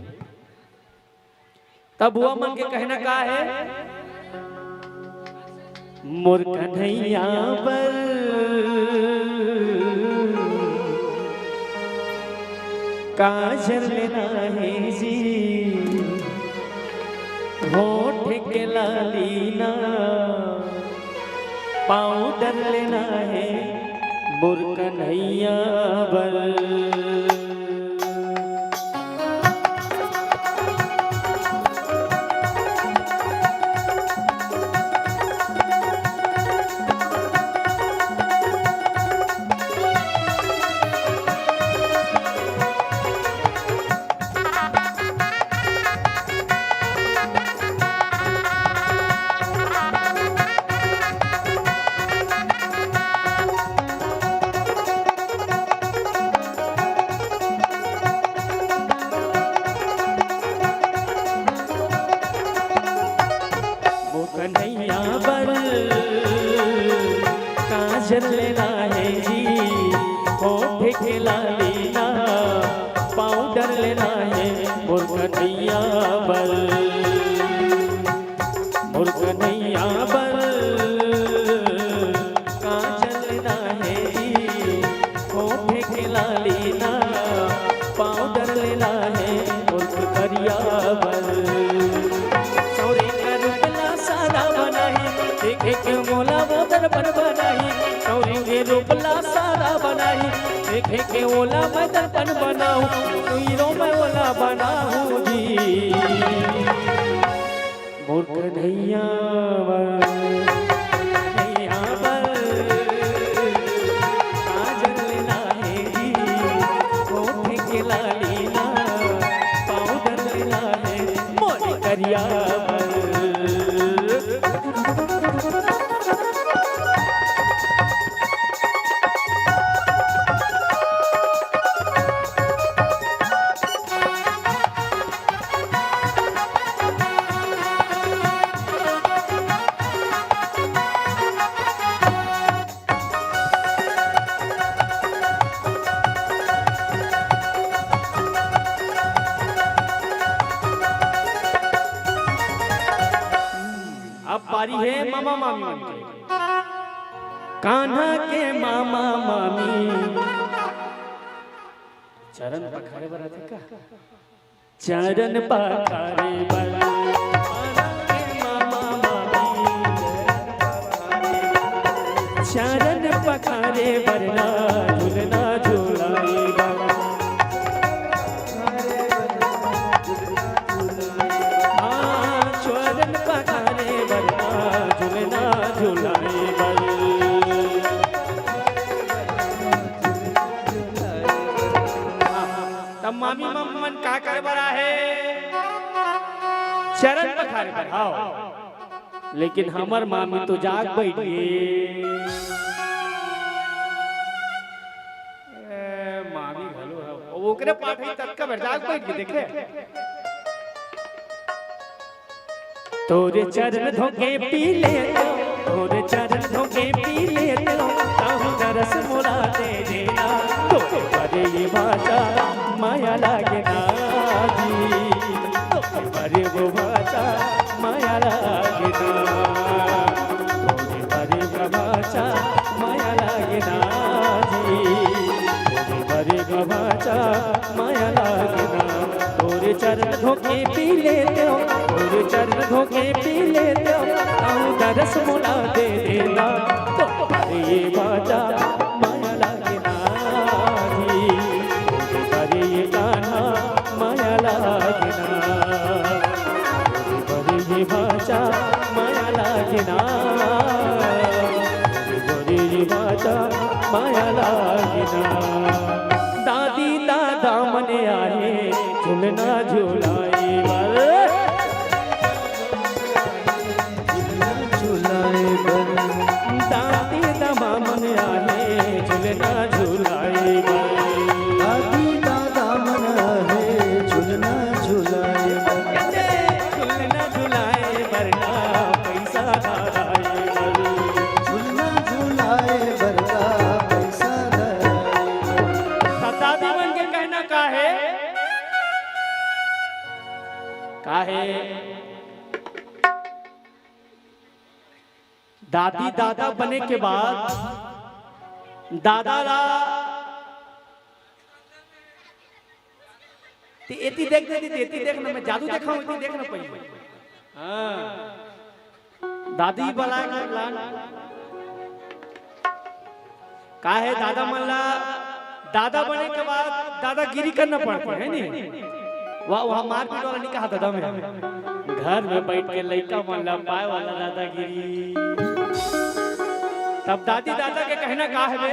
तब हुआ मन के कहना का है मोर कन्हैया पर काजर लेना है जी होठ के लालीना पाउडर लेना है मोर कन्हैया पर कन्हैया पर काजर लेना है जी होठ के लालीना पाउडर लेना है मोर कन्हैया पर मोर कन्हैया पर काजर लेना है जी होठ के लालीना पाउडर लेना है मोर करिया पर एक मोला मोदन बन बनाई सौरी के रूपला सारा बनाई एक ओला मदन बन बनाऊ हीरो मैं ओला बनाऊ जी मोर कन्हैया कन्हैया पर काजल लेना है जी होठ के लालीना पाउडर लेना है मोर करिया बारी है मामा मामी मन के कान्हा के मामा मामी चरण पखारे बराते का चरण पखारे बरा कान्हा के मामा मामी चरण पखारे बरना झूलना झूलाई बरा चरण पखारे झूलना झूलाई बल तब मामी मम्मन का कर बरा है चरण पखारे पर आओ लेकिन हमर मामी तो जाग बैठ गई मामी भलो है ओकरे पाठ ही तक का जाग बैठ गई देखे तोरे चरण धोके पी ले तोरे चरण धोके पी ले ताहू दरस मोरा दे देना तोरे बरे ये भाषा माया लागे ना जी तोरे बरे वो भाषा माया लागे ना तोरे बरे वो भाषा माया लागे ना जी तोरे बरे वो भाषा माया लागे ना तोरे चरण धोके पी लेते हो तोरे चरण धोके पी लेते हो ताऊ दरस मोला दे देना तो ये बाजा माया लागे ना लागिना दादी दादा मन आए झूलना झूलाए बर
झुलाए बर
दादी दादा मन आए झूलना झूलाए बर
दादी दादा मन है झुलना झुलाए बर
झूलना झूलाए बरना पैसा धाराए बर
झुलना झुलाए बर का पैसा
दादी मन के कहना काहे दादी दादा बने के बाद दादा ला एती देख एती देखना मैं जादू देखा हूं एती देखना पड़ी हां दादी वाला काहे दादा मल्ला दादा बने के बाद दादागिरी करना पड़ता है नहीं वहाँ मारपीट वाला नहीं कहा दादा में घर में बैठ के लड़का मल्ला पाए वाला दादागिरी तब दादी दादा के कहना का है बे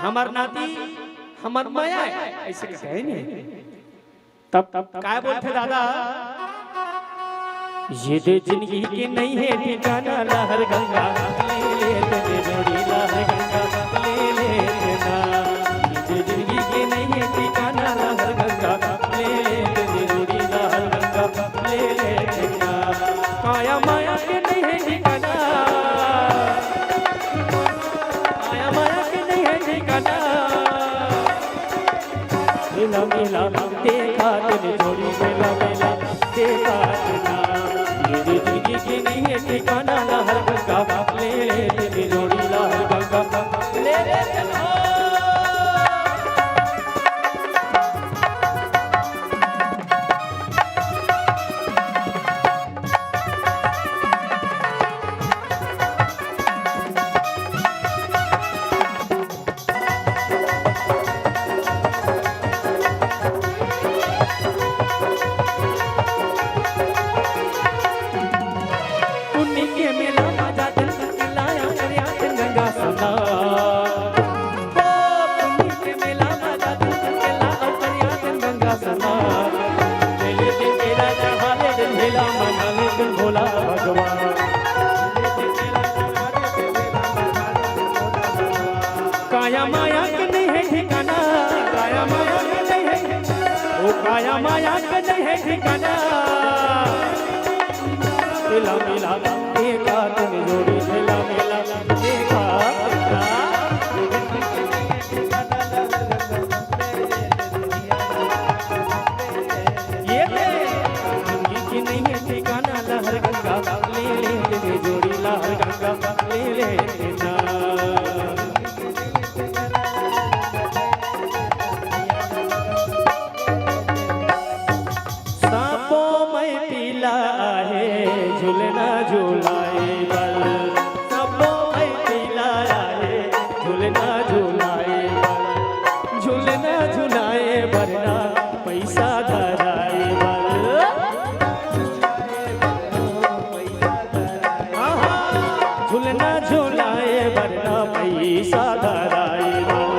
हमार नाती हमार माया है ऐसे कहे नहीं तब काय बोलते दादा ये दे जिंदगी के नहीं है ठिकाना लहर गंगा ले ले तेरे जोड़ी लहर गंगा ले ले ना ये दे जिंदगी के नहीं है ठिकाना लहर गंगा ले ले तेरे जोड़ी लहर गंगा ले ले ना काया माया के नहीं है ठिकाना काया माया के नहीं है ठिकाना मिला मिला देखा तेरे जोड़ी मेला मेला देखा ना ये जिंदगी की नहीं है ठिकाना लहर गंगा ले ले तेरी जोड़ी लहर गंगा ले ले काया माया के नहीं है ठिकाना काया माया के नहीं है ओ काया माया के नहीं है ठिकाना मिला मिला देखा तुम जोड़ी मिला मिला देखा ये जिंदगी की नहीं है ठिकाना लहर गंगा ले ले तेरी जोड़ी लहर गंगा ले ले ना झूलना झूलाए बल सबो भाई पिलाया है झूलना झूलाए बल झूलना झूलाए वरना पैसा धराए बल झूलना झूलाए वरना पैसा धराए बल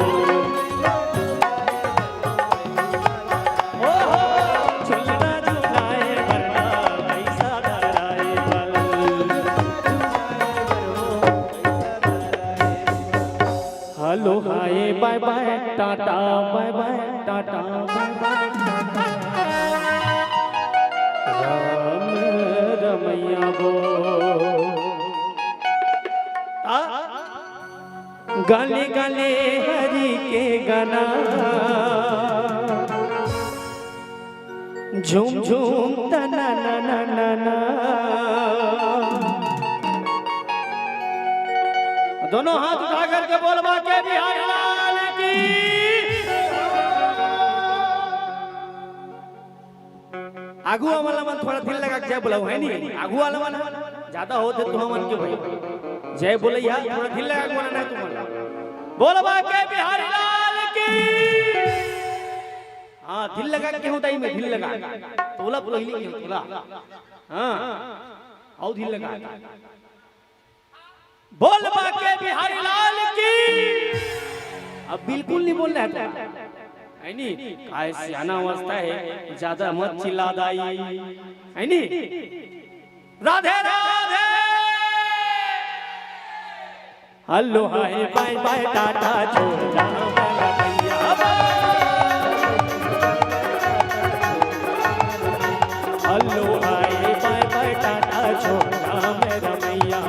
hello hi bye bye tata bye bye tata bye bye Ram Ramaiya गो गाले गाले हरि के गाना झूम झूम तना ना ना ना ना दोनों हाथ उठा करके बोलवा के बिहारी लाल की आगू वाला मन थोड़ा दिल लगा के जय बोला है नहीं आगू वाला मन ज्यादा होते तो हम मन के भाई जय बोलैया थोड़ा दिल लगा के बोलना है तुम बोलवा के बिहारी लाल की हां दिल लगा के होता ही मैं दिल लगा तोला बोलही के तोला हां आओ दिल लगा बोलवा के बिहारी लाल की अब बिल्कुल नहीं बोलना है है नी काय सियाना अवस्था है ज्यादा मत चिल्ला दाई है नी Radhe Radhe hello hi bye bye tata छोड़ा मेरा भैया hello hi bye bye tata छोड़ा मेरा भैया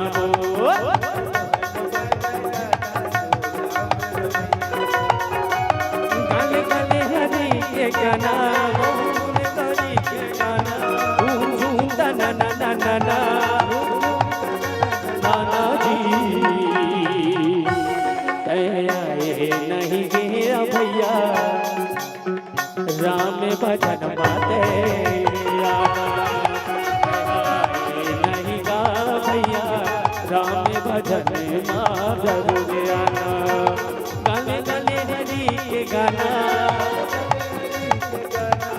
गाने गाने हरी के गाना हरी के गाना झूम झूम ता ना ना ना ना ना नाना जी आए नहीं गया भैया राम भजन बाते नहीं गा भैया राम भजन माँ जरूर आना गाने गाने हरी के गाना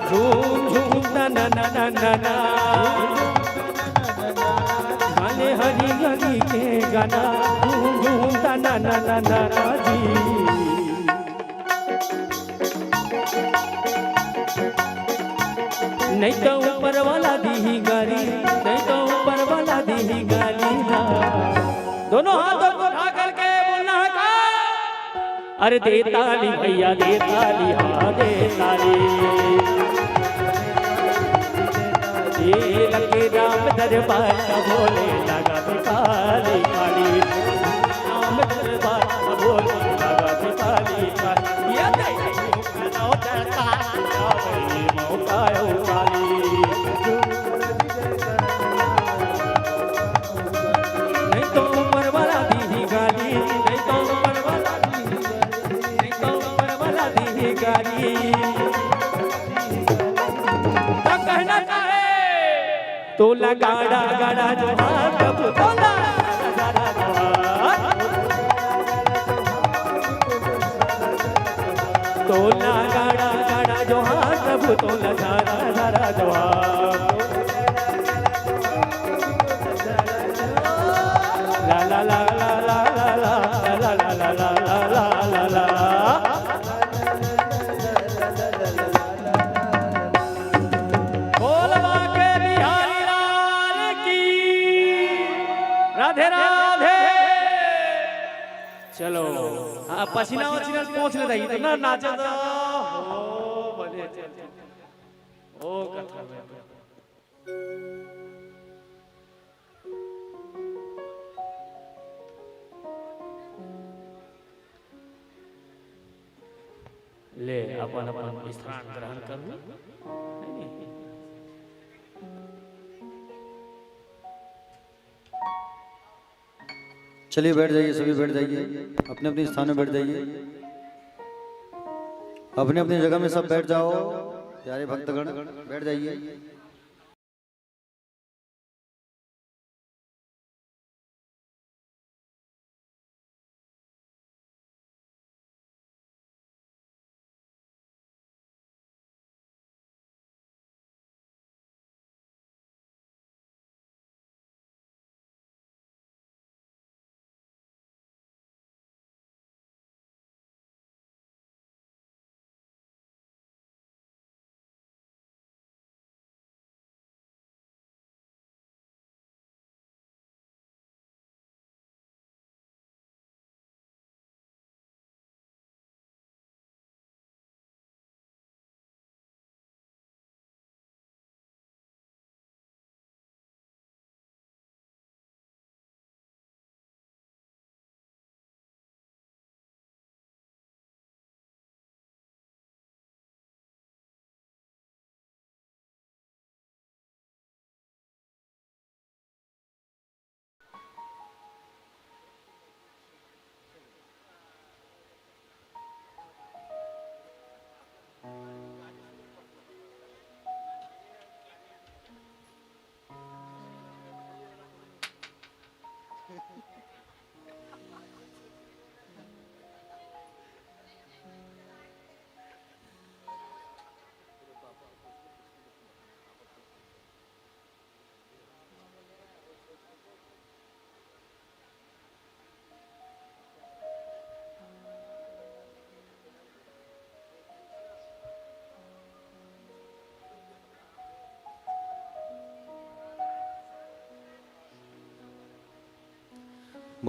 झूम झूम ना ना ना ना ना ना गाने हरी हरी के गाना झूम झूम ना ना ना ना ना ना जी नहीं तो ऊपर वाला दी गाली नहीं तो ऊपर वाला दी गाली ना दोनों हाथों को उठा करके बोलना है का अरे दे ताली भैया दे ताली हाँ दे ताली ये लगे राम दरबार का बोले लगा काली काली राम दरबार का बोले लगा काली काली ये मौका काली नहीं तो ऊपर वाला दी गाली नहीं तो ऊपर वाला नहीं तो ऊपर वाला दी गाली तो कहना चाहे तो लगाड़ा गाड़ा जो हाथ बोला तो लगाड़ा गाड़ा जो हाथ तो लगाड़ा गाड़ा जो ला ला ला ला ला ला ला ला ला ला ला ला ला राधे राधे चलो हाँ पसीना वसीना पहुंच ले रही इतना नाचे तो ओ भले ओ कथा में ले अपन अपन स्थान ग्रहण करूं
चलिए बैठ जाइए, सभी बैठ जाइए, अपने अपने स्थान में बैठ जाइए, अपने अपनी जगह में सब बैठ जाओ। प्यारे भक्तगण बैठ जाइए।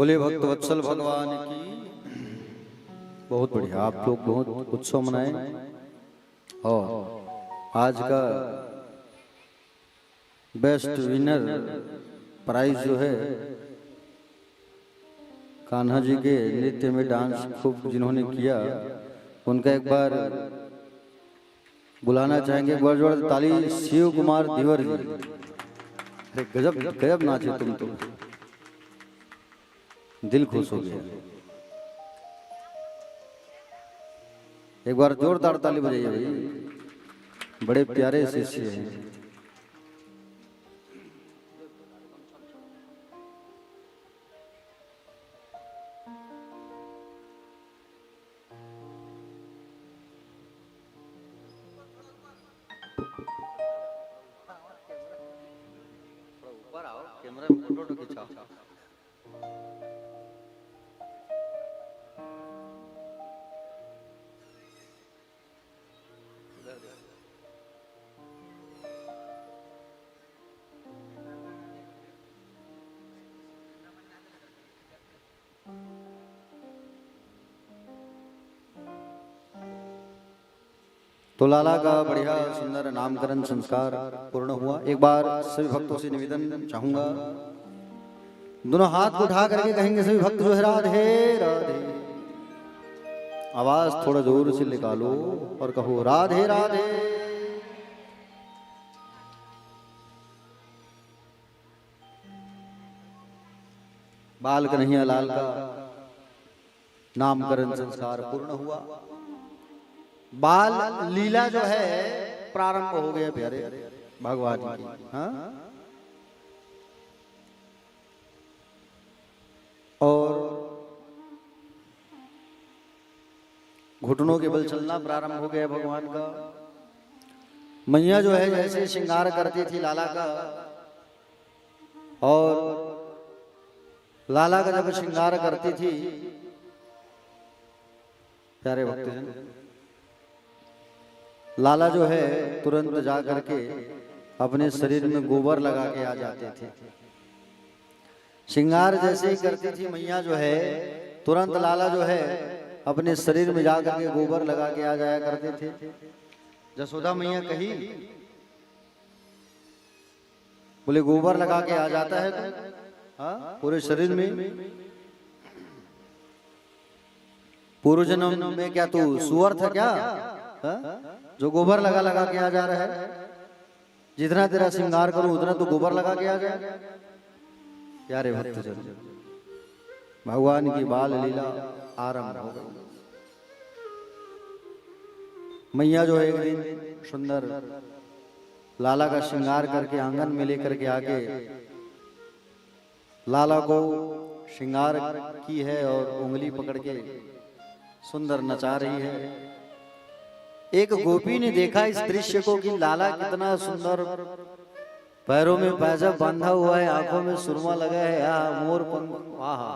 बोले भक्त वत्सल भगवान की। बहुत बढ़िया, आप लोग बहुत उत्सव मनाए। और आज का बेस्ट विनर प्राइज जो है कान्हा जी के नृत्य में डांस खूब जिन्होंने किया, उनका एक बार बुलाना चाहेंगे। एक बार जोर ताली शिव कुमार दिवर जी। अरे गजब गजब नाचे तुम तो, दिल खुश हो गया। एक बार जोरदार ताली बजाइए भाई, बड़े प्यारे शिष्य हैं। ऊपर आओ, कैमरा में फोटो खिंचाओ। तो लाला का बढ़िया सुंदर नामकरण संस्कार पूर्ण हुआ। एक बार सभी भक्तों से निवेदन चाहूंगा, दोनों हाथ उठा करके कहेंगे सभी भक्त जो है राधे राधे। आवाज थोड़ा जोर से निकालो और कहो राधे राधे। बाल कन्हैया लाल का नामकरण संस्कार पूर्ण हुआ। बाल लीला जो है प्रारंभ हो गया प्यारे भगवान की। हाँ? और घुटनों के बल चलना प्रारंभ हो गया भगवान का। मैया जो है जैसे श्रृंगार करती थी लाला का, और लाला का जब श्रृंगार करती थी प्यारे भक्तजन, लाला जो है तुरंत जा करके अपने शरीर में गोबर लगा के आ जाते थे। श्रृंगार जैसे ही करती थी मैया जो है, तुरंत लाला जो है अपने शरीर में जा करके गोबर लगा के आ जाया करते थे। जसोदा मैया कही, बोले गोबर लगा के आ जाता है तो पूरे शरीर में, पूर्व जन्म में क्या तू सुअर था क्या? जो गोबर लगा लगा के आ जा रहा है, जितना तेरा श्रृंगार करूं उतना तो गोबर लगा के आ जाए। प्यारे भक्तजन, भगवान की बाल लीला आरंभ हो गई। मैया जो है एक दिन सुंदर लाला का श्रृंगार करके आंगन में लेकर के आके लाला को श्रृंगार की है और उंगली पकड़ के सुंदर नचा रही है। एक गोपी ने देखा इस दृश्य को कि लाला कितना सुंदर, पैरों में पैजाब बांधा हुआ है, आंखों में सुरमा लगा है, मोर पंख, आहा।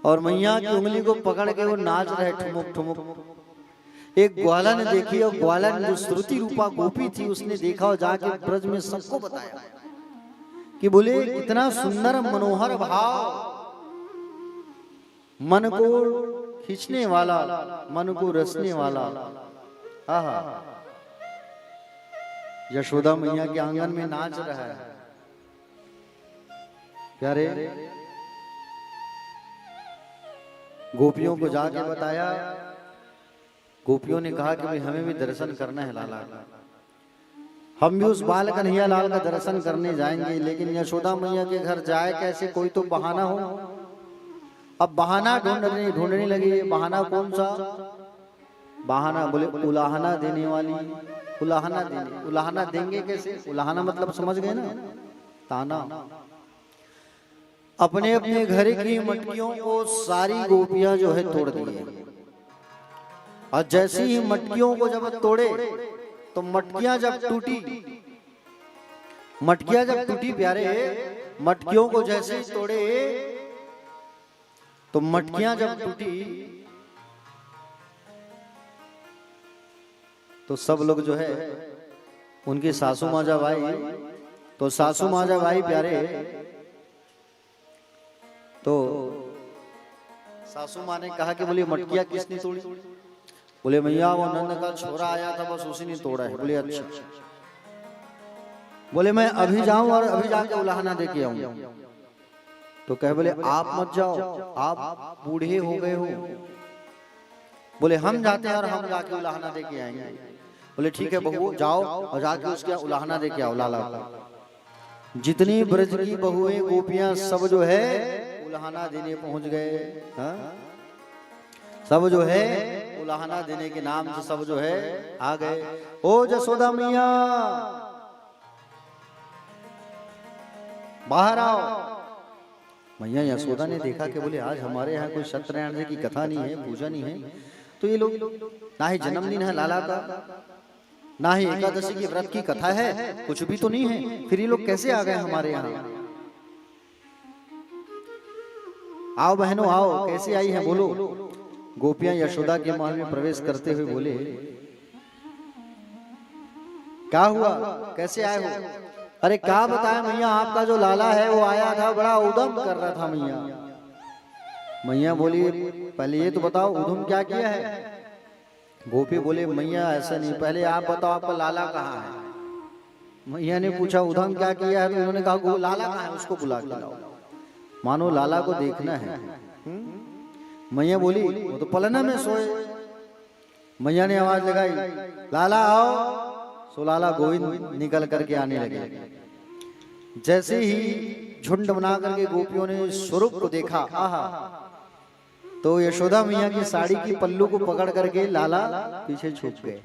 और मैया की उंगली को पकड़ के वो नाच रहे ठुमुक ठुमुक। एक ग्वाला ने देखी, और ग्वाला ने जो श्रुति रूपा गोपी थी उसने देखा और जाके ब्रज में सबको बताया कि बोले इतना सुंदर मनोहर भाव, मन को खींचने वाला, मन को रसने वाला, आहा, यशोदा मैया के आंगन में नाच रहा है। प्यारे गोपियों को जाके बताया। गोपियों ने कहा कि भाई हमें भी दर्शन करना है लाला का, हम भी उस बाल कन्हैया लाल का दर्शन करने जाएंगे, लेकिन यशोदा मैया के घर जाए कैसे, कोई तो बहाना हो। अब बहाना ढूंढने लगे। बहाना कौन सा बहाना? बोले उलाहना देने वाली, उलाहना देने। उलाहना देंगे कैसे? उलाहना मतलब समझ गए ना, ताना। अपने अपने घर की मटकियों को सारी गोपियां जो है तोड़ दी, और जैसे ही मटकियों को जब तोड़े तो मटकियां जब टूटी प्यारे, मटकियों को जैसे ही तोड़े तो मटकियां जब टूटी तो सब लोग जो है उनकी सासू माँ जब आई, तो सासू माँ जब आई प्यारे तो सासू माँ ने कहा कि बोले मटकिया किसने तोड़ी? बोले मैया वो नंद का छोरा आया था, बस उसी ने तोड़ा है। बोले अच्छा। बोले मैं अभी जाऊं और अभी जाके उलाहना दे के आऊं। तो कहे बोले आप मत जाओ, आप बूढ़े हो गए हो। बोले हम जाते हैं और हम जाके उलाहना दे के आएंगे। बोले ठीक है बहू जाओ और जाके उसके उलाहना दे के आओ लाला को। जितनी ब्रज की बहुएं गोपियां सब जो है उलाहना देने पहुंच गए। सब जो है उलाहना देने के नाम से सब जो है आ गए। ओ जसोदा मैया बाहर आओ। मैया यशोदा ने देखा कि बोले आज हमारे यहाँ कोई सत्यनारायण जी की कथा नहीं है, पूजा नहीं है, तो ये लोग ना ही जन्मदिन है लाला का, ना ही एकादशी की व्रत की कथा है, कुछ भी तो नहीं है, फिर ये लोग कैसे आ गए हमारे यहाँ? आओ बहनों आओ, कैसी आई है बोलो। गोपियां यशोदा के महल में प्रवेश करते हुए बोले क्या हुआ, कैसे आए हो? अरे क्या बताए मैया, आपका जो लाला है वो आया था, बड़ा उदम कर रहा था मैया। मैया बोली पहले ये तो बताओ उदम क्या किया है? गोपी बोले मैया ऐसा नहीं, पहले आप बताओ आपका लाला कहाँ है। मैया ने पूछा उदम क्या किया है, तो उन्होंने कहा लाला कहाँ है, उसको बुला के लाओ, मानो लाला को देखना है। मैया बोली वो तो पलना में सोए। मैया ने आवाज लगाई लाला आओ। सो लाला गोविंद निकल करके आने लगे। जैसे ही झुंड बना करके गोपियों ने स्वरूप को देखा, आहा, तो यशोदा मैया की साड़ी की पल्लू को पकड़ करके लाला पीछे छुप गए।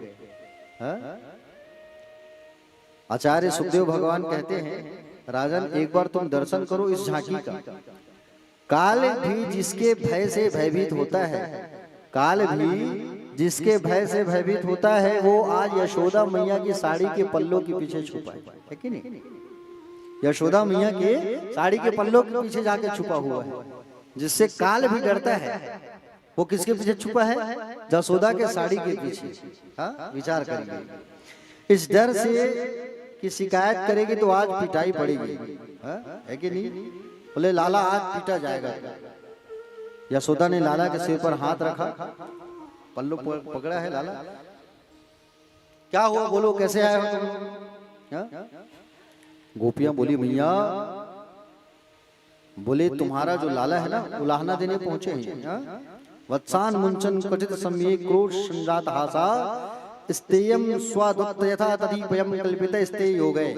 आचार्य सुखदेव भगवान कहते हैं राजन एक बार तुम दर्शन करो इस झांकी का। काल भी जिसके भय से भयभीत होता है, काल भी जिसके भय से भयभीत होता है, वो आज यशोदा मैया की साड़ी के पल्लों के पीछे छुपा है कि नहीं? यशोदा मैया के साड़ी के पल्लों के पीछे जाके छुपा हुआ है, जिससे काल भी डरता है। वो किसके पीछे छुपा है? यशोदा के साड़ी के पीछे। हाँ विचार करिए, इस डर से कि शिकायत करेगी तो आज पिटाई पड़ेगी, है कि नहीं? बोले लाला आज पीटा जाएगा। यशोदा ने लाला के सिर पर हाथ रखा, पल्लू पकड़ा है लाला। क्या हुआ बोलो, कैसे आए हो तुम? गोपियां बोली मैया, बोले तुम्हारा जो लाला है ना उलाहना देने पहुंचे हैं। वत्सान मुंचन क्वचित सम्ये क्रोध संजात हासा स्तेयम स्वादुक्त यथा तदीपयम कल्पित स्तेय हो गए।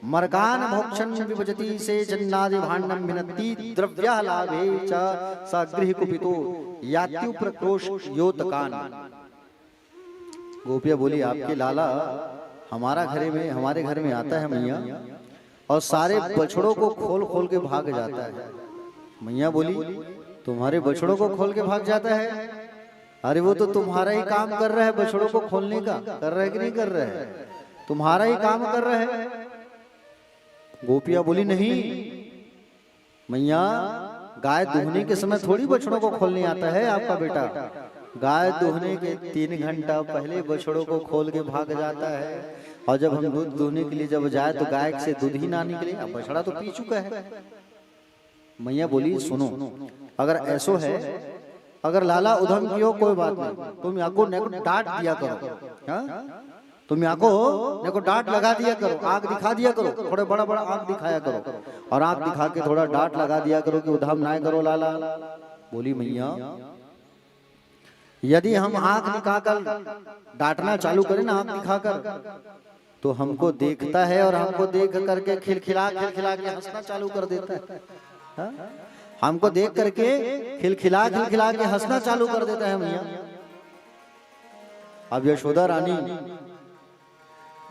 मर्गान भोक्षण विभजति से जन्नादि भाण्डम विनत्ति द्रव्या लाभे च सगृह कुपितो यात्यु प्रक्रोश योतकान। गोपिया बोली आपके लाला हमारे घर में आता है मैया, और सारे बछड़ों को खोल खोल के भाग जाता है। मैया बोली तुम्हारे बछड़ों को खोल के भाग जाता है? अरे वो तो तुम्हारा ही काम कर रहा है, बछड़ों को खोलने का कर रहा है कि नहीं कर रहा है? तुम्हारा ही काम कर रहा है। गोपिया बोली नहीं मैया, गाय दूहने के समय थोड़ी बछड़ों को खोलने आता है आपका बेटा। गाय दूहने के 3 घंटा पहले बछड़ों को खोल के भाग जाता है, और जब हम दूध दूहने के लिए जब जाए तो गाय से दूध ही ना निकले, अब बछड़ा तो पी चुका है। मैया बोली सुनो, अगर ऐसो है, अगर लाला उधम कियो कोई बात नहीं, तुम यहाँ को डांट दिया करो। तुम यहाँ को डांट लगा दिया करो, आंख दिखा दिया करो, थोड़े बड़ा बड़ा आंख दिखाया करो, और आंख दिखा के थोड़ा डांट लगा दिया करो कि उधम ना करो लाला। बोली मैया यदि हम आंख दिखाकर डांटना चालू करें ना, आंख दिखाकर, तो हमको देखता है और हमको देख करके खिलखिला खिलखिला के हंसना चालू कर देता है। हमको देख करके खिलखिला खिलखिला के हंसना चालू कर देता है मैया। अब यशोदा रानी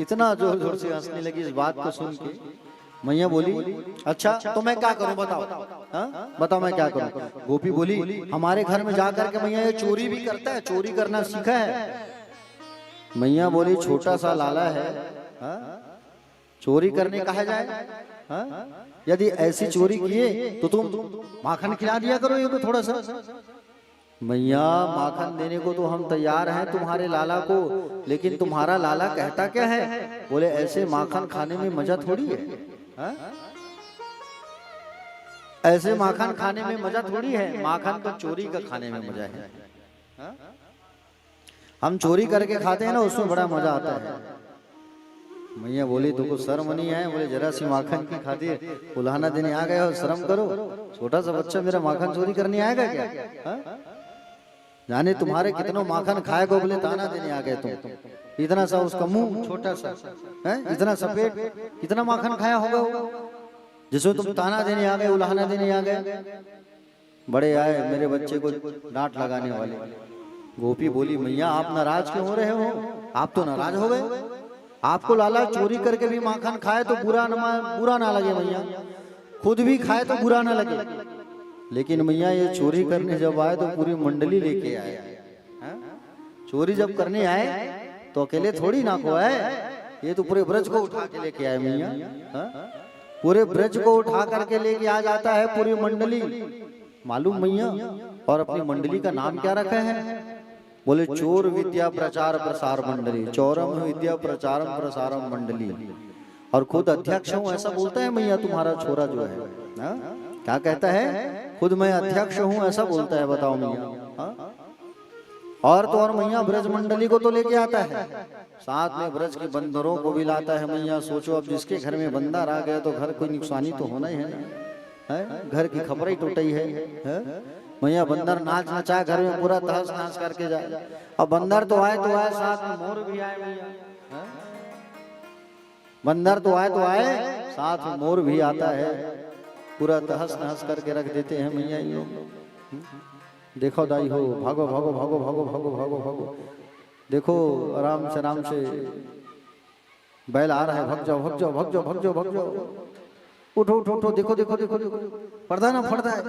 इतना जोर जोर से हंसने लगी इस बात को सुन के। मैया बोली अच्छा तो मैं क्या करूं बताओ, बताओ मैं क्या करूं? गोपी बोली हमारे घर में जाकर के मैया ये चोरी भी करता है, चोरी करना सीखा है। मैया बोली छोटा सा लाला है, चोरी करने कहा जाए? यदि ऐसी चोरी किए तो तुम माखन खिला दिया करो ये थोड़ा सा। मैया माखन देने को तो हम तैयार हैं तुम्हारे लाला को, लेकिन तुम्हारा लाला कहता क्या है? बोले ऐसे माखन खाने में मजा थोड़ी है। ऐसे माखन खाने में मजा थोड़ी है, माखन तो चोरी का खाने में मजा है। हाँ? हम चोरी करके खाते हैं ना, उसमें बड़ा मजा आता है। मैया बोली तुमको शर्म नहीं आए? बोले जरा सी माखन की खातिर उल्हाना देने आ गए हो, शर्म करो। छोटा सा बच्चा मेरा माखन चोरी करने आएगा क्या? हाँ? जाने तुम्हारे कितनों माखन खाएगा, बोले ताना देने आ गए तुम। इतना सा उसका मुंह छोटा सा है, इतना सफेद, कितना माखन खाया होगा जिसमें तुम ताना देने आ गए, उल्हाना देने आ गए। बड़े आए मेरे बच्चे को डांट लगाने वाले। गोपी बोली मैया आप नाराज क्यों हो रहे हो? आप तो नाराज हो गए। आपको लाला चोरी करके भी माखन खाए तो बुरा ना लगे मैया, खुद भी खाए तो बुरा ना लगे, लेकिन मैया ये चोरी करने जब आए तो पूरी मंडली लेके आए। चोरी जब करने आए तो अकेले थोड़ी ना को आए, ये तो पूरे ब्रज को उठा के लेके आए मैया। पूरे ब्रज को उठा करके लेके आ जाता है पूरी मंडली, मालूम मैया। और अपनी मंडली का नाम क्या रखा है? बोले चोर विद्या प्रचार प्रसार मंडली, चौरम विद्या प्रचारम प्रसारम मंडली। और खुद अध्यक्ष हूँ ऐसा बोलता है मैया तुम्हारा छोरा जो है। क्या कहता है? खुद मैं अध्यक्ष हूँ ऐसा बोलता है, बताओ मैया। और तो और मैया ब्रज मंडली को तो लेके आता है, साथ में ब्रज के बंदरों को भी लाता है मैया। सोचो अब जिसके घर में बंदर आ गए तो घर कोई नुकसानी तो होना ही है ना, घर की खबर ही टूटी है मैया। बंदर नाच नचा घर में पूरा तहस नहस करके जाए। अब बंदर तो आए साथ में मोर भी आए मैया। बंदर तो आए साथ में मोर भी आता है, पूरा तहस नहस करके रख देते हैं मैया ये लोग। देखो दाई हो, भागो भागो भागो भागो भागो भागो भागो, देखो आराम से बैल आ रहा है, भग जाओ भग जाओ भग जाओ भग जाओ भग जाओ, उठो उठो उठो, देखो देखो देखो देखो, पर्दा ना फटता है,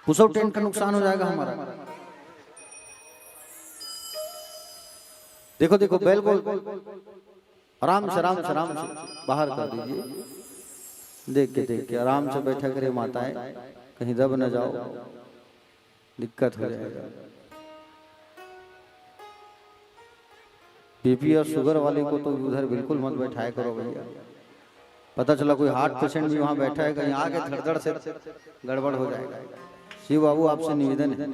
पुसो टेंट का नुकसान हो जाएगा हमारा। देखो देखो बैल को आराम से बाहर कर दीजिए, देख के आराम से बैठा करे माताएं, कहीं दब न जाओ, दिक्कत हो जाएगा। बीपी और शुगर वाले को तो उधर बिल्कुल मत बैठाया करो भैया। पता चला कोई हार्ट पेशेंट भी वहां बैठा है, कहीं आगे धड़धड़ से गड़बड़ हो जाएगा। शिव बाबू आपसे निवेदन है,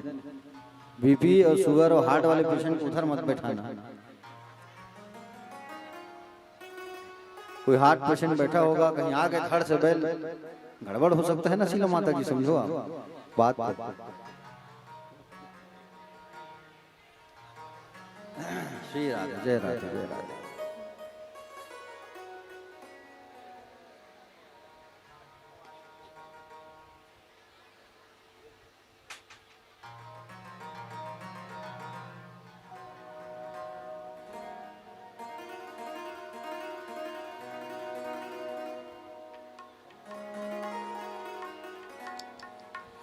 बीपी और शुगर और हार्ट वाले पेशेंट को उधर मत बैठाना। कोई हार्ट पेशेंट बैठा होगा, कहीं आगे धड़ से बैल गड़बड़ हो सकता है ना। शीला माता जी समझो आप बात को। श्री राधे, जय राधे, जय राधे।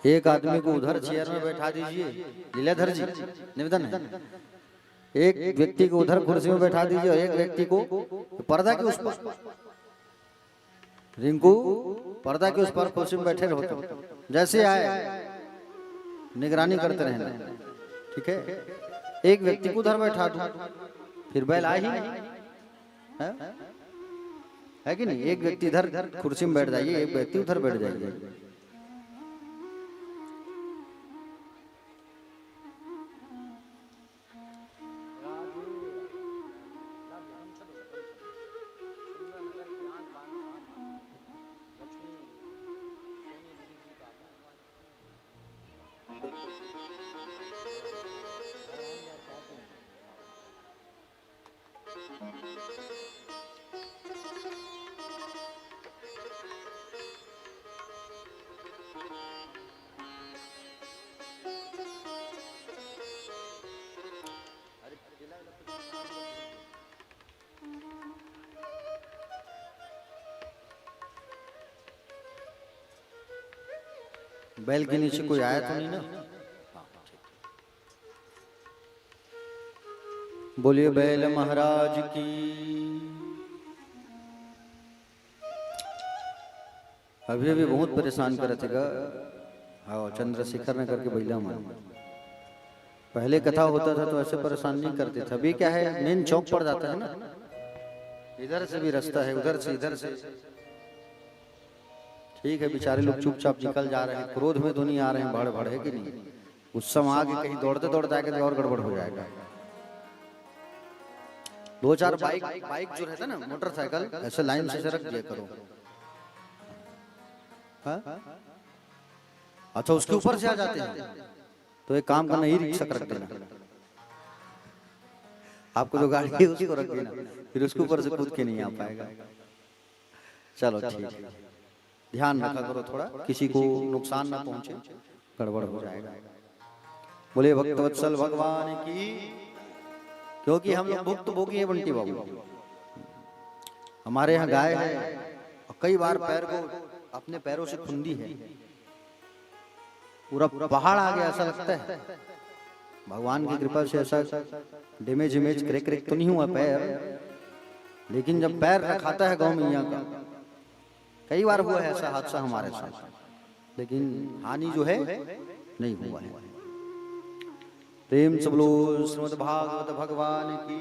एक आदमी को उधर चेयर में बैठा दीजिए, लीलाधर जी निवेदन है। एक व्यक्ति को उधर कुर्सी में बैठा दीजिए और एक व्यक्ति को पर्दा के उस पर, रिंकू पर्दा के उस पर कुर्सी में बैठे रहो, जैसे आए निगरानी करते रहना, ठीक है। एक व्यक्ति को उधर बैठा दो, फिर बैल आ ही है कि नहीं। एक व्यक्ति इधर कुर्सी में बैठ जाइए, एक व्यक्ति उधर बैठ जाइए। बैल के नीचे कोई आया तो नहीं ना? बोलिए बैल महाराज की। अभी बहुत परेशान कर रहे थे। हाँ, चंद्रशेखर ने करके बैला मान। पहले कथा होता था तो ऐसे परेशान नहीं करते थे। अभी क्या है, मेन चौक पड़ जाता है ना, इधर से भी रास्ता है, उधर से इधर से, ठीक है, बेचारे लोग चुपचाप निकल जा रहे हैं, क्रोध में तो नहीं आ रहे हैं, भड़ है कि नहीं। गुस्सा में आगे कहीं दौड़ते दौड़ते आके तो और गड़बड़ हो जाएगा। दो चार बाइक जो रहता है ना, मोटरसाइकिल, ऐसे लाइन से रख दिया करो। हाँ? अच्छा, उसके ऊपर से आ जाते हैं तो एक काम करना, ही रिक्शा रख देना, आपको जो गाड़ी है उसको रख देना, फिर उसके ऊपर से कूद के नहीं आ पाएगा। चलो ठीक है, ध्यान रखा करो थोड़ा, किसी को नुकसान ना पहुंचे, गड़बड़ हो जाएगा। बोले भक्तवत्सल भगवान की, क्योंकि हम लोग भुक्त भोगी है बंटी बाबू। हमारे यहाँ गाय है और कई बार पैर को अपने पैरों से खुंदी है, पूरा पहाड़ आ गया ऐसा लगता है। भगवान की कृपा से ऐसा डैमेज इमेज क्रैक तो नहीं हुआ पैर, लेकिन जब पैर रखाता है गौ मैया का, कई बार हुआ है ऐसा हादसा हमारे साथ, लेकिन हानि जो है नहीं हुआ है। प्रेम सब लोग श्रीमद् भागवत भगवान की।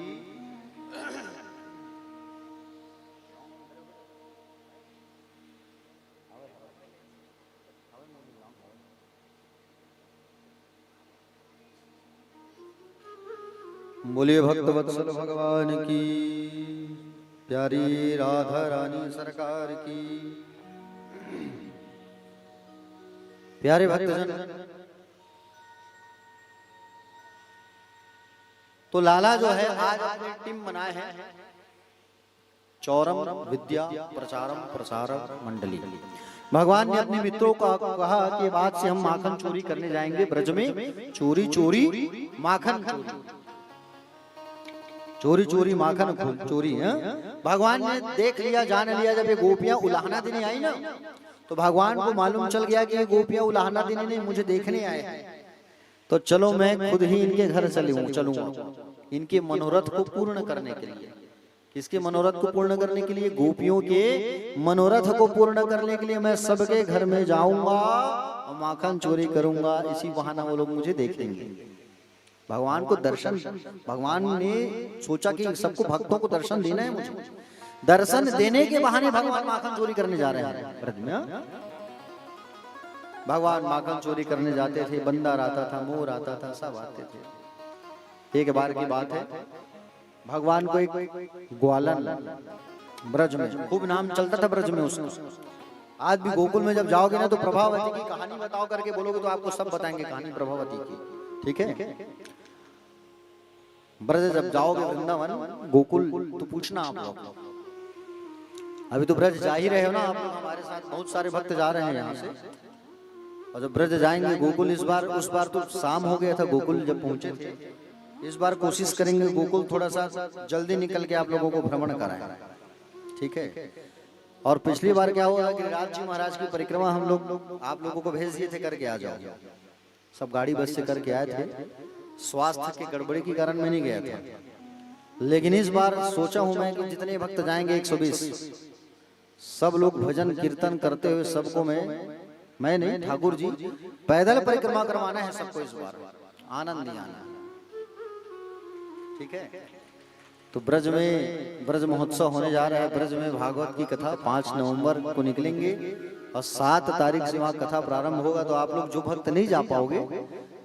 बोलिए भक्तवत्सल भगवान की, प्यारी राधा रानी सरकार की। प्यारे भक्तजन, तो लाला जो है आज अपनी टीम बनाए हैं चौरम विद्या प्रचारम प्रसारक मंडली। भगवान ने अपने मित्रों का कहा कि बाद से हम माखन चोरी करने जाएंगे ब्रज में, चोरी चोरी माखन चोरी चोरी माखन चोरी है। भगवान ने देख लिया, जान लिया, जब ये गोपियां उलाहना देने आई ना, तो भगवान को मालूम चल गया कि ये गोपियां उलाहना देने नहीं, मुझे देखने आए हैं, तो चलो मैं खुद ही इनके घर चलूंगा, इनके मनोरथ को पूर्ण करने के लिए। किसके मनोरथ को पूर्ण करने के लिए? गोपियों के मनोरथ को पूर्ण करने के लिए मैं सबके घर में जाऊंगा और माखन चोरी करूंगा, इसी बहाना वो लोग मुझे देखेंगे। भगवान को दर्शन, भगवान ने सोचा कि सबको भक्तों को दर्शन देना है, मुझे दर्शन देने के बहाने भगवान माखन चोरी करने जा रहे हैं। भगवान माखन चोरी करने जाते थे, बंदर आता था, मोर आता था, सब आते थे। एक बार की बात है, भगवान को एक ग्वालन ब्रज में खूब नाम चलता था ब्रज में उसका। आज भी गोकुल में जब जाओगे ना, तो प्रभावती की कहानी बताओ करके बोलोगे तो आपको सब बताएंगे कहानी प्रभावती की, ठीक है। ब्रज जब जाओगे वृंदावन गोकुल, तो पूछना आप लोग, अभी तो ब्रज जा ही रहे हो ना आप लोग, हमारे साथ बहुत सारे भक्त जा रहे हैं यहाँ से, और जब ब्रज जाएंगे गोकुल, इस बार उस बार तो शाम हो गया था गोकुल जब पहुंचे थे, इस बार कोशिश करेंगे गोकुल थोड़ा सा जल्दी निकल के आप लोगों को भ्रमण कराएं, ठीक है। और पिछली बार क्या हुआ, गिरिराज जी महाराज की परिक्रमा हम लोग आप लोगों को भेज दिए थे करके आ जाओ, सब गाड़ी बस से करके आए थे। स्वास्थ्य के गड़बड़ी के कारण मैं नहीं गया था, लेकिन इस बार सोचा हूं मैं कि जितने भक्त जाएंगे 120, सब लोग भजन कीर्तन करते हुए सबको मैं नहीं, ठाकुर जी पैदल परिक्रमा करवाना है सबको, इस बार आनंद नहीं आना, ठीक है। तो ब्रज में ब्रज महोत्सव होने जा रहा है, ब्रज में भागवत की कथा 5 नवंबर को निकलेंगे और 7 तारीख से वहाँ कथा प्रारंभ होगा। तो आप लोग जो भक्त नहीं जा पाओगे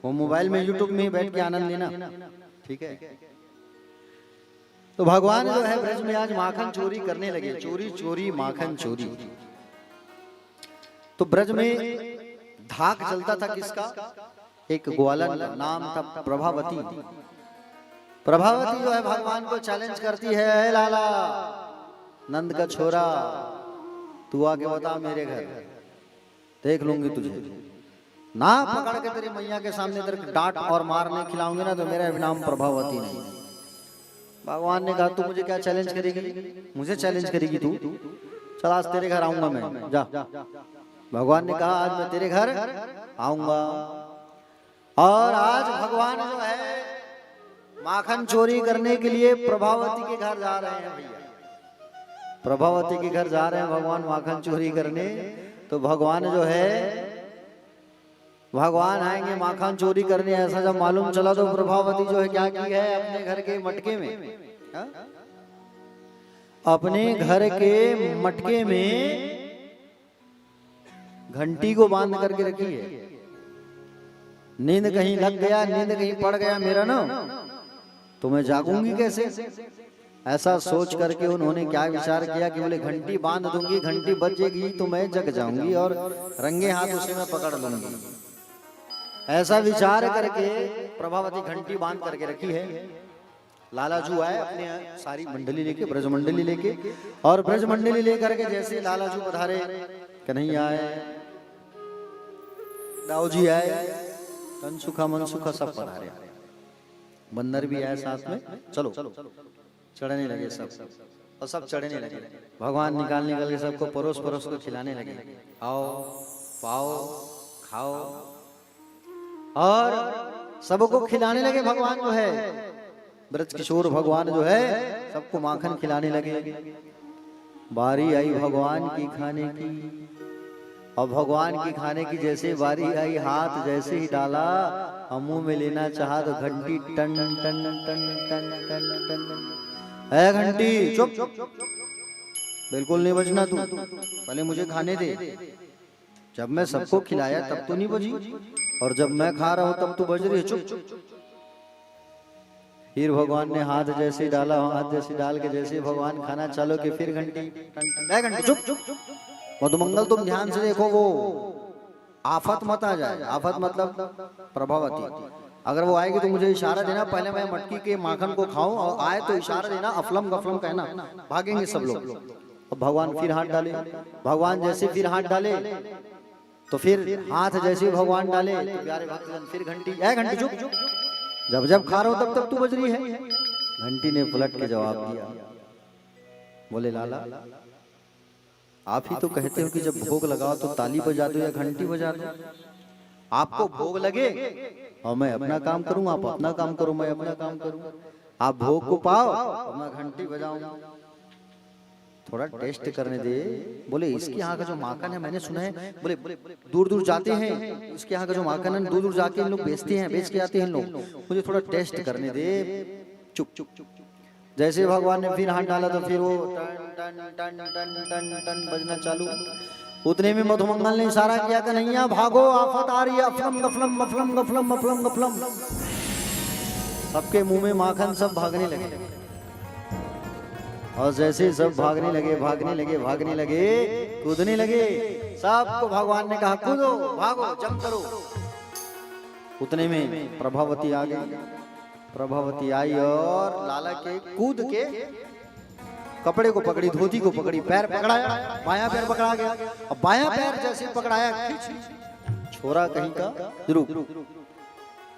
वो मोबाइल में यूट्यूब में बैठ के आनंद लेना, ठीक है। तो भगवान जो है ब्रज में आज माखन चोरी करने लगे, चोरी चोरी माखन चोरी। तो ब्रज में धाक चलता था किसका? एक ग्वालन, नाम था प्रभावती। प्रभावती जो है भगवान को चैलेंज करती है, लाला नंद का छोरा, तू आके बता मेरे घर, देख लूंगी तुझे, ना पकड़ के तेरी मैया के सामने तेरे डांट और मार नहीं खिलाऊंगी ना, तो मेरा नाम प्रभावती नहीं। भगवान ने कहा, तू मुझे क्या चैलेंज करेगी? मुझे चैलेंज करेगी तू? चल आज तेरे घर आऊंगा मैं, जा। भगवान ने कहा, आज मैं तेरे घर आऊंगा। और आज भगवान जो है माखन चोरी करने के लिए प्रभावती के घर जा रहे हैं भैया, प्रभावती के घर जा रहे हैं भगवान माखन चोरी करने। तो भगवान जो है, भगवान आएंगे माखन चोरी करने, ऐसा जब मालूम चला तो प्रभावती जो है क्या की है, अपने घर के मटके में, अपने घर के मटके में घंटी को बांध करके रखी है। नींद कहीं लग गया, नींद कहीं पड़ गया मेरा ना, तो मैं जागूंगी कैसे? ऐसा सोच करके उन्होंने क्या विचार किया कि बोले घंटी बांध दूंगी, घंटी बजेगी तो मैं जग जाऊंगी और रंगे हाथ उसे मैं पकड़ लूंगी। ऐसा विचार करके प्रभावती घंटी बांध करके रखी है। लालाजू आए अपने सारी मंडली लेके, ब्रज मंडली लेके, और ब्रज मंडली लेकर के जैसे लालाजू पधारे, कन्हैया आए, दाऊजी आए, तनसुखा मनसुखा सब पधारे, बंदर भी आए साथ में। चलो चढ़ने लगे सब, और सब चढ़ने लगे। भगवान निकाल के सबको परोस परोस को खिलाने लगे। आओ पाओ खाओ, और सबको खिलाने लगे। भगवान जो है ब्रज किशोर भगवान जो है सबको माखन खिलाने लगे। बारी आई भगवान की खाने की, और भगवान की खाने की जैसे बारी आई, हाथ जैसे ही डाला और मुंह में लेना चाहा तो घंटी टन टन टन टन टन टन। है घंटी चुप, बिल्कुल नहीं बजना तू, पहले मुझे खाने दे। जब मैं सबको खिलाया तब तो नहीं बजी, और जब मैं खा रहा हूं तब तो बज रही है। चुप। फिर भगवान ने हाथ जैसे डाला, हाथ जैसे डाल के जैसे भगवान खाना चालू के फिर घंटी घंटी चुप। मधुमंगल तुम ध्यान से देखो, वो आफत मत आ जाए। आफत मतलब प्रभावती, अगर वो आएगी तो मुझे इशारा देना, पहले मैं मटकी के माखन को खाऊं, और आए तो इशारा देना, अफलम गफलम कहना, भागेंगे सब लोग। अब भगवान फिर हाथ डाले, भगवान जैसे फिर हाथ डाले तो फिर हाथ जैसे भगवान डाले तो प्यारे भक्तजन फिर घंटी घंटी चुप। जब जब खा रहा हो तब तब तू बज रही है। घंटी ने पलट के जवाब दिया, बोले लाला आप ही तो कहते हो कि जब भोग लगाओ तो ताली बजा दो या घंटी बजा दो। आपको भोग लगे और मैं अपना काम करूं, आप अपना काम करो, मैं अपना काम करूं। आप भोग को पाओ और मैं घंटी बजाऊं। थोड़ा टेस्ट करने दे। बोले इसके यहाँ का जो माखन है, मैंने सुना है बोले दूर दूर जाते हैं, इसके यहाँ का जो माखन है दूर दूर जाके इन लोग बेचते हैं, बेच के आते हैं लोग, मुझे थोड़ा टेस्ट करने दे। चुप चुप चुप। जैसे भगवान ने फिर हाथ डाला तो फिर वो टन टन टन टन टन बजना चालू। उतने में मधुमंगल ने इशारा किया, कन्हैया भागो, आफत आ रही है, अफलम गफलम अफलम गफलम अफलम गफलम। सबके मुंह में माखन, सब भागने लगे। और जैसे सब भागने लगे, कूदने लगे, सबको भगवान ने कहा कूदो, भागो, जंप करो। उतने में प्रभावती आ गई। प्रभावती आई और लाला के कूद के कपड़े को पकड़ी, धोती को पकड़ी, पैर पकड़ाया, बायां पैर पकड़ा गया। अब बायां पैर जैसे पकड़ाया, छोरा कहीं का, रुक,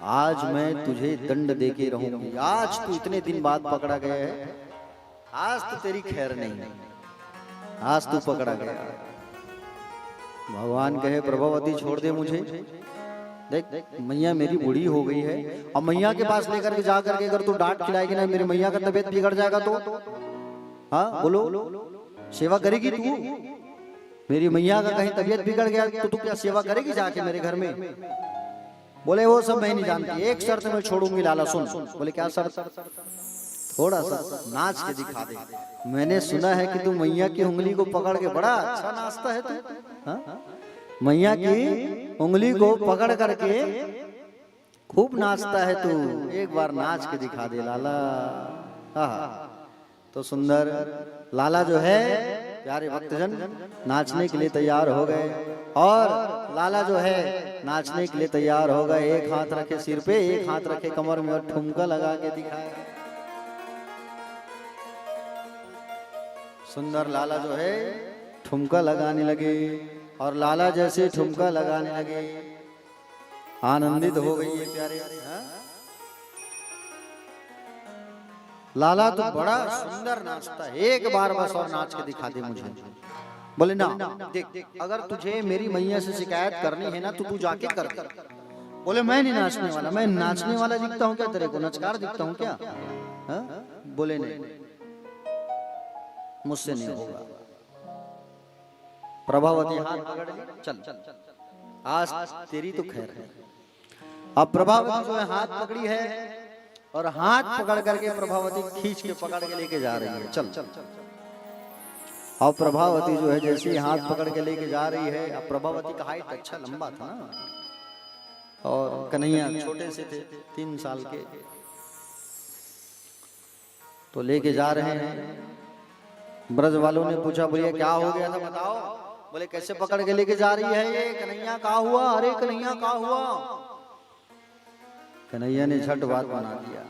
आज मैं तुझे दंड देके रहूंगी। आज तू इतने दिन बाद पकड़ा गया है, आज तो तेरी खैर नहीं, आज तू पकड़ा गया। भगवान कहे प्रभावती छोड़ दे मुझे, देख मैया मेरी बूढ़ी हो गई है, अब मैया के पास लेकर के जा करके अगर तू डांट खिलाएगी ना, मेरी मैया का तबीयत बिगड़ जाएगा तो हाँ बोलो, सेवा करेगी तू? मेरी मैया का कहीं तबीयत बिगड़ गया तो तू क्या सेवा करेगी जाके मेरे घर में? बोले वो सब मैं नहीं जानती, एक शर्त मैं छोड़ूंगी लाला, सुन। बोले क्या शर्त? थोड़ा सा नाच के दिखा दे। मैंने सुना है कि तू मैया की उंगली को पकड़ के बड़ा अच्छा नाचता है तू, मैया की उंगली को पकड़ करके खूब नाचता है तू, एक बार नाच के दिखा दे लाला। तो सुंदर लाला जो है प्यारे भक्तजन नाचने के लिए तैयार हो गए, और लाला जो है नाचने के लिए तैयार हो गए। एक हाथ रखे सिर पे, एक हाथ रखे कमर में, और ठुमका लगा के दिखाया। सुंदर लाला जो है ठुमका लगाने लगे, और लाला जैसे ठुमका लगाने लगे आनंदित हो गई है प्यारे। लाला तो बड़ा सुंदर नाचता है, एक बार बस और नाच के दिखा दे मुझे। बोले ना देख, अगर तुझे मेरी मैया से शिकायत करनी है ना तो तू जाके कर। बोले मैं नहीं नाचने वाला, मैं नाचने वाला दिखता हूँ क्या तेरे को, नचकार दिखता हूँ क्या? बोले नहीं, मुझसे नहीं होगा। प्रभावती हाथ पकड़ ली, चल आज तेरी तो खैर है। अब प्रभावती जो है हाथ पकड़ी है, और हाथ पकड़ करके प्रभावती खींच के पकड़ के लेके जा रही है। चल और प्रभावती जो है जैसे ही हाथ पकड़ के लेके जा रही है, अब प्रभावती का हाइट अच्छा लंबा था ना, और कन्हैया छोटे से थे 3 साल के, तो लेके जा रहे हैं। ब्रज वालों ने पूछा, बोलिए क्या हो गया था बताओ। बोले कैसे पकड़ के लेके जा रही है ये, कन्हैया कहाँ हुआ, अरे कन्हैया कहाँ हुआ। कन्हैया ने झट बात बना दिया,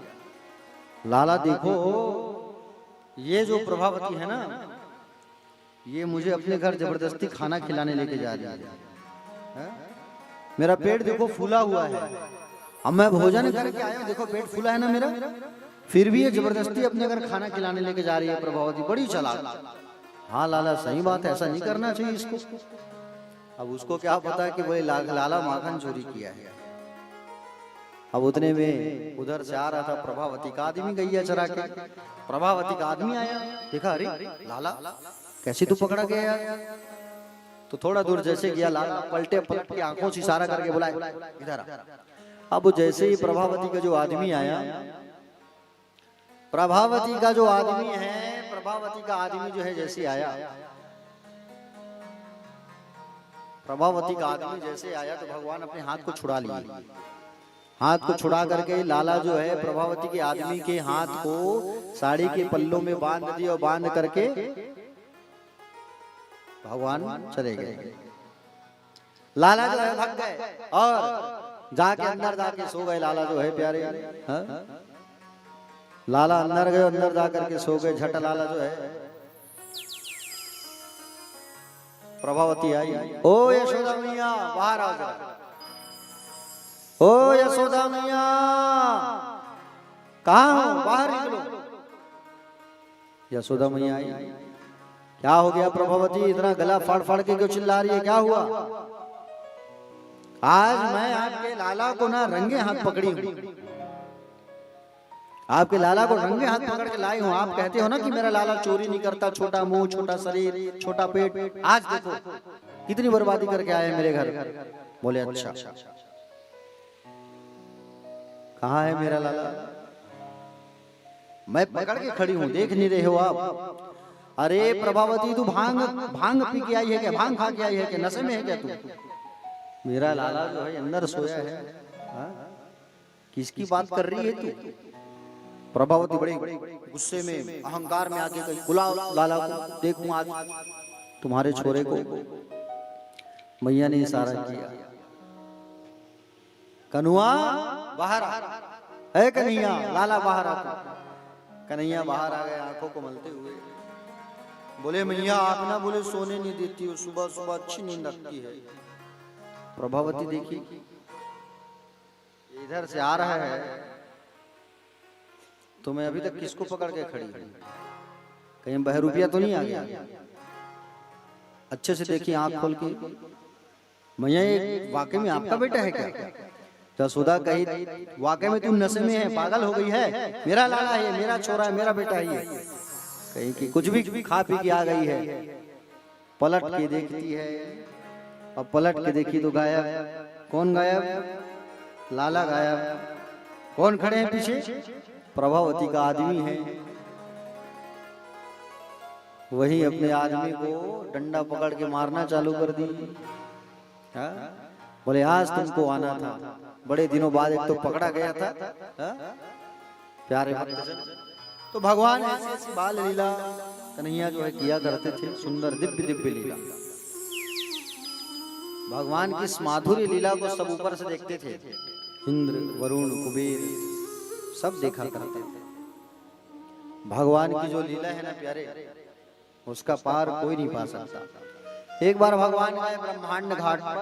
लाला देखो ये जो प्रभावती है ना, ये मुझे अपने घर जबरदस्ती खाना खिलाने लेके जा रही है। मेरा पेट देखो फूला हुआ है, अब मैं भोजन करके आया हूं, देखो पेट फूला है ना मेरा, फिर भी ये जबरदस्ती अपने घर खाना खिलाने लेके जा रही है प्रभावती, बड़ी चालाक। हाँ लाला सही बात है, ऐसा नहीं करना चाहिए इसको। अब उसको क्या पता है कि बोले लाला माखन चोरी किया है। अब उतने में उधर से आ रहा था प्रभावती का आदमी, गैया चरा के। प्रभावती का आदमी आया, देखा अरे लाला कैसे तू पकड़ा गया। तो थोड़ा दूर जैसे गया, लाला पलटे पलट के आंखों से इशारा करके बोला इधर आ। अब जैसे ही प्रभावती का जो आदमी आया, प्रभावती का जो आदमी है, प्रभावती का आदमी जो है जैसे आया, प्रभावती का आदमी जैसे आया तो भगवान अपने हाथ को छुड़ा लिए। हाथ को छुड़ा करके लाला जो है प्रभावती के आदमी के हाथ को साड़ी के पल्लों में बांध दिया, और बांध करके भगवान चले गए। लाला जो है भाग गए और जाके अंदर जाके सो गए। लाला जो है प्यारे, लाला अंदर गए, अंदर जाकर के सो गए। झट लाला जो है, प्रभावती आई, ओ यशोदा मैया बाहर आ जाओ, ओ यशोदा मैया कहाँ हो, बाहर निकलो। यशोदा मैया आई, क्या हो गया प्रभावती, इतना गला फाड़ फाड़ के क्यों चिल्ला रही है, क्या हुआ। आज मैं आपके लाला को ना रंगे हाथ पकड़ी हूं, आपके लाला को रंगे हाथ पकड़ के लाई हूं। आप कहते हो ना कि मेरा लाला चोरी नहीं करता, छोटा मुंह, छोटा शरीर, छोटा पेट, आज देखो कितनी बर्बादी करके आए मेरे घर। बोले अच्छा, कहाँ है मेरा लाला, मैं पकड़ के खड़ी हूं, देख नहीं रहे हो आप। अरे प्रभावती तू भांग पी के आई है क्या, भांग खा के आई है क्या, नशे में है क्या तू। मेरा लाला जो है अंदर सोया है, किसकी बात कर रही है तू। प्रभावती बड़े गुस्से में, अहंकार में आके कही, बुलाओ लाला को, देखूं आज तुम्हारे छोरे को। मैया ने इशारा किया, कन्हुआ बाहर आ, है कन्हैया, लाला बाहर आता। कन्हैया बाहर आ गए आंखों को मलते हुए। बोले मैया आप ना बोले सोने नहीं देती हो, सुबह सुबह अच्छी नींद लगती है। प्रभावती देखी इधर से आ रहा है, तो मैं अभी तक किसको पकड़ के खड़ी हूं, कहीं बहरूपिया तो नहीं आ गया। अच्छे से देखी आंख खोल के, मैया ये वाकई में आपका बेटा है क्या। यशोदा कही, वाकई में तुम नशे में है, पागल हो गई है, मेरा लाला है, मेरा छोरा है, मेरा बेटा है ये। कहीं की कुछ भी खा पी के आ गई है। पलट के देखती है, और पलट के देखी तो गायब। कौन गायब, लाला गायब। कौन खड़े हैं पीछे, प्रभावती का आदमी है। वही अपने आदमी को डंडा पकड़ के मारना चालू कर दी। बोले आज तुमको आना था, बड़े दिनों बाद एक तो पकड़ा गया था। प्यारे भक्तजन, तो भगवान ऐसी ऐसी बाल लीला कन्हैया जो है किया करते थे, सुंदर दिव्य दिव्य लीला। भगवान की इस माधुरी लीला को सब ऊपर से देखते थे, इंद्र, वरुण, कुबेर सब देखा करते थे। भगवान की जो लीला है ना प्यारे, उसका पार कोई नहीं पा सकता। एक बार भगवान गए ब्रह्मांड घाट पर,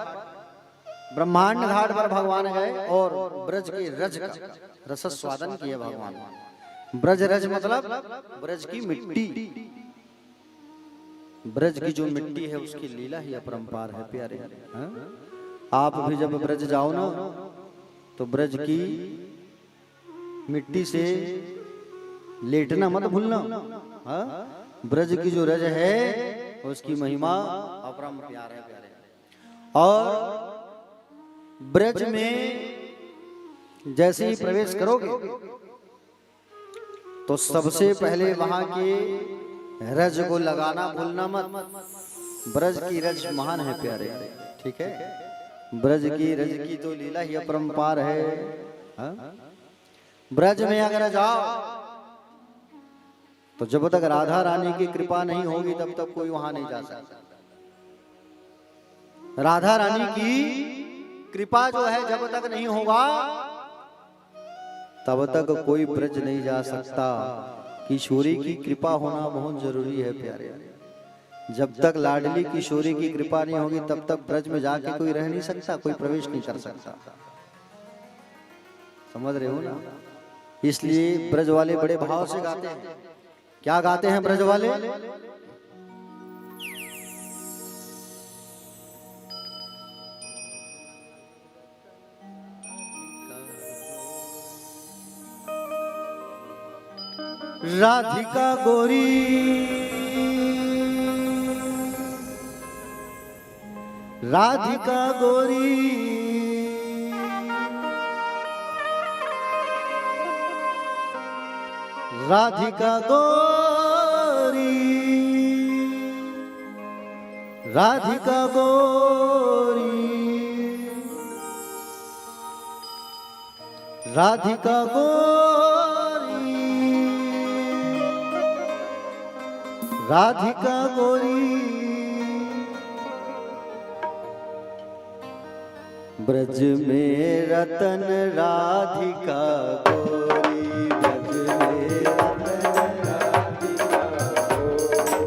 ब्रह्मांड घाट पर भगवान गए और ब्रज के रज का रसस्वादन किया भगवान। ब्रज रज मतलब ब्रज की मिट्टी, ब्रज की जो मिट्टी है उसकी लीला ही अपरंपार है प्यारे। आप भी जब ब्रज जाओ ना, तो ब्रज की मिट्टी से लेटना मत भूलना। ब्रज की जो रज है उसकी महिमा अपरंपार है प्यारे। और ब्रज में जैसे ही प्रवेश करोगे तो सबसे पहले वहां के रज को लगाना भूलना मत। ब्रज की रज महान है प्यारे, ठीक है। ब्रज की रज की तो लीला ही अपरंपार है। हाँ? ब्रज में अगर जाओ तो जब तक राधा रानी की कृपा नहीं होगी तब तक कोई वहां नहीं जा सकता। राधा रानी की कृपा जो है जब तक नहीं होगा तब तक कोई ब्रज नहीं जा सकता। किशोरी की कृपा होना बहुत जरूरी है प्यारे। जब तक लाडली किशोरी की कृपा नहीं होगी तब तक ब्रज में जाके कोई रह नहीं सकता, कोई प्रवेश नहीं कर सकता। समझ रहे हो ना? इसलिए ब्रज वाले बड़े भाव से गाते हैं। क्या गाते हैं ब्रज वाले? राधिका गोरी राधिका गोरी राधिका गोरी राधिका गोरी राधिका गोरी राधिका गोरी। ब्रज में रतन राधिका गोरी, ब्रज में रतन राधिका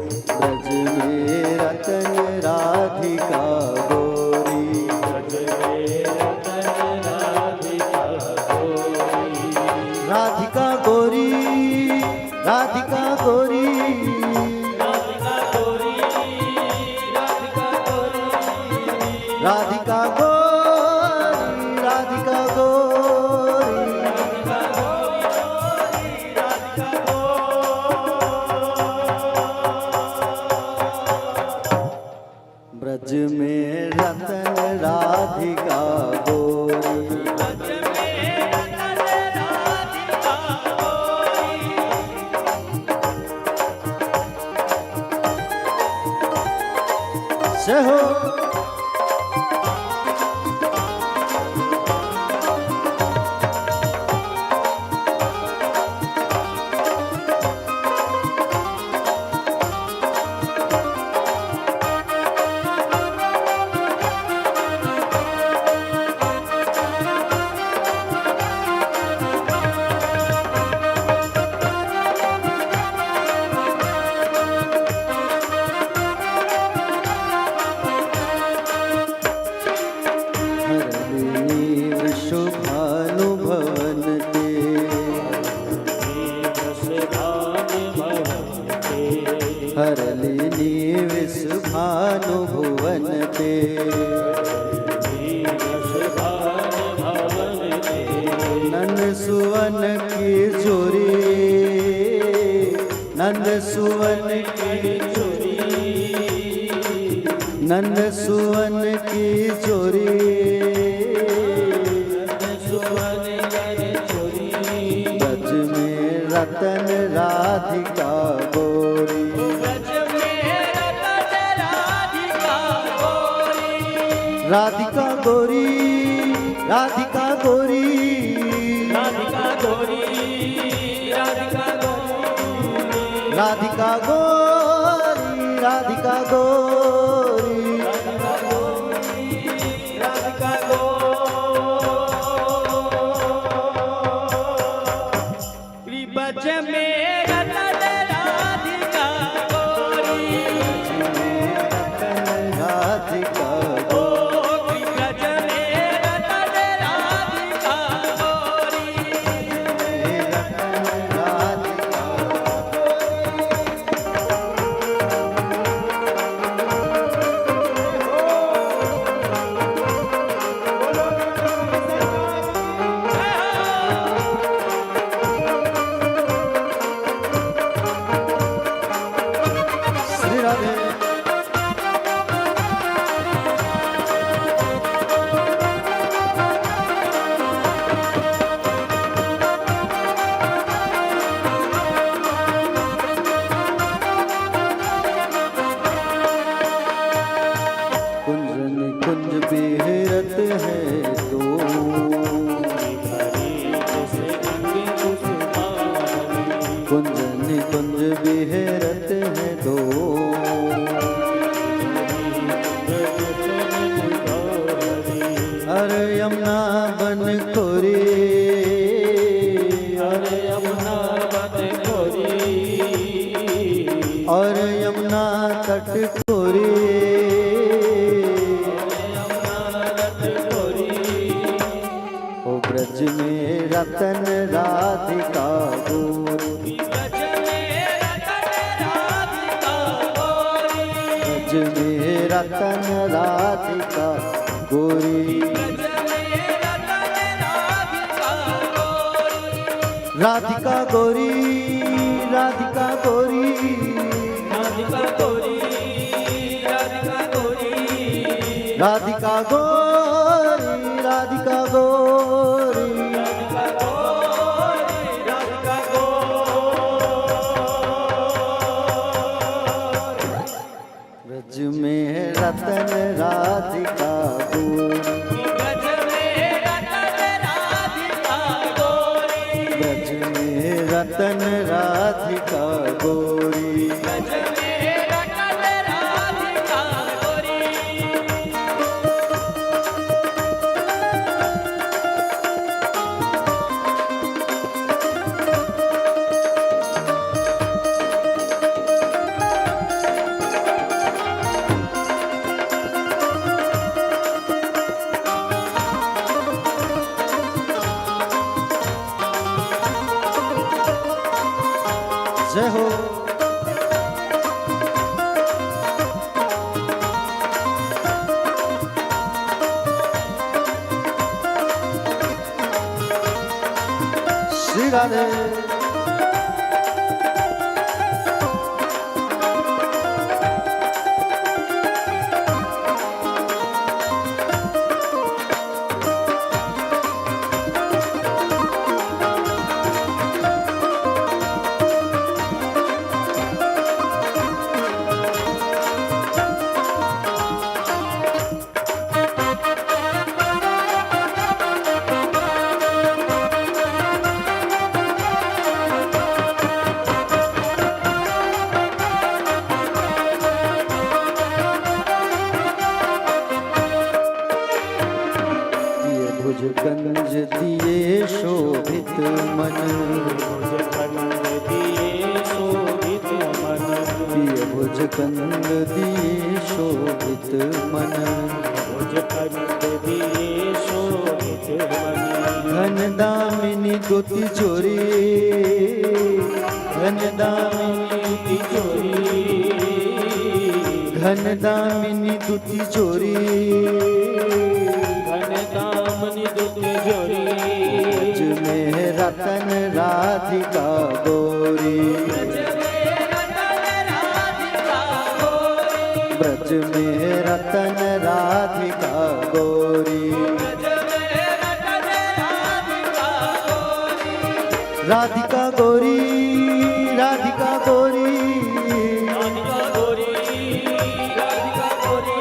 गोरी, ब्रज में रतन राधिका गोरी, ब्रज में रतन राधिका गोरी। राधिका गोरी राधिका गोरी राधिका गोरी राधिका गोरी राधिका गोरी राधिका गोरी। ब्रज में रतन राधिका गोरी, ब्रज में रतन राधिका गोरी। से हो हरलिनी विषभानु भुवन ते, नंद सुवन की चोरी, नंद सुवन की चोरी, नंद सुवन की चोरी, ब्रज में रतन राधिका गोरी, राधिका गोरी राधिका गोरी राधिका गोरी राधिका गोरी राधिका गोरी राधिका गोरी राधिका गोरी। ब्रज में रतन राधिका गोरी, राधिका कुंज निकुंज बिहरत हैं दो। अरे यमुना बन खोरी,
अरे यमुना बन खोरी,
और यमुना तट खोरी, ओ ब्रज में रतन राधिका गोरी, ब्रज में रतन राधिका गोरी, राधिका गोरी, राधिका गोरी,
राधिका गोरी, राधिका गोरी,
राधिका गोरी, राधिका गोरी,
राधिका गोरी, राधिका गोरी।
ब्रज में रतन राधिका गोरी,
ब्रज में रतन राधिका गोरी,
ब्रज में रतन राधिका गोरी।
ब्रज में रतन राधिका गोरी।
जय हो। श्री राधे। भुजगंज दिए शोभित मन,
भुजगंज दिए शोभित मन,
दिए भुजगंज दिए शोभित मन,
भुजगंज दिए शोभित मन।
धन दामिनी दुति चोरी, धन दामिनी
तिजोरी,
धन दामिनी दुति चोरी,
घन दामनी दुख जोरी।
ब्रज में रतन राधिका गोरी, ब्रज में रतन राधिका गोरी, राधिका गोरी, राधिका गोरी,
राधिका गोरी, राधिका गोरी,
राधिका गोरी,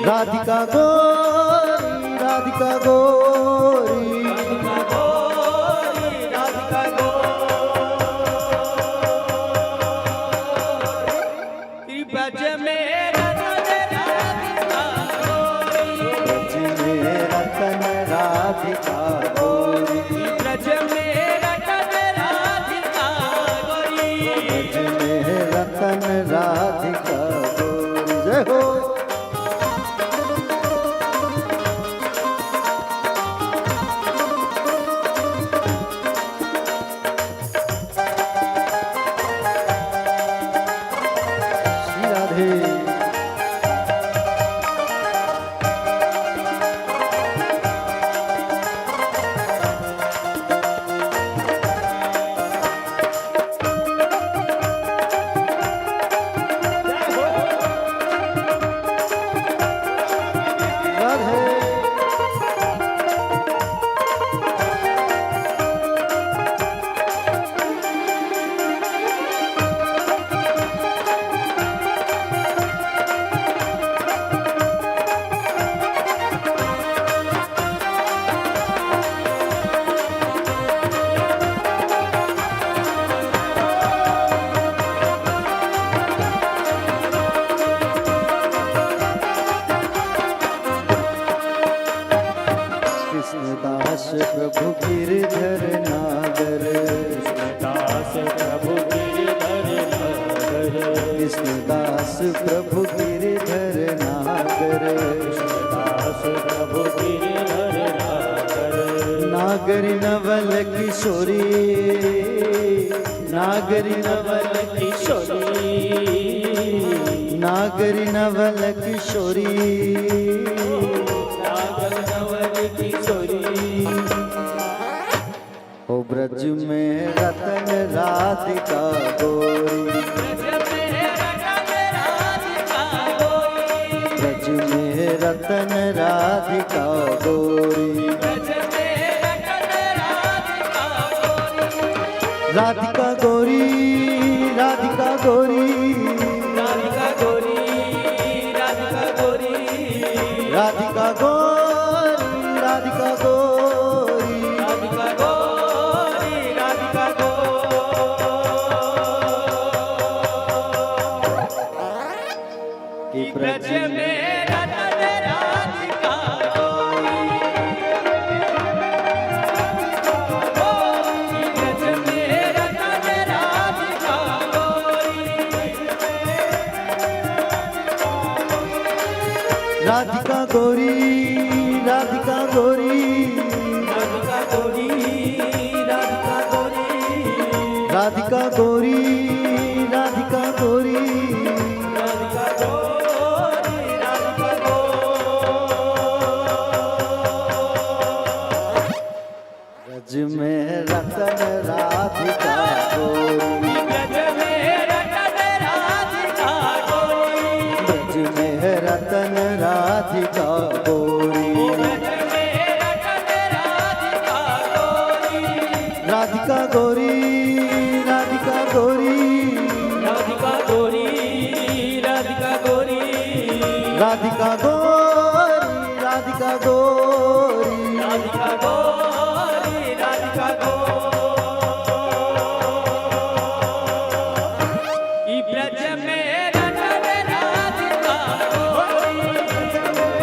राधिका गोरी,
राधिका गोरी, राधिका गोरी। ब्रज में रतन राधिका गोरी,
ब्रज में रतन राधिका गोरी,
ब्रज में रतन राधिका गोरी,
प्रभु गिरधर नागर,
दास प्रभु गिरधर नागर,
नागरी नवल किशोरी, नागरी नवल
किशोरी,
नागरी नवल किशोरी,
नागर नवल किशोरी।
ओ ब्रज में रतन राधिका गोरी, ब्रज में रतन राधिका गोरी, राधिका गोरी, राधिका गोरी,
राधिका गोरी, राधिका गोरी,
राधिका गोरी, राधिका गोरी,
राधिका गोरी, राधिका गोरी। ब्रज में रतन राधिका गोरी, ब्रज में रतन राधिका गोरी,
राधिका गोरी, राधिका गोरी,
राधिका गोरी, राधिका गोरी,
राधिका गोरी, राधिका गोरी,
राधिका गोरी, राधिका गोरी।
ब्रज में रतन राधिका गोरी,
ब्रज में रतन राधिका गोरी,
ब्रज में रतन राधिका गोरी,
ब्रज में रतन राधिका गोरी,
राधिका गोरी, राधिका गोरी,
राधिका गोरी, राधिका गोरी,
राधिका गोरी, राधिका गोरी,
राधिका गोरी, राधिका गोरी। ब्रज में रतन राधिका गोरी, ब्रज में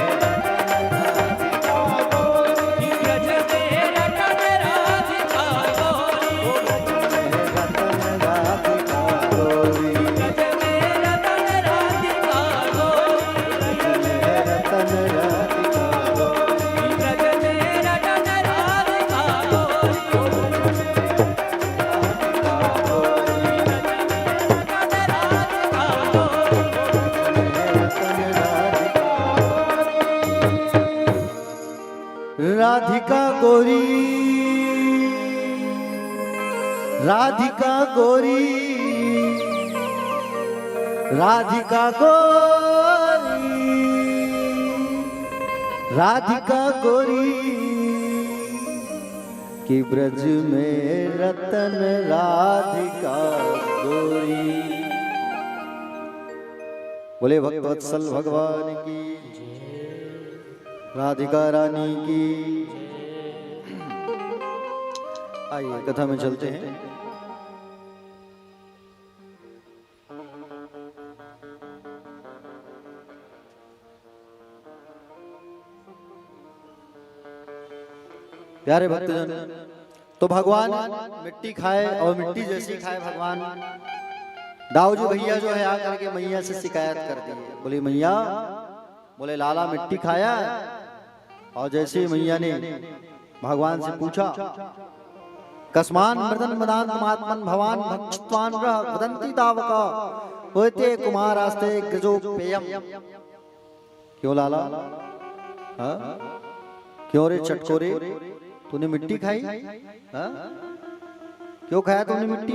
रतन राधिका गोरी,
रतन राधिका गोरी,
ब्रज में रतन राधिका गोरी,
रतन राधिका गोरी,
ब्रज में रतन राधिका गोरी,
राधिका गोरी, राधिका गोरी, राधिका गोरी, राधिका गोरी, कि ब्रज में रतन राधिका गोरी। बोले भक्तवत्सल भगवान की, राधिका रानी की। आइए कथा में चलते हैं। प्यारे भक्तजन, तो भगवान मिट्टी खाए और मिट्टी जैसी खाए भगवान। दाऊजी भैया जो है आकर के मैया से शिकायत कर दी। बोली मैया, बोले लाला मिट्टी खाया। और जैसे मैया ने भगवान से पूछा, कस्मान मृदन मदान महात्मन भवान भक्षत्वान रह वदंती तावका होते कुमारास्ते गजो पेयम। क्यों लाला, हाँ क्यों रे चटकोरे, तूने मिट्टी खाई? हाँ क्यों खाया तुमने मिट्टी?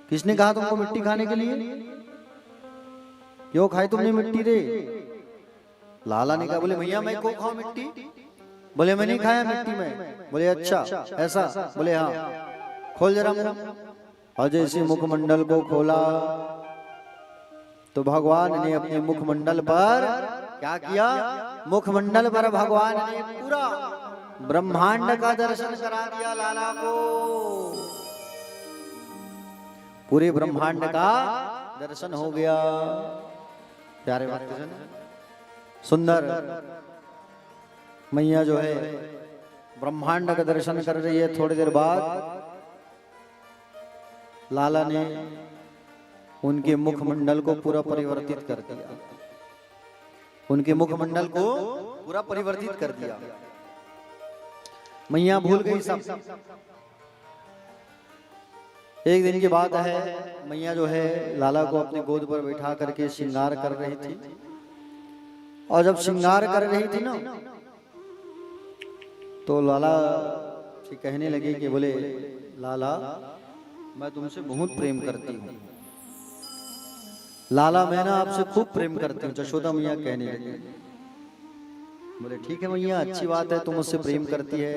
किसने कहा तुमको मिट्टी खाने के लिए? क्यों खाई तुमने मिट्टी रे? लाला ने कहा, बोले भैया मैं क्यों खाऊं मिट्टी? बोले मैं नहीं खाया मिट्टी में। बोले अच्छा ऐसा? बोले हाँ, खोल जरा मुंह। और जैसे मुखमंडल को खोला तो भगवान ने अपने मुखमंडल पर क्या किया? मुखमंडल पर भगवान ने पूरा ब्रह्मांड का दर्शन करा दिया लाला को। पूरे ब्रह्मांड का दर्शन हो गया। प्यारे भक्तजन, सुंदर मैया जो है ब्रह्मांड का दर्शन कर रही है। थोड़ी देर बाद लाला ने उनके मुखमंडल को पूरा परिवर्तित कर दिया, उनके मुखमंडल को पूरा परिवर्तित कर दिया। मैया भूल गई सब। एक दिन की बात है, मैया जो है लाला को अपनी गोद पर बैठा करके श्रृंगार कर रही थी, और जब श्रृंगार कर रही थी ना, तो लाला से कहने लगी कि बोले लाला मैं तुमसे बहुत प्रेम करती हूँ, लाला मैं ना आपसे खूब प्रेम करती हूँ। यशोदा मैया कहने लगी। बोले ठीक है मैया, अच्छी बात है, तुम मुझसे प्रेम करती है।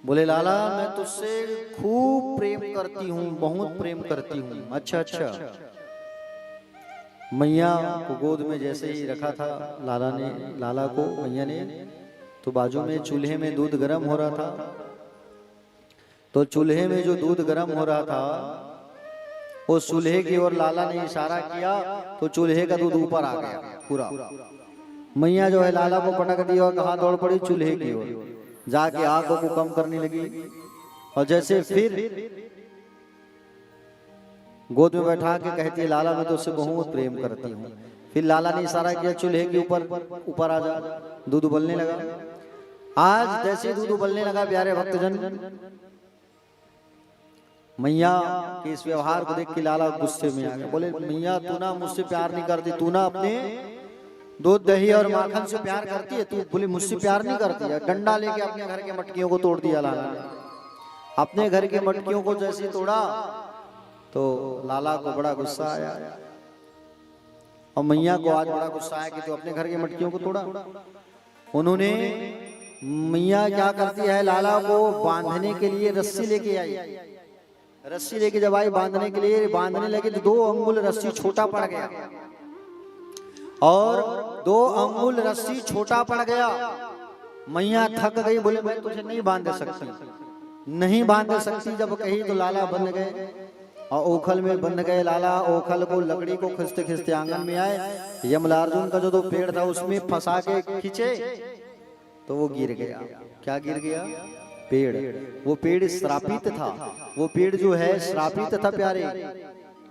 बोले लाला मैं तुझसे खूब प्रेम करती हूँ, बहुत प्रेम करती हूँ। अच्छा अच्छा। मैया को गोद में जैसे ही रखा था लाला को मैया ने, तो बाजू में चूल्हे में दूध गर्म हो रहा था। तो चूल्हे में जो दूध गर्म हो रहा था, उस चूल्हे की ओर लाला ने इशारा किया, तो चूल्हे का दूध ऊपर आ गया पूरा। मैया जो है लाला को पटक दिया और कहाँ दौड़ पड़ी, चूल्हे की ओर जाके आग को कम करने लगी। और जैसे फिर गोद में बैठा के कहती है लाला मैं तो उससे बहुत प्रेम करती हूँ। फिर लाला ने इशारा किया चूल्हे के ऊपर आ जा, दूध उबलने लगा। आज जैसे दूध उबलने लगा, प्यारे भक्तजन, मैया के इस व्यवहार को देख के लाला गुस्से में आ गया। बोले मैया तू ना मुझसे प्यार नहीं करती, तू ना अपने दूध दही और माखन से प्यार करती है, तू बोले मुझसे प्यार नहीं करती है। डंडा लेके अपने घर के मटकियों को तोड़ दिया लाला ने। अपने घर के मटकियों को जैसे तोड़ा तो लाला को बड़ा गुस्सा आया, और मैया को आज बड़ा गुस्सा आया कि तू अपने घर के मटकियों को तोड़ा। उन्होंने मैया क्या करती है, लाला को बांधने के लिए रस्सी लेके आई। रस्सी लेके जब आई बांधने के लिए, बांधने लगे तो 2 अंगुल रस्सी छोटा पड़ गया, और 2 अंगुल रस्सी छोटा पड़ गया। मैया थक गई, बोले मैं तुझे नहीं बांध सकती, नहीं बांध सकती। जब कही तो लाला बंध गए, और ओखल में बंध गए। लाला ओखल को लकड़ी को खिंचते खिंचते आंगन में आए। यमलार्जुन का जो पेड़ था उसमें फंसा के खींचे तो वो गिर गया। क्या गिर गया? पेड़। वो पेड़ श्रापित था, वो पेड़ जो है श्रापित था प्यारे।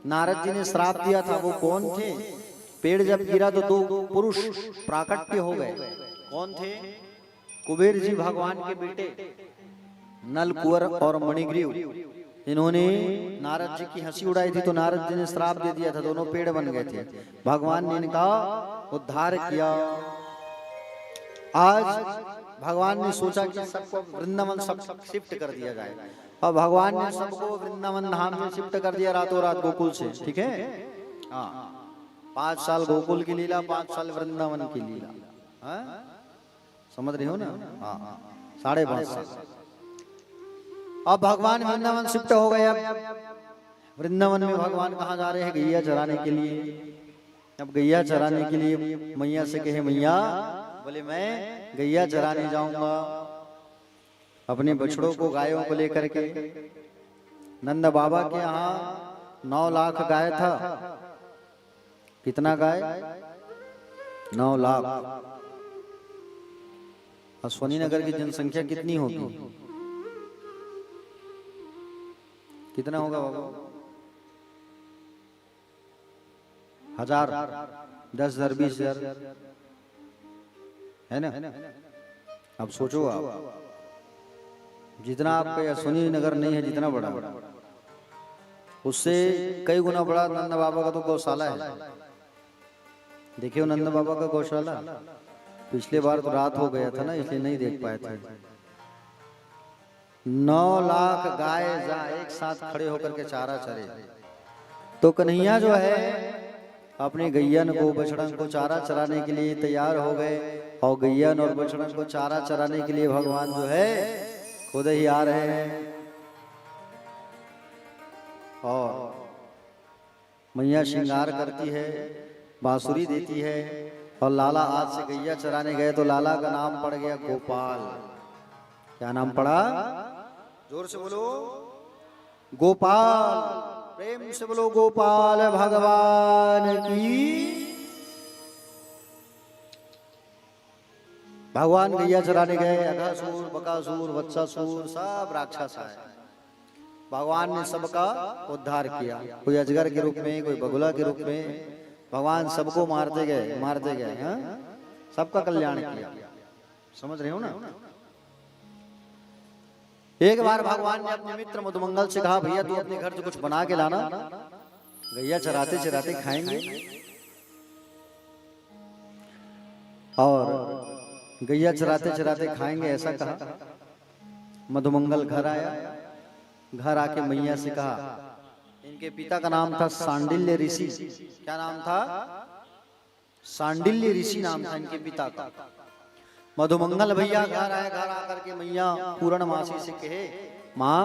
नारद जी ने श्राप दिया था। वो कौन थे? पेड़ जब गिरा तो 2 पुरुष प्राकट्य हो गए। कौन थे? कुबेर जी भगवान के बेटे नल, कुंवर और मणिग्रीव। इन्होंने नारद जी की हंसी उड़ाई थी, तो नारद जी ने श्राप दे दिया था, दोनों पेड़ बन गए थे। भगवान ने इनका उद्धार किया। आज भगवान ने सोचा कि सबको वृंदावन सब शिफ्ट कर दिया जाए, और भगवान ने सबको वृंदावन धाम में शिफ्ट कर दिया रातों रात गोकुल से। ठीक है, हाँ, 5 साल गोकुल की लीला, 5 साल वृंदावन की लीला। हाँ? समझ रहे हो ना? हाँ, 5.5 साल। अब भगवान वृंदावन शिफ्ट हो गए। अब वृंदावन में भगवान कहाँ जा रहे हैं? गैया चराने के लिए। अब गैया चराने के लिए मैया से कहे मैया, बोले मैं गैया चराने जाऊंगा अपने बछड़ों को, गायों को लेकर के। नंद बाबा के यहाँ 9 लाख गाय था। कितना गाय? 9 लाख। अश्वनी नगर की जनसंख्या कितनी होगी? कितना होगा बाबा? 1000, 10,000, 20,000 है ना? अब सोचो आप, जितना आपका अश्वनी नगर नहीं है, जितना बड़ा, उससे कई गुना बड़ा नंद बाबा का तो गौशाला है। देखियो नंद बाबा का गौशाला। पिछले बार तो रात हो गया था ना, इसलिए नहीं देख पाए थे। 9 लाख गाय एक साथ खड़े होकर के चारा चरे। तो कन्हैया जो है अपने गैयन को, बछड़न को चारा चराने के लिए तैयार हो गए, और गैयन और बछड़न को चारा चराने के लिए भगवान जो है खुद ही आ रहे हैं। और मैया श्रृंगार करती है, बांसुरी देती है, और लाला आज से गैया चराने गए तो लाला का नाम पड़ गया गोपाल। क्या नाम पड़ा? जोर से बोलो, गोपाल। प्रेम से बोलो गोपाल भगवान की। भगवान गैया चराने गए। अघासुर, बकासुर, वत्सासुर सब राक्षस आए। भगवान ने सबका उद्धार किया। कोई अजगर के रूप में, कोई बगुला के रूप में, भगवान सबको मारते गए हाँ? सबका कल्याण किया। समझ रहे हो ना? एक बार भगवान ने अपने मित्र मधुमंगल से कहा, भैया तू अपने घर से कुछ बना के लाना, गैया चराते चराते खाएंगे। और गैया चराते चराते खाएंगे ऐसा कहा। मधुमंगल घर आया, घर आके मैया से कहा, इनके पिता का नाम था सांडिल्य ऋषि। क्या नाम था? सांडिल्य ऋषि नाम था इनके पिता का। मधुमंगल भैया घर आए, घर आकर के मैया पूर्णमासी से कहे, माँ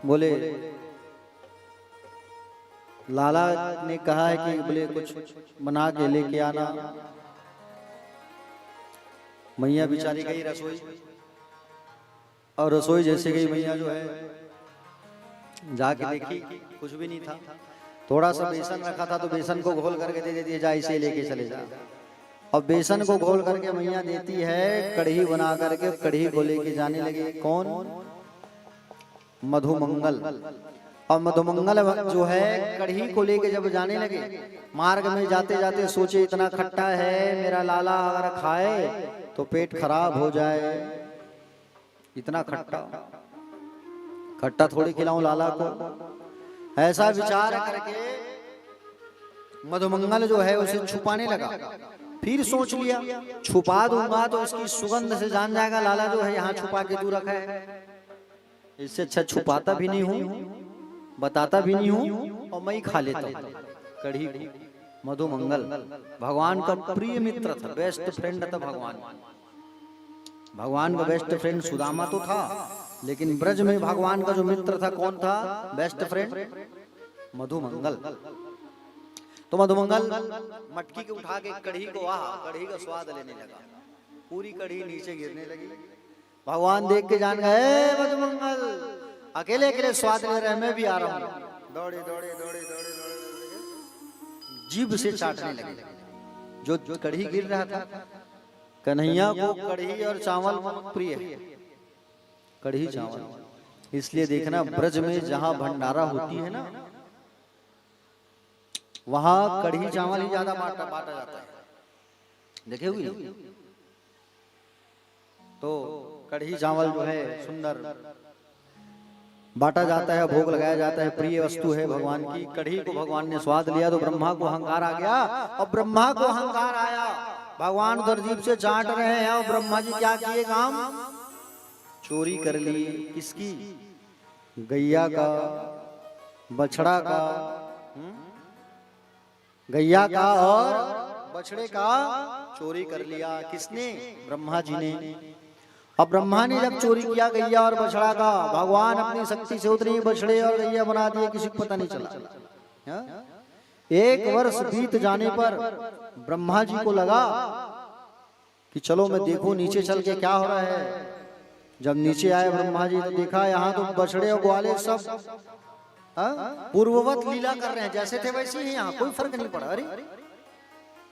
बोले लाला ने कहा है कि बोले कुछ बना के लेके आना। मैया बेचारी गई रसोई, और रसोई जैसे गई मैया जो है जाके देखी कुछ भी नहीं था। थोड़ा सा बेसन रखा था तो बेसन को घोल करके दे दिया, जा इसे लेके चले जा। और बेसन को घोल करके मैया देती है, कढ़ी बना करके कढ़ी को लेके जाने लगे। कौन? मधुमंगल। और मधुमंगल जो है कढ़ी को लेके जब जाने लगे, मार्ग में जाते जाते सोचे इतना खट्टा है, मेरा लाला अगर खाए तो पेट खराब हो जाए। इतना खट्टा, खट्टा थोड़ी खिलाऊं लाला को। ऐसा विचार करके मधुमंगल जो है उसे छुपाने लगा। फिर सोच लिया छुपा दूंगा तो इसकी सुगंध से जान जाएगा लाला जो है यहाँ छुपा के तू रखा है। इससे अच्छा छुपाता भी नहीं हूँ, बताता भी नहीं हूँ, और मैं ही खा लेता हूँ कढ़ी। मधुमंगल भगवान का प्रिय मित्र था, बेस्ट फ्रेंड था भगवान। भगवान का बेस्ट फ्रेंड सुदामा तो था, लेकिन ब्रज में भगवान का जो मित्र था कौन था बेस्ट फ्रेंड? मधुमंगल। तो मधुमंगल मटकी के उठा के कढ़ी को, कढ़ी का स्वाद लेने लगा। पूरी कढ़ी नीचे गिरने लगी। भगवान देख के जान गए, मधुमंगल अकेले अकेले स्वाद ले रहे, मैं भी आ रहा हूँ। दौड़े दौड़े दौड़े दौड़े दौड़े जीभ से चाटने लगे जो कढ़ी गिर रहा था। कन्हैया को कढ़ी और चावल प्रिय है, कढ़ी चावल। इसलिए देखना ब्रज में जहां भंडारा होती है ना, वहां कढ़ी चावल ही ज्यादा बांटा जाता है। देखे हुए? तो कढ़ी चावल जो है सुंदर बांटा जाता है, भोग लगाया जाता है, प्रिय वस्तु है भगवान की। कढ़ी को भगवान ने स्वाद लिया तो ब्रह्मा को अहंकार आ गया, और ब्रह्मा को अहंकार आया। भगवान उधर जीभ से चाट रहे हैं, और ब्रह्मा जी क्या किए काम? चोरी कर ली। किसकी? गैया का, बछड़ा का, गैया का और बछड़े का चोरी कर लिया। किसने? ब्रह्मा जी ने। अब ब्रह्मा ने जब चोरी किया गैया और बछड़ा का, भगवान अपनी शक्ति से उतरी बछड़े और गैया बना दिए, किसी को पता नहीं चला। एक वर्ष बीत जाने पर ब्रह्मा जी को लगा कि चलो मैं देखूं नीचे चल के क्या हो रहा है। जब नीचे आए ब्रह्मा जी तो देखा यहाँ तो बछड़े और ग्वाले सब पूर्ववत लीला कर रहे हैं, जैसे थे वैसे ही, यहाँ कोई फर्क नहीं पड़ा। अरे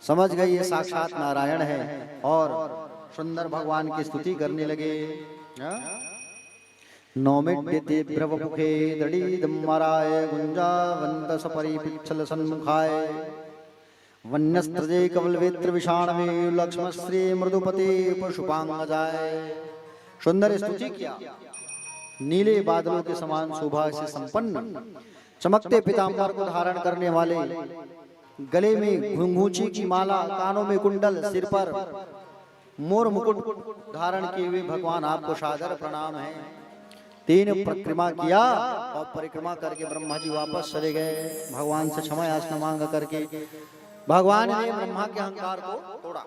समझ गए ये साक्षात नारायण है, और सुंदर भगवान की स्तुति करने लगे। नौमिड्यते ब्रवमुखे दड़ीदम्मराय गुंजावंत सपरिपिच्छल सन्मुखाय वन्यस्त्रजे कवलवेत्र विषाणवे लक्ष्मश्री मृदुपते पशुपांगजाय। सुंदर स्तुति किया। नीले बादलों के समान शोभा से संपन्न, चमकते पीतांबर को धारण करने वाले, गले में घुंघूची की माला, कानों में कुंडल, सिर पर मोर मुकुट धारण किए हुए भगवान आपको सादर प्रणाम है। 3 परिक्रमा किया, और परिक्रमा करके ब्रह्मा जी वापस चले गए। भगवान से क्षमा याचना मांग करके भगवान ने ब्रह्मा के अहंकार को तोड़ा।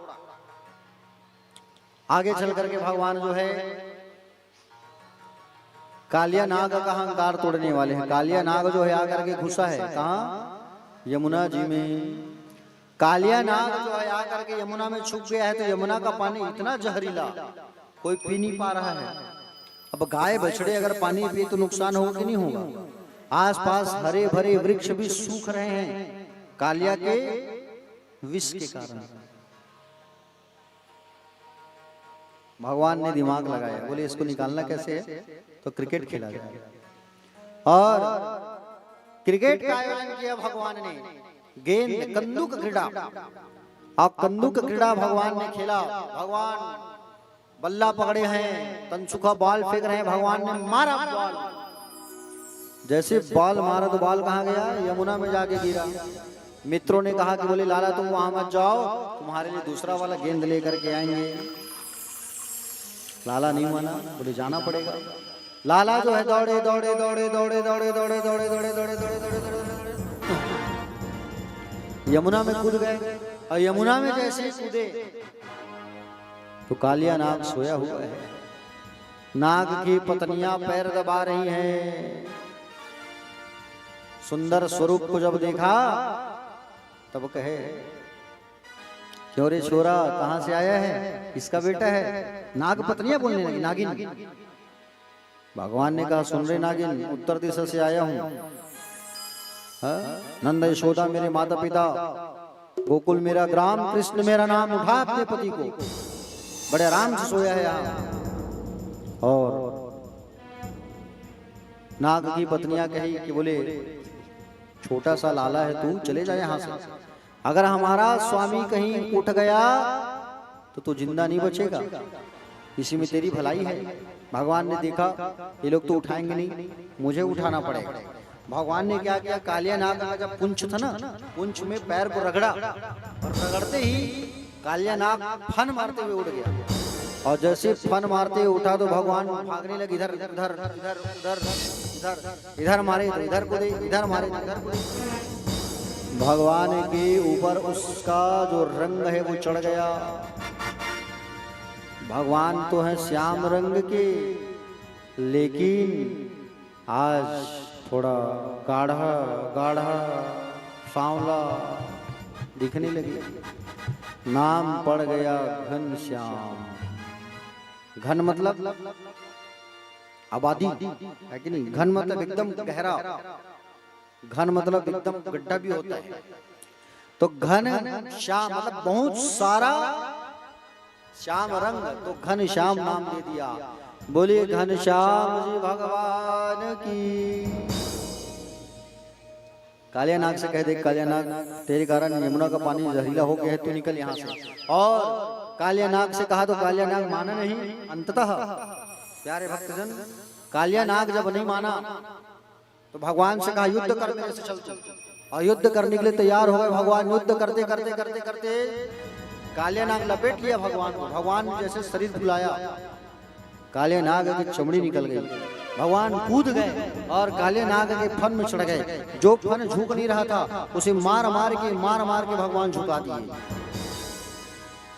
आगे चल करके भगवान जो है कालिया नाग का अहंकार तोड़ने वाले हैं। कालिया नाग जो है आकर के घुसा है कहाँ? यमुना जी में। कालिया नाग जो है आकर के यमुना में छुप गया है, तो यमुना का पानी इतना जहरीला कोई पी नहीं पा रहा है। अब गाय बछड़े अगर पानी पिए तो नुकसान होगा कि नहीं होगा? आसपास हरे भरे वृक्ष भी सूख रहे हैं कालिया के विष के कारण। भगवान ने दिमाग लगाया, बोले इसको निकालना कैसे है? तो क्रिकेट खेला जाए। और क्रिकेट का आयोजन किया भगवान ने, गेंद कंदुक क्रीड़ा, और कंदुक क्रीड़ा भगवान ने खेला। भगवान बल्ला पकड़े हैं, तंसुका बॉल फेंक रहे हैं, भगवान ने मारा बॉल। जैसे बॉल मारा तो बॉल कहाँ गया? यमुना में जाके गिरा। मित्रों ने कहा कि बोले लाला तुम वहां मत जाओ, तुम्हारे लिए दूसरा वाला गेंद लेकर के आएंगे। लाला नहीं माना, बोले जाना पड़ेगा। लाला जो है दौड़े दौड़े दौड़े दौड़े दौड़े दौड़े दौड़े दौड़े दौड़े दौड़े दौड़े दौड़े यमुना में कूद गए। और यमुना में जैसे कूदे तो कालिया नाग सोया हुआ है। नाग की पत्नियां पैर दबा रही हैं। सुंदर स्वरूप को जब देखा तब कहे, क्यों रे छोरा, कहां से आया है? इसका बेटा है। नाग पत्नियां बोलने लगी, नागिन। भगवान ने कहा, सुन रे नागिन, उत्तर दिशा से आया हूं। नंद यशोदा मेरे माता पिता, गोकुल मेरा ग्राम, कृष्ण मेरा नाम, उठा अपने पति को। बड़े आराम से सोया है यहाँ। और नाग की पत्नियां कही कि बोले छोटा सा लाला है तू, चले जा यहाँ से। अगर हमारा स्वामी कहीं उठ गया तो तू जिंदा नहीं बचेगा, इसी में तेरी भलाई है। भगवान ने देखा ये लोग तो उठाएंगे नहीं, मुझे उठाना पड़ेगा। भगवान ने क्या किया, कालिया नाग का जब पुंछ था ना, पुंछ में पैर को रगड़ा, और रगड़ते ही कालिया नाग फन मारते हुए उड़ गया। और जैसे फन मारते हुए उठा तो भगवान भागने लगे, इधर इधर इधर इधर इधर, इधर मारे तो इधर कूदे, इधर मारे तो इधर कूदे। भगवान के ऊपर उसका जो रंग है वो चढ़ गया। भगवान तो है श्याम रंग के, लेकिन आज थोड़ा गाढ़ा गाढ़ा सांवला दिखने लगे। नाम पड़ गया घनश्याम। घन मतलब आबादी है कि नहीं? घन मतलब एकदम गहरा, घन मतलब एकदम गड्ढा भी होता है। तो घन श्याम मतलब बहुत सारा श्याम रंग, तो घन श्याम नाम दे दिया। बोलिए घन श्याम जी भगवान की। कालिया नाग से कह दे, कालिया नाग तेरे कारण यमुना का पानी जहरीला हो गया है, तू निकल यहाँ से। और कालिया नाग से कहा तो कालिया नाग माना नहीं। अंततः प्यारे भक्तजन, कालिया नाग जब नहीं माना तो भगवान से कहा युद्ध कर मेरे से, चल चल। और युद्ध करने के लिए तैयार हो गए भगवान। युद्ध करते करते करते करते कालिया नाग लपेट लिया भगवान को। भगवान जैसे शरीर फुलाया, कालिया नाग की चमड़ी निकल गई। भगवान कूद गए और कालिया नाग के फन में चढ़ गए। जो फन झुक नहीं रहा था उसे मार मार के भगवान झुका दिए।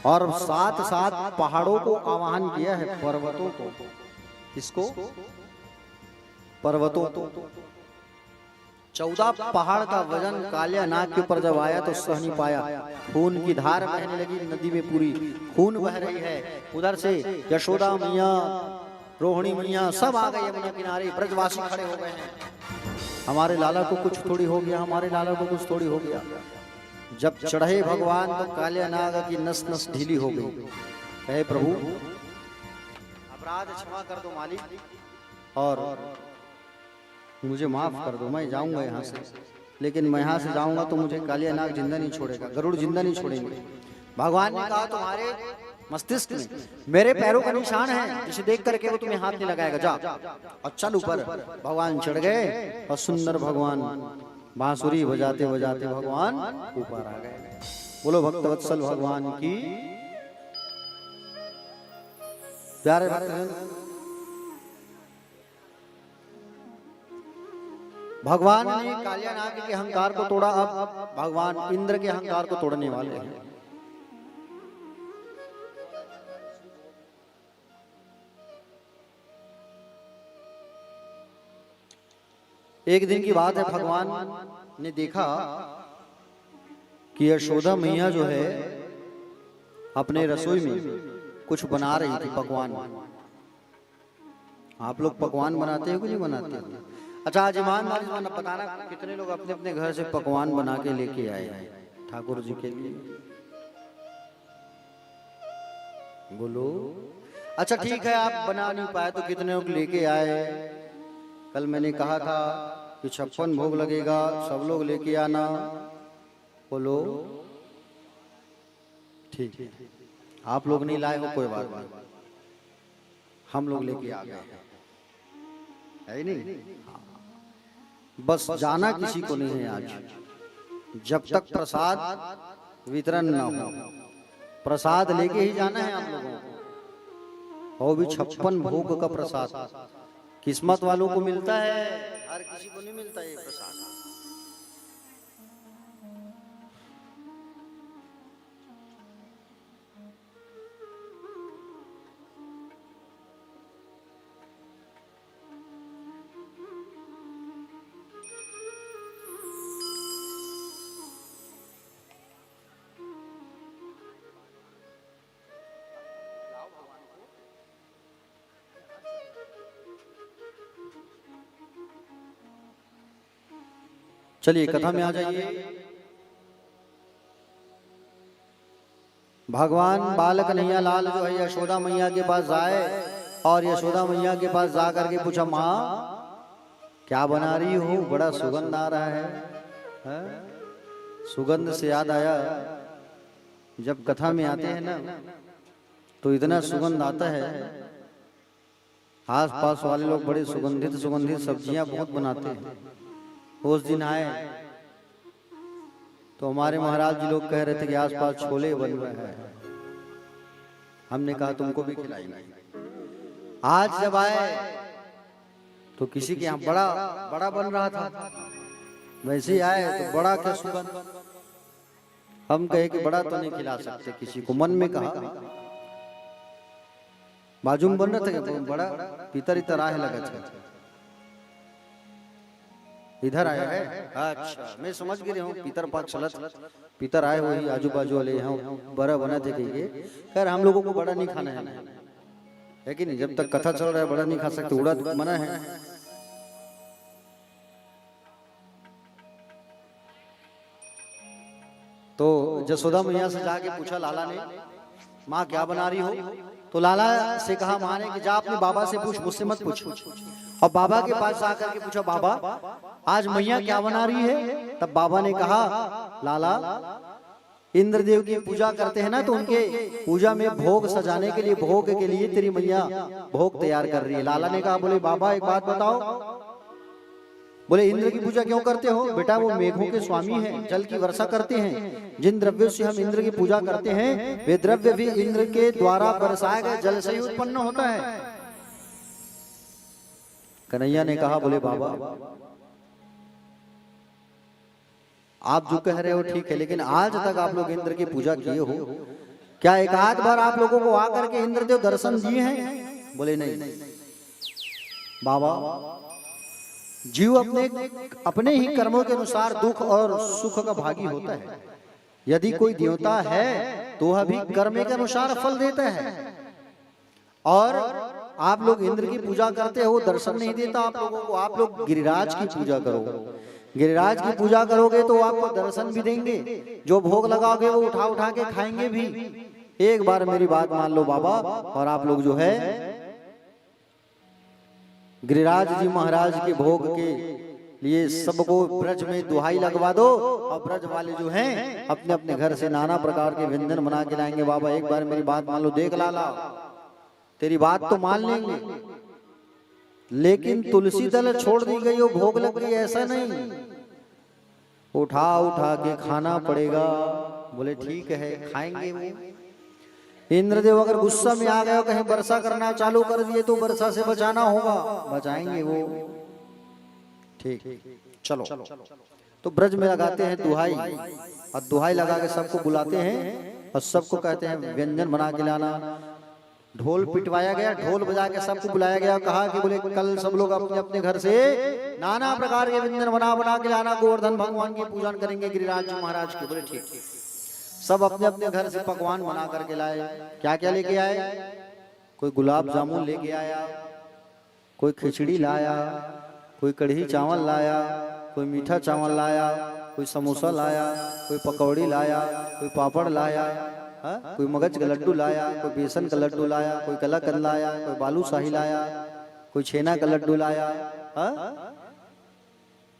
और साथ साथ पहाड़ों को आवाहन किया है, पर्वतों को। किसको? पर्वतों को। 14 पहाड़ का वजन कालिया नाग के ऊपर जब आया तो सह नहीं पाया। खून की धार बहने लगी, नदी में पूरी खून बह रही है। उधर से यशोदा मैया, रोहिणी मैया सब आ गए यमुना किनारे। ब्रजवासी खड़े हो गए हैं, हमारे लाला को कुछ थोड़ी हो गया, हमारे लाला को कुछ थोड़ी हो गया। जब चढ़े भगवान तो कालिया नाग की नस नस ढीली हो गई। कहे प्रभु अपराध क्षमा कर दो मालिक, और मुझे माफ कर दो, मैं जाऊंगा यहाँ से। लेकिन मैं यहाँ से जाऊंगा तो मुझे कालिया नाग जिंदा नहीं छोड़ेगा, गरुड़ जिंदा नहीं छोड़ेंगे। भगवान ने कहा तुम्हारे मस्तिष्क में मेरे पैरों का निशान है, जिसे देख करके वो तुम्हें हाथ नहीं लगाएगा, जा। और चल ऊपर। भगवान चढ़ गए और सुंदर भगवान बांसुरी बजाते बजाते भगवान ऊपर आ गए। बोलो भक्तवत्सल भगवान की। प्यारे भक्तजन, भगवान ने कालिया नाग के अहंकार को तोड़ा। अब भगवान इंद्र के अहंकार को तोड़ने वाले हैं। एक दिन की बात है, भगवान ने देखा कि यशोदा मैया जो है अपने रसोई में कुछ बना रही थी, पकवान। आप लोग पकवान बनाते हो कि नहीं बनाते हो? अच्छा, आज ईमानदारी से बताना कितने लोग अपने अपने घर से पकवान बना के लेके आए हैं ठाकुर जी के लिए? बोलो। अच्छा ठीक है, आप बना नहीं पाए तो कितने लोग लेके आए? कल मैंने कहा था कि 56 भोग लगेगा, सब लोग लेके आना। बोलो ठीक है, आप लोग नहीं लाए हो कोई बात नहीं, हम लोग लेके आ गए, है ही नहीं। बस जाना किसी को नहीं है आज, जब तक प्रसाद वितरण ना हो। प्रसाद लेके ही जाना है आप लोगों को, और भी 56 भोग का प्रसाद किस्मत वालों को मिलता है, हर किसी को नहीं मिलता ये प्रसाद। चलिए कथा में आ जाइए। भगवान बाल कन्हैया लाल जो है यशोदा मैया के पास जाए और यशोदा मैया के पास जा करके पूछा, माँ क्या बना रही हो, बड़ा सुगंध आ रहा है? सुगंध से याद आया, जब कथा में आते हैं ना तो इतना सुगंध आता है, आस पास वाले लोग बड़े सुगंधित सुगंधित सब्जियां बहुत बनाते हैं। उस दिन आए तो हमारे महाराज जी लोग कह रहे थे कि आसपास छोले बन रहे हैं, हमने कहा तुमको भी खिलाएंगे। आज जब आए तो किसी के यहाँ बड़ा बड़ा बन रहा था, वैसे ही आए तो बड़ा क्या सुगंध। हम कहे कि बड़ा तो नहीं खिला सकते किसी को, मन में कहा बाजू में बन रहा था कि बड़ा पीतर इतर आए लगा था, इधर आया है। अच्छा मैं समझ गई हूँ, पीतर पाक चलत पीतर आए वही आजू बाजू वाले यहाँ बड़ा बना थे कहिए। खैर हम लोगों को बड़ा नहीं खाना है कि नहीं, जब तक कथा चल रहा है बड़ा नहीं खा सकते, उड़द मना है। तो जसोदा मैया से जाके पूछा लाला ने, माँ क्या बना रही हो? तो लाला से कहा माँ ने कि जा अपने बाबा से पूछ, मुझसे मत पूछ। और बाबा के पास जाकर के पूछा, बाबा आज मैया क्या बना रही है? तब बाबा ने कहा, लाला इंद्रदेव की पूजा करते हैं ना, तो उनके पूजा में भोग सजाने के लिए, भोग के लिए तेरी मैया भोग तैयार कर रही है। लाला ने कहा, बोले बाबा एक बात बताओ। बोले इंद्र की पूजा क्यों करते हो? बेटा वो मेघों के स्वामी हैं, जल की वर्षा करते हैं। जिन द्रव्यों से हम इंद्र की पूजा करते हैं वे द्रव्य भी इंद्र के द्वारा बरसाए गए जल से ही उत्पन्न होता है। कन्हैया ने कहा, बोले बाबा आप जो कह रहे हो ठीक है, लेकिन आज तक आप लोग इंद्र की पूजा किए हो क्या? एक आध बार आप लोगों को आकर के इंद्रदेव दर्शन दिए हैं? बोले नहीं। बाबा जीव अपने ही कर्मों के अनुसार दुख और सुख का भागी होता है। यदि कोई देवता है तो वह भी कर्म के अनुसार फल देता है। और आप लोग इंद्र की पूजा करते हो, दर्शन नहीं देता आप लोगों को। आप लोग गिरिराज की पूजा करो, गिरिराज की पूजा करोगे तो आपको दर्शन भी देंगे, जो भोग लगाओगे वो उठा उठा के खाएंगे भी। एक बार मेरी बात मान लो बाबा, और आप लोग जो है गिरिराज जी महाराज के भोग के लिए सबको ब्रज में दुहाई लगवा दो, और ब्रज वाले जो हैं अपने अपने घर से नाना प्रकार के व्यंजन बना के लाएंगे। बाबा एक बार मेरी बात मान लो, देख लाला तेरी बात तो मान लेंगे, लेकिन तुलसी दल छोड़ दी गई हो, भोग लग गई, ऐसा नहीं, उठा उठा के खाना पड़ेगा। बोले ठीक है खाएंगे वो। इंद्रदेव अगर गुस्सा में आ गए, कहीं वर्षा करना चालू कर दिए तो वर्षा से बचाना होगा, बचाएंगे वो। ठीक चलो। तो ब्रज में लगाते हैं दुहाई, और दुहाई लगा के सबको बुलाते हैं और सबको कहते हैं व्यंजन बना के लाना। ढोल पिटवाया गया, ढोल बजा के सबको बुलाया गया, कहा कि बोले कल सब लोग अपने अपने घर से नाना प्रकार के व्यंजन बना बना के लाना, गोवर्धन भगवान की पूजन करेंगे गिरिराज जी महाराज की। बोले ठीक। सब अपने अपने घर से पकवान बना करके लाए। क्या क्या लेके आए? कोई गुलाब जामुन लेके आया, कोई खिचड़ी लाया, कोई कढ़ी चावल लाया, कोई मीठा चावल लाया, कोई समोसा लाया, कोई पकौड़ी लाया, कोई पापड़ लाया, हाँ? कोई मगज का लड्डू लाया, कोई बेसन का लड्डू लाया, कोई कलाकंद लाया, कोई बालूशाही लाया, कोई छेना का लड्डू लाया, हाँ?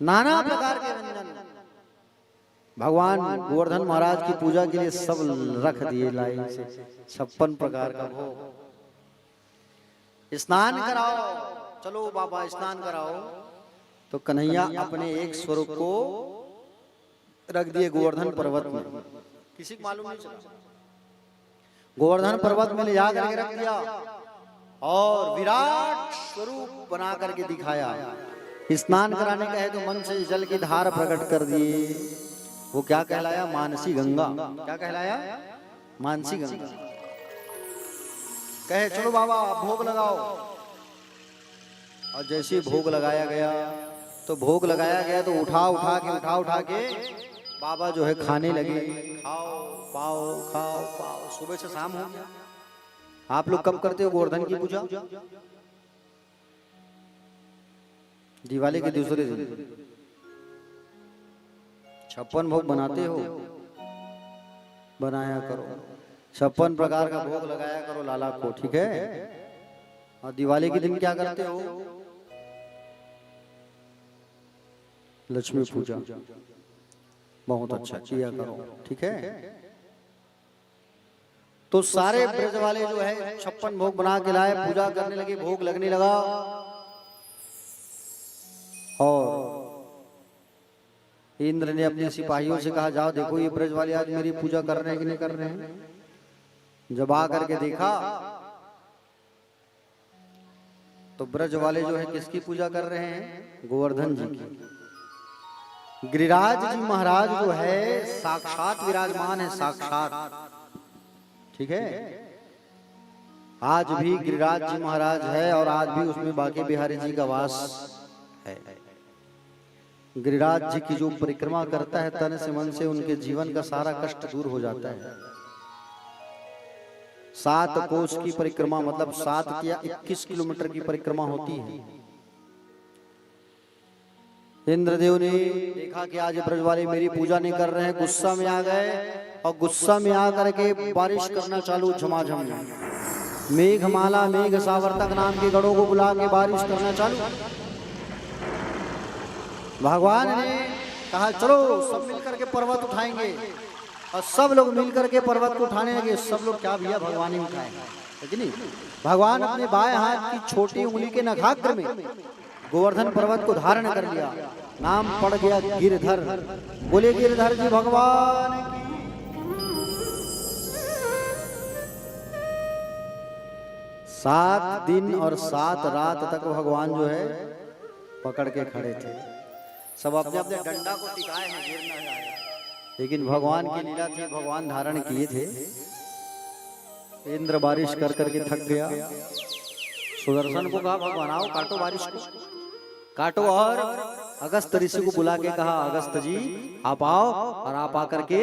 नाना प्रकार के व्यंजन भगवान गोवर्धन महाराज की पूजा के लिए सब रख दिए लाइन से, 56 प्रकार का भोग। स्नान कराओ, चलो बाबा स्नान कराओ, तो कन्हैया अपने एक स्वरूप को रख दिए गोवर्धन पर्वत में। किसी को मालूम नहीं चला, गोवर्धन पर्वत में ले जा करके रख दिया और विराट स्वरूप बना करके दिखाया। स्नान कराने का है तो मन से जल की धार प्रकट कर दिए। वो क्या कहलाया? मानसी गंगा। क्या कहलाया? मानसी गंगा। कहे चलो बाबा भोग लगाओ, और जैसे भोग लगाया गया तो भोग लगाया गया तो उठा के बाबा जो है खाने लगे। खाओ पाओ। सुबह से शाम हो गया। आप लोग कब करते हो गोवर्धन की पूजा? दिवाली के दूसरे दिन 56 भोग बनाते हो, बनाया करो। 56 प्रकार का भोग लगाया करो लाला को, ठीक है? और दिवाली के दिन क्या करते हो? लक्ष्मी पूजा। बहुत अच्छा किया करो, ठीक है? तो सारे ब्रज वाले जो है 56 भोग बना के लाए, पूजा करने लगे, भोग लगने लगा। और इंद्र ने अपने सिपाहियों से कहा जाओ देखो ये ब्रज वाले आज मेरी पूजा कर रहे हैं कि नहीं कर रहे हैं। जब आ करके देखा तो ब्रज वाले जो है किसकी पूजा कर रहे हैं? गोवर्धन जी की। गिरिराज जी महाराज जो है साक्षात विराजमान है, साक्षात, ठीक है? आज भी गिरिराज जी महाराज है और आज भी उसमें बांके बिहारी जी का वास है। गिरिराज जी की जो परिक्रमा करता है तन से मन से, उनके जीवन का सारा कष्ट दूर हो जाता है। 7 कोस की परिक्रमा मतलब 7 या 21 किलोमीटर की परिक्रमा होती है। इंद्रदेव ने देखा कि आज ब्रज वाले मेरी पूजा नहीं कर रहे हैं, गुस्सा में आ गए और गुस्सा में आकर के बारिश करना चालू झमाझम। मेघमाला मेघ सावर्तक नाम के गणों को बुला के बारिश करना चालू। भगवान ने कहा चलो सब मिलकर के पर्वत उठाएंगे, और सब लोग मिलकर के पर्वत को उठाने लगे। सब लोग क्या भैया भगवान ही उठाएंगे, है कि नहीं? भगवान अपने बाएं हाथ की छोटी उंगली के नखाग्र में गोवर्धन पर्वत को धारण कर लिया। नाम पड़ गया गिरधर। बोले गिरधर जी भगवान की। 7 दिन और 7 रात तक भगवान जो है पकड़ के खड़े थे। सब अपने अपने डंडा को टिकाए हैं, गिर ना जाए। लेकिन भगवान की लीला थी, भगवान धारण किए थे। इंद्र बारिश कर करके थक गया। सुदर्शन को कहा भगवान आओ काटो बारिश को, काटो। और अगस्त ऋषि को बुला के कहा अगस्त जी आप आओ और आप आकर के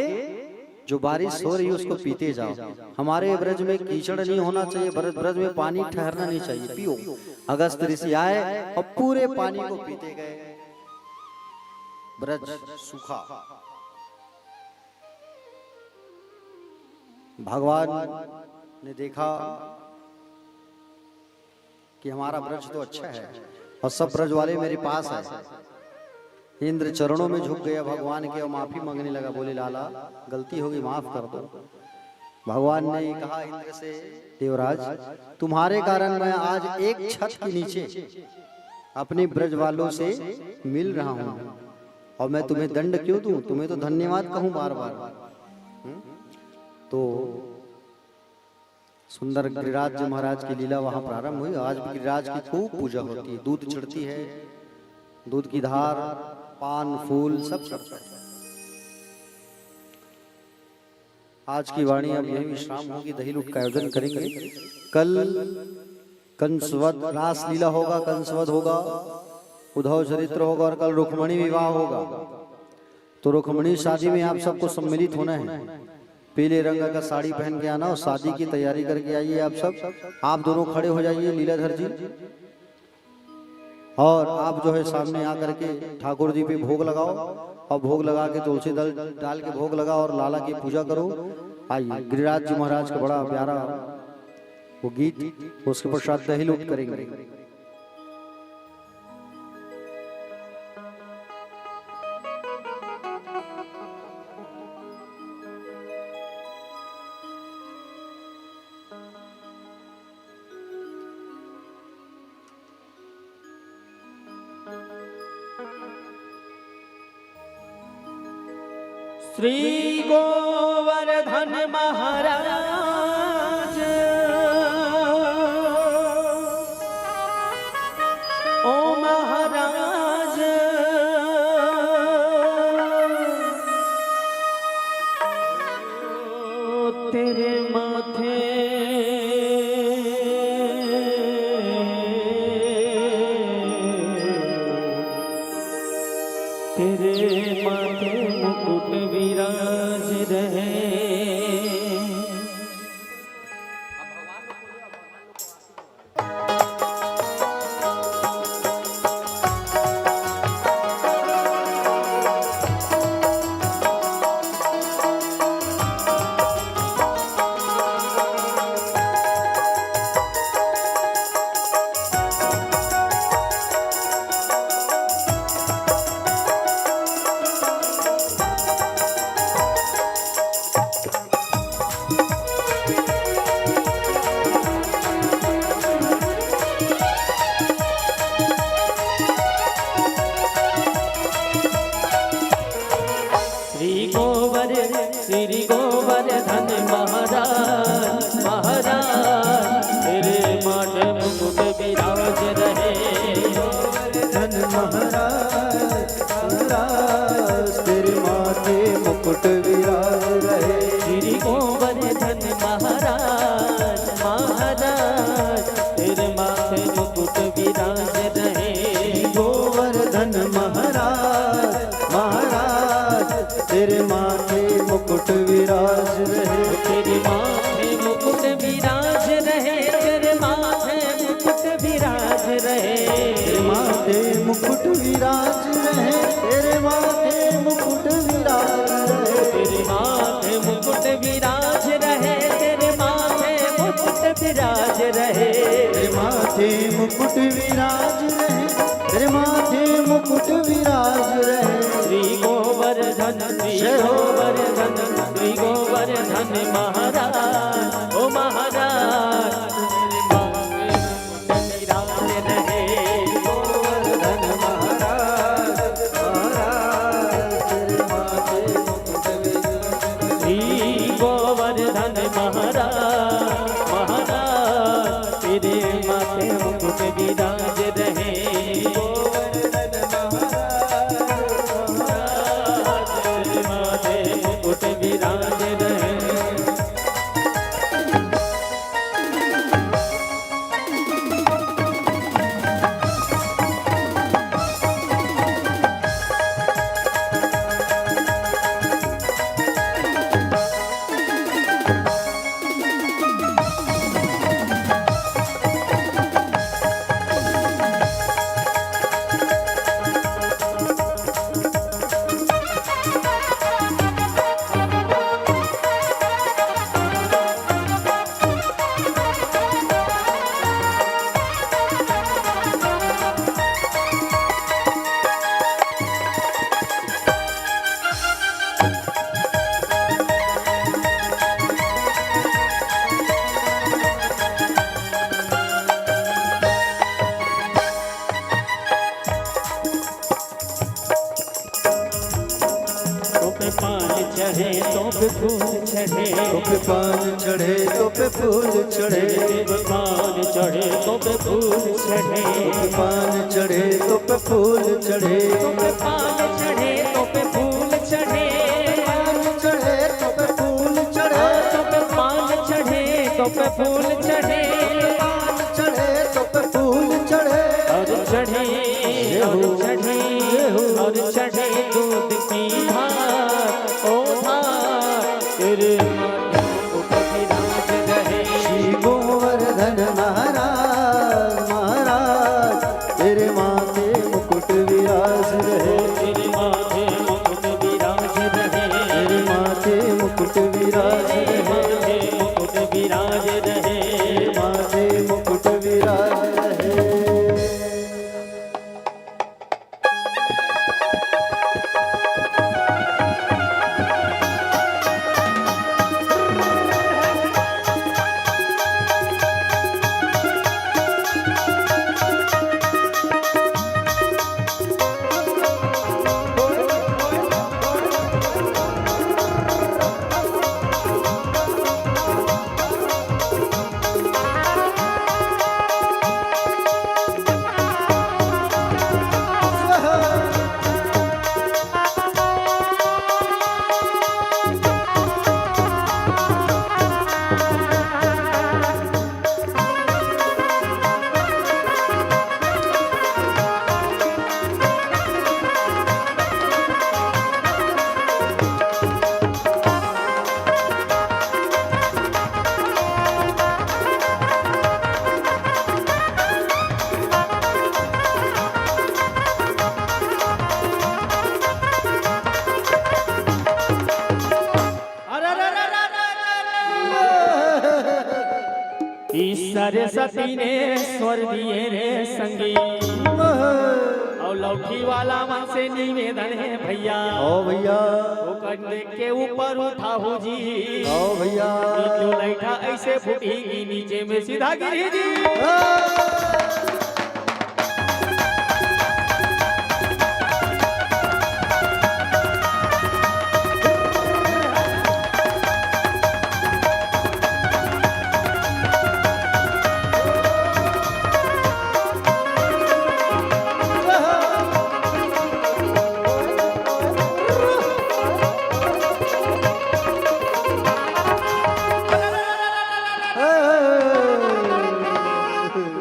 जो बारिश हो रही है उसको पीते जाओ। हमारे ब्रज में कीचड़ नहीं होना चाहिए, ब्रज में पानी ठहरना नहीं चाहिए, पियो। अगस्त ऋषि आए और पूरे पानी को पीते गए। ब्रज सूखा। भगवान ने देखा कि हमारा ब्रज तो अच्छा है और सब ब्रज वाले मेरे पास है। इंद्र चरणों में झुक गया भगवान के और माफी मांगने लगा। बोले लाला गलती होगी माफ कर दो। भगवान ने कहा इंद्र से देवराज तुम्हारे कारण मैं आज एक छत के नीचे अपने ब्रज वालों से मिल रहा हूँ और मैं तुम्हें दंड क्यों दूं? तुम्हें तो धन्यवाद कहूं बार बार। तो सुंदर गिरिराज जी महाराज की लीला वहां प्रारंभ हुई। आज भी गिरिराज की खूब पूजा होती है, दूध चढ़ती है, दूध की धार, पान फूल सब चढ़ता है। आज की वाणी अब यही विश्राम होगी, दही लूट का आयोजन करेंगे। कल कंसवद रास लीला होगा, कंसवद होगा, उद्धव चरित्र होगा और कल रुक्मणी विवाह होगा। तो रुक्मणी शादी में आप सबको सम्मिलित होना है। पीले रंग का साड़ी पहन के आना और शादी की तैयारी करके आइए आप सब। आप दोनों खड़े हो जाइए लीलाधर जी, और आप जो है सामने आकर के ठाकुर जी पे भोग लगाओ और भोग लगा के तुलसी दल डाल के भोग लगाओ और लाला की पूजा करो। आइए गिरिराज जी महाराज का बड़ा प्यारा वो गीत, उसके पश्चात दही लूट करेंगे।
श्री गोवर्धन महाराज ओ महाराज तेरे माथे तेरे माथे मुकुट विराज रहे। श्री गोवर्धन महाराज महाराज तेरे माथे मुकुट विराज रहे।
गोवर्धन महाराज महाराज तेरे माथे मुकुट विराज रहे।
श्री गोवर्धन महाराज महाराज तेरे माथे मुकुट विराज रहे।
गोवर्धन महाराज महाराज तेरे माथे मुकुट विराज रहे।
तेरे माथे मुकुट विराज रहे। तेरे माथे मुकुट विराज रहे।
तेरे माथे मुकुट विराज रहे। तेरे माथे मुकुट विराज रहे।
तेरे माथे मुकुट विराज रहे। तेरे माथे मुकुट विराज रहे।
तेरे माथे मुकुट विराज रहे। तेरे माथे मुकुट विराज रहे।
श्री गोवर्धन श्री गोवर्धन महाराज ओ महाराज तेरे माथे मुकुट विराज रहे।
गोवर्धन महाराज महाराज तेरे माथे मुकुट विराज रहे।
श्री गोवर्धन महाराज महाराज तेरे माथे मुकुट विराज रहे।
गोवर्धन महाराज
तेरे माथे मुकुट विराज रहे। पान चढ़े तो पे फूल चढ़े।
तो पे पान चढ़े तो पे फूल चढ़े।
पान चढ़े तो पे फूल चढ़े।
पान चढ़े तो पे फूल चढ़े।
पान चढ़े तो पे फूल चढ़े।
पान चढ़े तो पे फूल चढ़े।
तो पे पान चढ़े तो पे फूल चढ़े।
पान चढ़े तो पे फूल चढ़े।
और चढ़े और चढ़े और चढ़े दूध की धार ओ धार तेरे माथे मुकुट विराज रहे।
श्री गोवर्धन महाराज महाराज तेरे माथे मुकुट विराज रहे।
तेरे माथे मुकुट विराज रहे।
तेरे माथे मुकुट विराज रहे।
सती ने स्वर दिए रे संगी और लौकी वाला मन से निवेदन है भैया
ओ भैया
वो कंधे के ऊपर उठा हो जी
ओ भैया
जो लैठा ऐसे फूटेगी नीचे में सीधा गिरी जी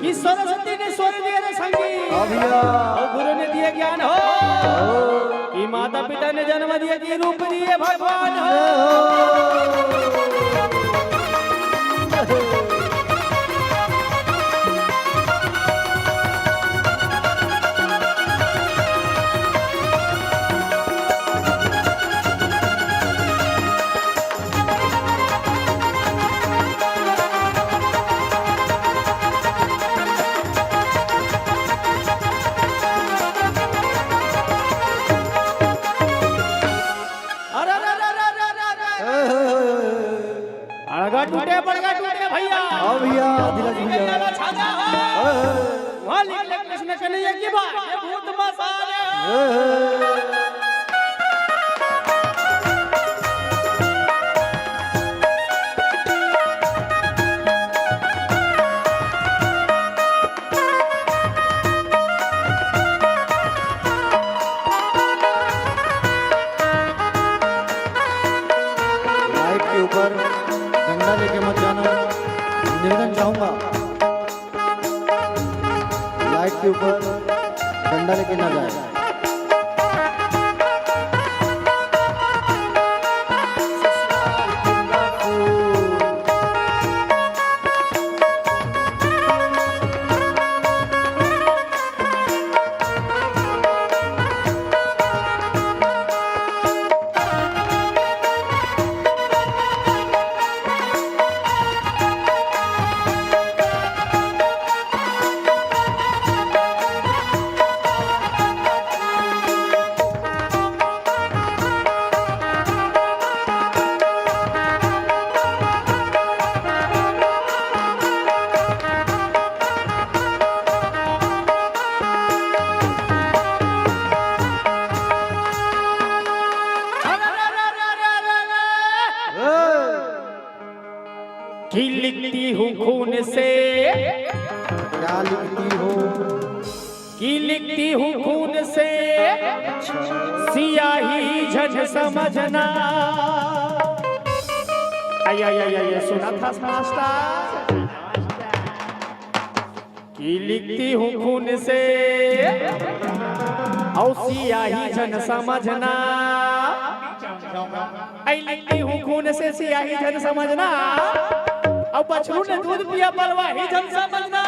कि सरस्वती ने स्वर दिए रे संगी
भैया
और गुरु ने दिए ज्ञान हो कि माता पिता ने जन्म दिए कि रूप दिए भगवान हो अड़गा टूटे बड़गा टूटे भैया
ओ भैया धीरज भैया
छाजा हो वहां लिख ले कृष्ण कन्हैया की बात ये भूत मसाले
लाइट के ऊपर डंडा लेके मत जाना निवेदन चाहूंगा लाइट के ऊपर डंडा लेके ना जाए
कि लिखती हूँ खून से
क्या लिखती हो
कि लिखती हूँ खून से सियाही झझ समझना आया सुना था मास्टर कि लिखती हूँ खून से और सियाही झन समझना आई लिखती हूँ खून से सियाही झन समझना अब बछरू ने दूध पिया बलवा ही जन समझना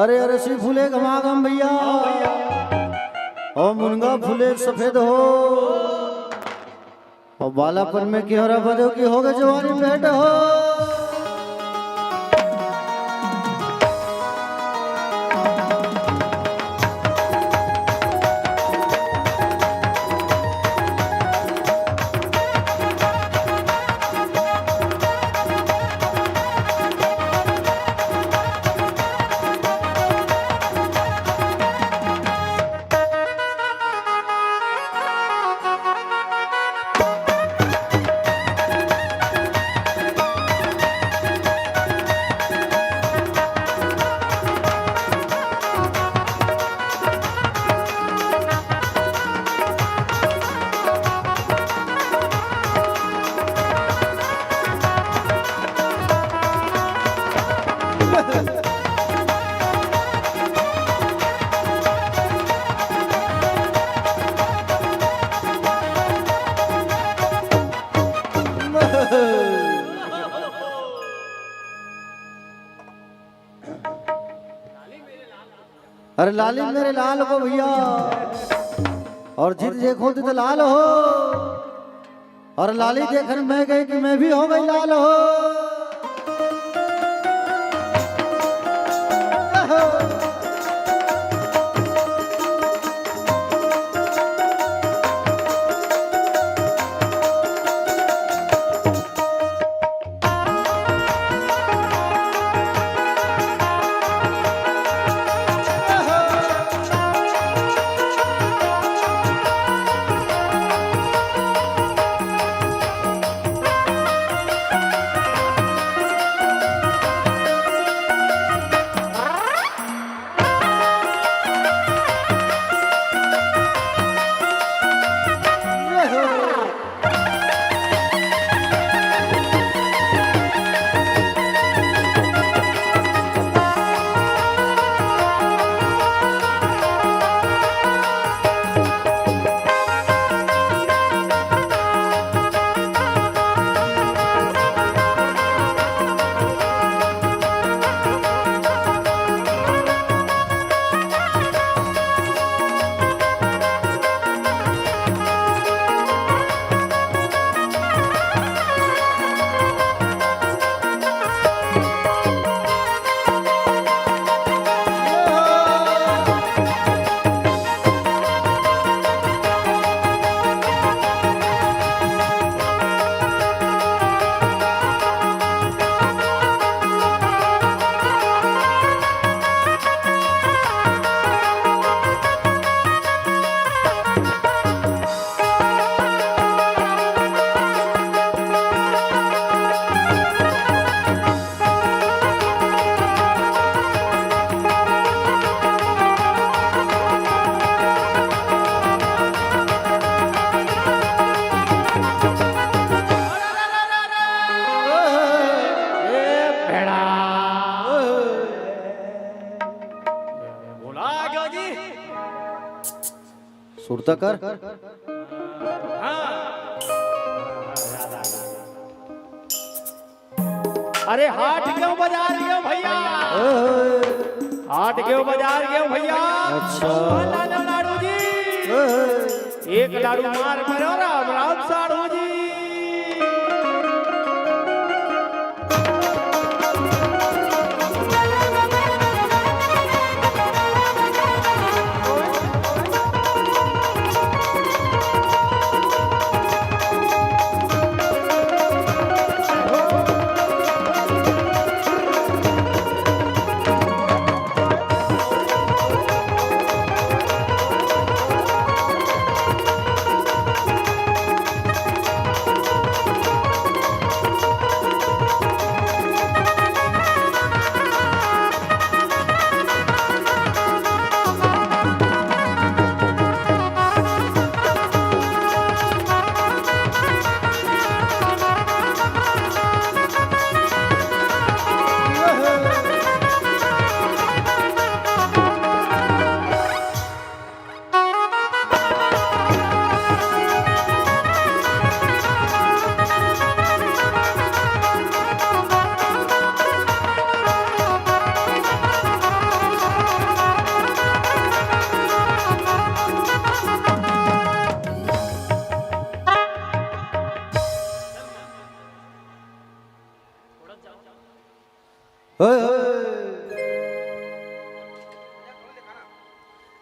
अरे अरे सी फूले घमाघम भैया और मुनगा फूले सफेद हो और बालापन में की हरा बदो की हो गए जवानी भेंट हो अरे लाली मेरे लाल को भैया, और जिद देखो तो लाल हो, और लाली देखन मैं गई कि मैं भी हो गई लाल हो। सुरता कर।
अरे हाट क्यों बाजार क्यों भैया, हाट क्यों बाजार क्यों भैया।
अच्छा
लाडू जी, एक लाडू मार करो राम राम साड़ू जी।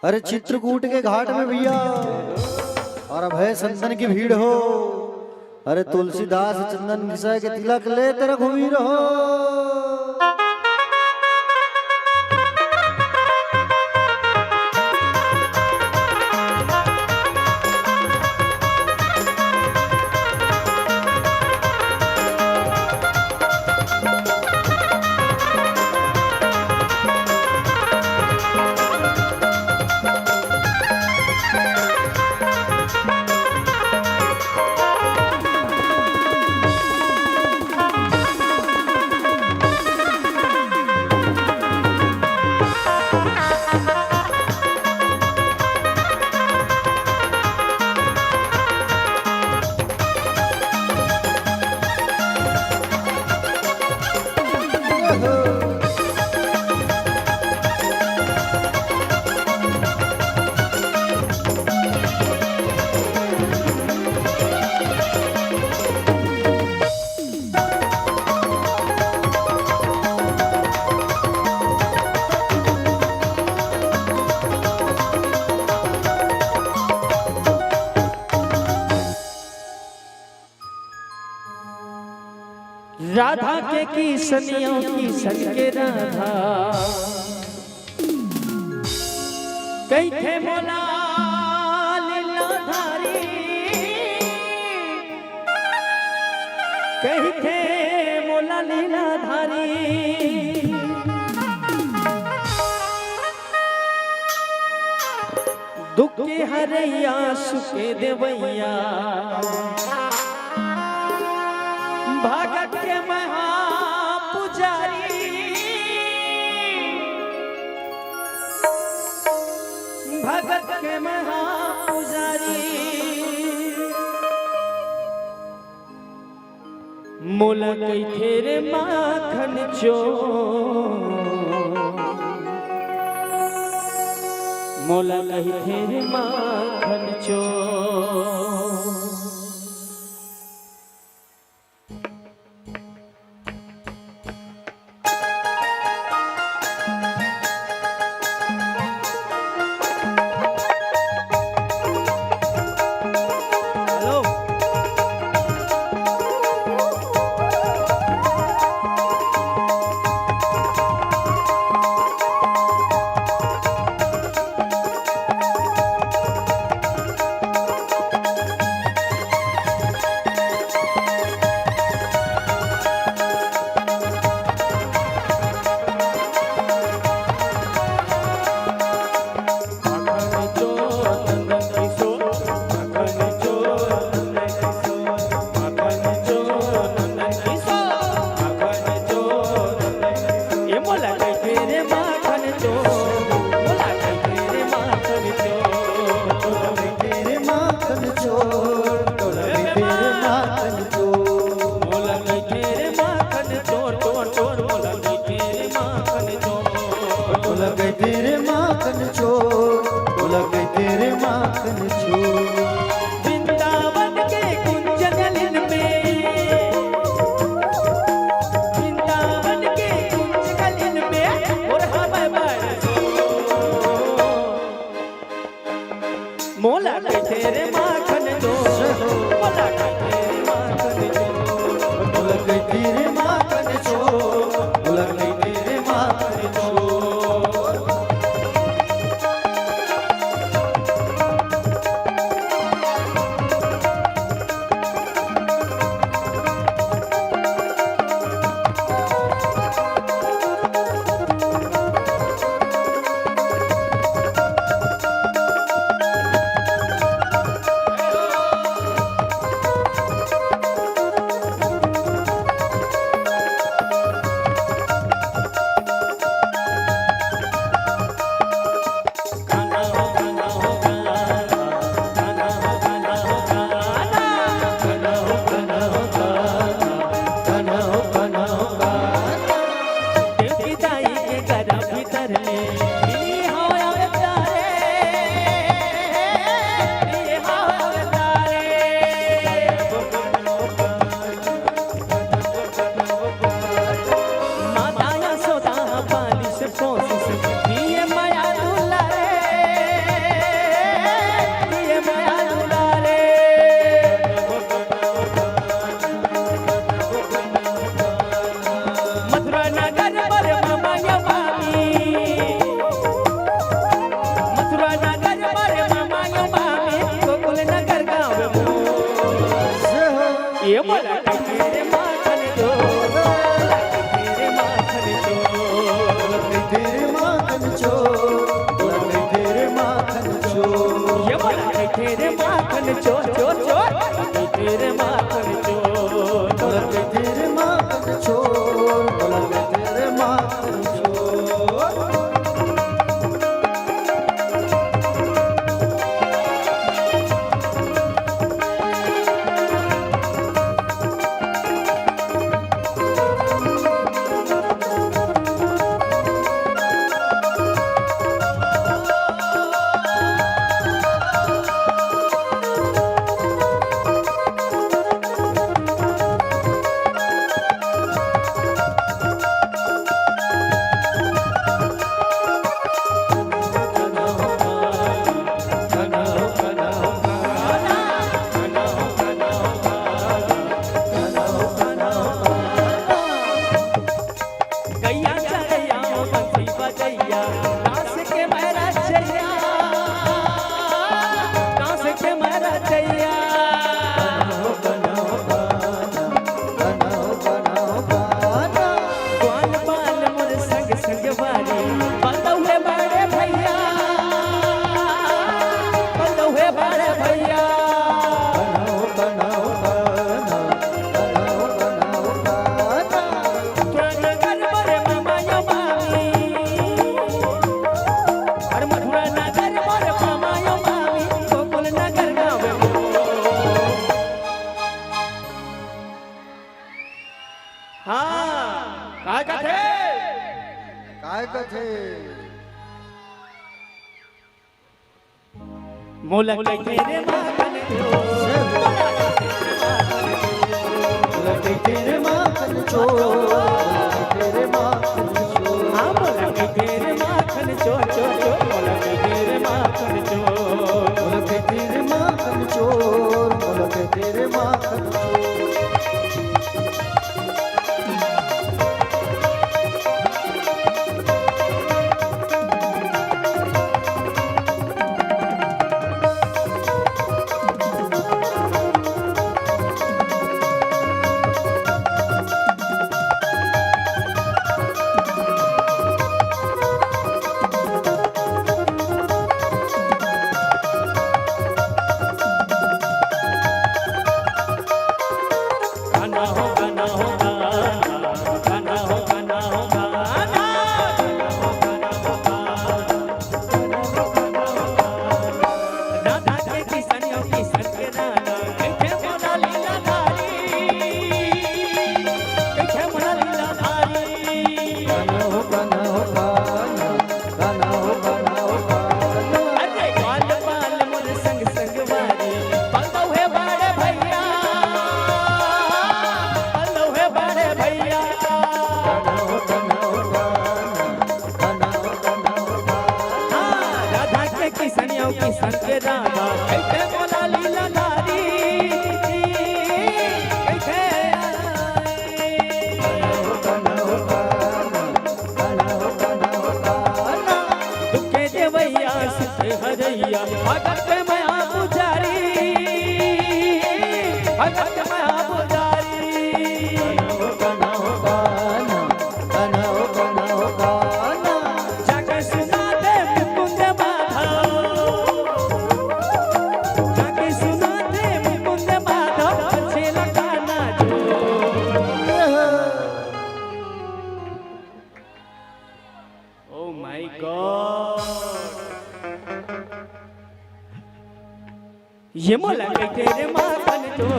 अरे चित्रकूट के घाट में भैया और अभय संतन की भीड़ हो। अरे तुलसीदास चंदन घिसा के तिलक ले तेरा घूमी रहो।
राधा के किसनियों किसन के राधा कई थे मोला लीलाधारी कई थे मोला लीलाधारी दुख के हरैया सुखे देवैया भगत के महापुजारी भगत के महापुजारी मोला कई तेरे माखन चोर मोला कही तेरे माखन चोर वृंदावन के कुंजगलिन में वृंदावन के कुंजगलिन में और हम बरसो मोला के तेरे माखन जो मोला के तेरे माखन जो
मोला के तेरे माखन जो मोला के तेरे माखन जो
मोला के तेरे माखन
तेरे माखन चोर तेरे माखन चोर
हाँ मोला के तेरे माखन चोर चोर चोर मोला के तेरे माखन चोर
तेरे माखन चोर तेरे माखन चोर
भगत मया पुजारी भगत मया पुजारी जाके सुना दे मुकुंद माधव जाके सुना दे मुकुंद माधव अच्छे लगाना जो ओ माय गॉड ये मोला के तेरे माखन चोर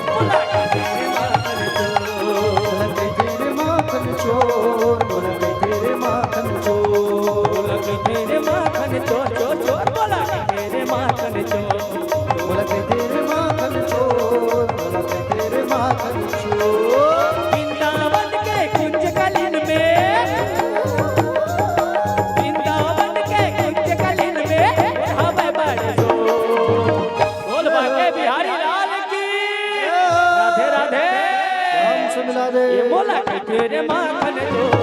मोला के तेरे माखन चोर
तेरे माखन चोर तेरे माखन चोर
तेरे माखन चोर चोर चोर मोला के तेरे माखन चोर
तेरे माखन चोर तेरे माखन चोर
वृंदावन के कुंज कलिन में वृंदावन के कुंज कलिन में हमें बड़े बोल बाके बिहारी लाल की राधे राधे
राम से मिला दे
ये मोला के तेरे माखन चोर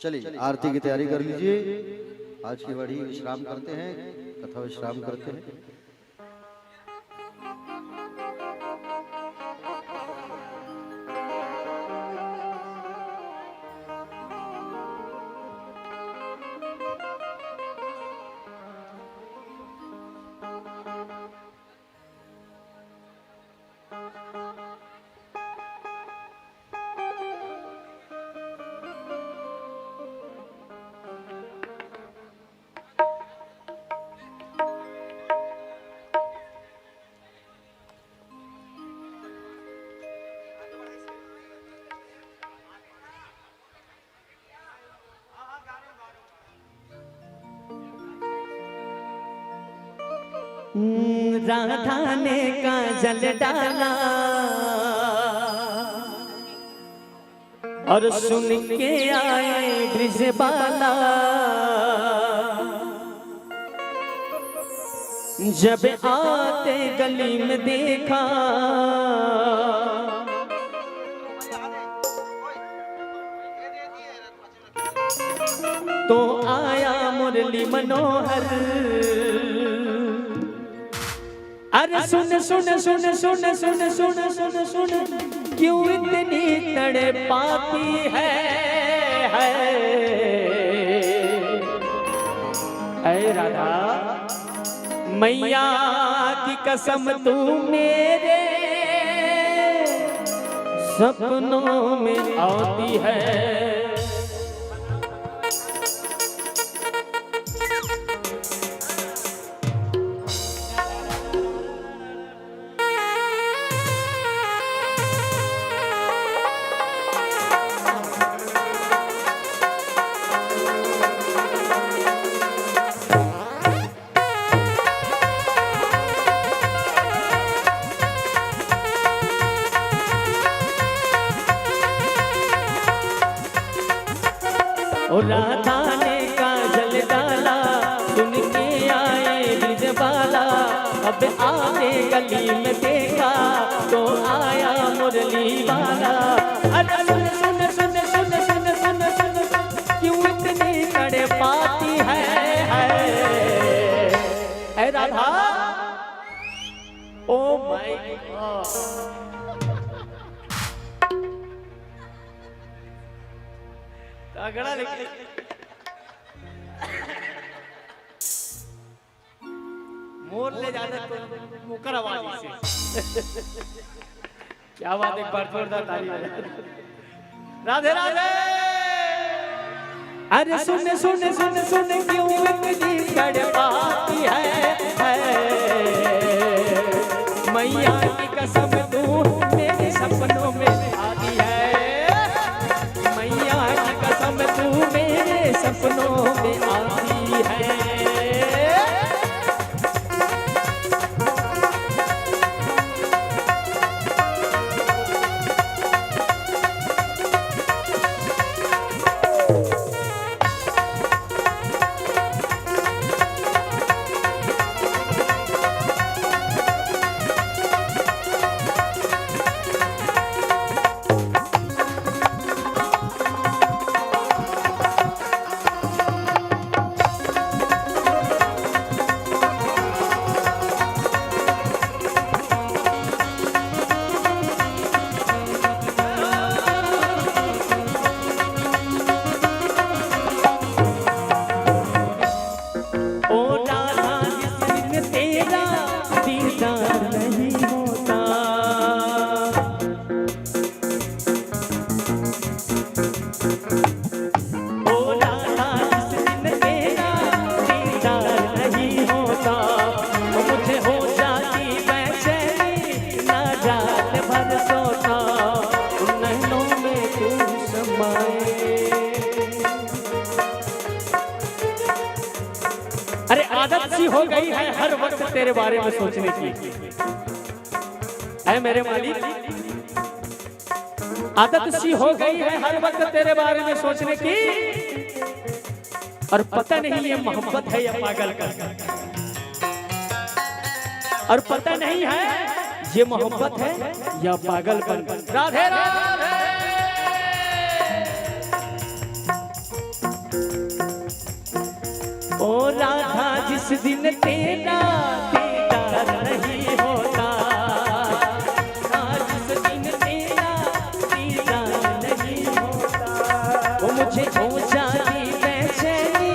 चलिए आरती की तैयारी कर लीजिए। आज की बड़ी विश्राम करते हैं, कथा विश्राम करते हैं।
राधा ने काजल डाला और सुन के आए ब्रिजबाला, जब आते गली में देखा तो आया मुरली मनोहर। अरे सुन सुन सुन सुन सुन सुन सुन सुन क्यों इतनी तड़पाती है राधा मैया की कसम तू मेरे सपनों में आती है। और राधा ने काजल डाला सुन के आए रिजवाला, अब आने गली में देखा तो आया मुरली वाला। अरे सुन सुन सुन सुन सुन सुन सुन क्यों इतनी तड़पाती है राधा। ओ माय गॉड तगड़ा लिखे मोर ले जाते तो मुकर आवाज से क्या बात, एक बार जोरदार ताली राधे राधे। अरे सुन सुन सुन सुन क्यों इतनी तड़पाती है मैया की कसम तू मेरे सपनों में आती है। मैया की कसम तू मेरे सपनों में आती है। अरे आदत सी हो गई है हर वक्त तेरे बारे में सोचने की, ऐ मेरे मालिक। आदत सी हो गई है हर वक्त तेरे बारे में सोचने की, और पता नहीं ये मोहब्बत है या पागल का, और पता नहीं है ये मोहब्बत है या पागलपन। राधे राधे। ओ राधा जिस दिन तेरा दीदार नहीं होता, जिस दिन तेरा दीदार नहीं होता, वो मुझे हो जाती बेचैनी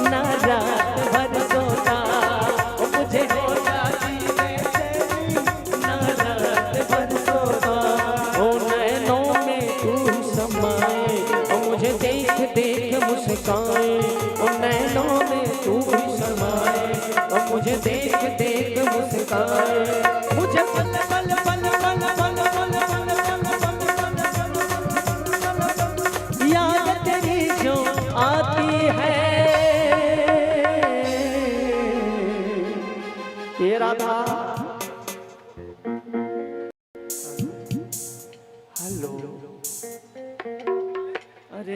ना रात भर सोता, वो मुझे हो जाती बेचैनी ना रात भर सोता। ओ नैनों में तू समाए, ओ मुझे देख देख मुस्काए, ओ नैनों में तू समाए, और मुझे देख देख मुस्काए, मुझे पल पल पल पल पल पल पल याद तेरी जो आती है। ये राधा हेलो, अरे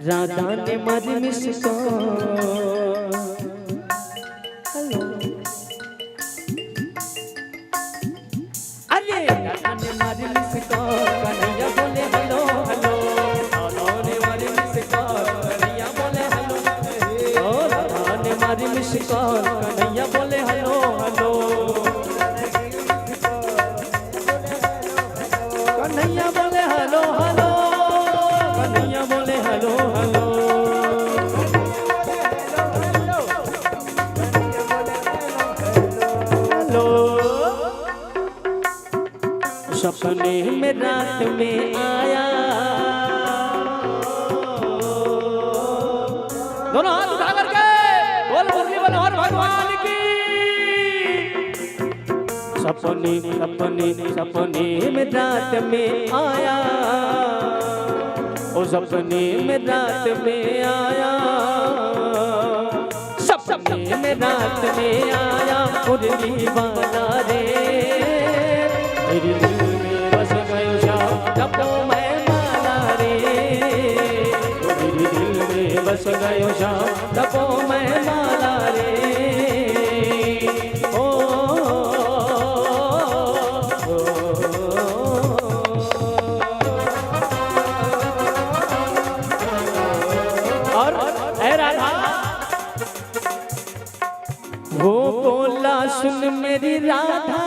राधा ने मारी मिसको हेलो, अरे राधा ने मारी मिसको, कन्हैया बोले हेलो हेलो, राधा ने मारी मिसको, कन्हैया बोले हेलो, ओ राधा ने मारी मिसको, कन्हैया बोले हेलो हेलो, कन्हैया बोले हेलो हेलो, कन्हैया बोले हेलो हेलो। सपने सपने सपने में रात में आया, ओ सपने में रात में आया, सपने में रात में आया मुरली वाला रे, मेरे दिल में बस गयो श्याम जपो मैं माला रे, मेरे दिल में बस गयो श्याम जपो मैं माला रे। ओ, और ऐ राधा वो बोला सुन मेरी राधा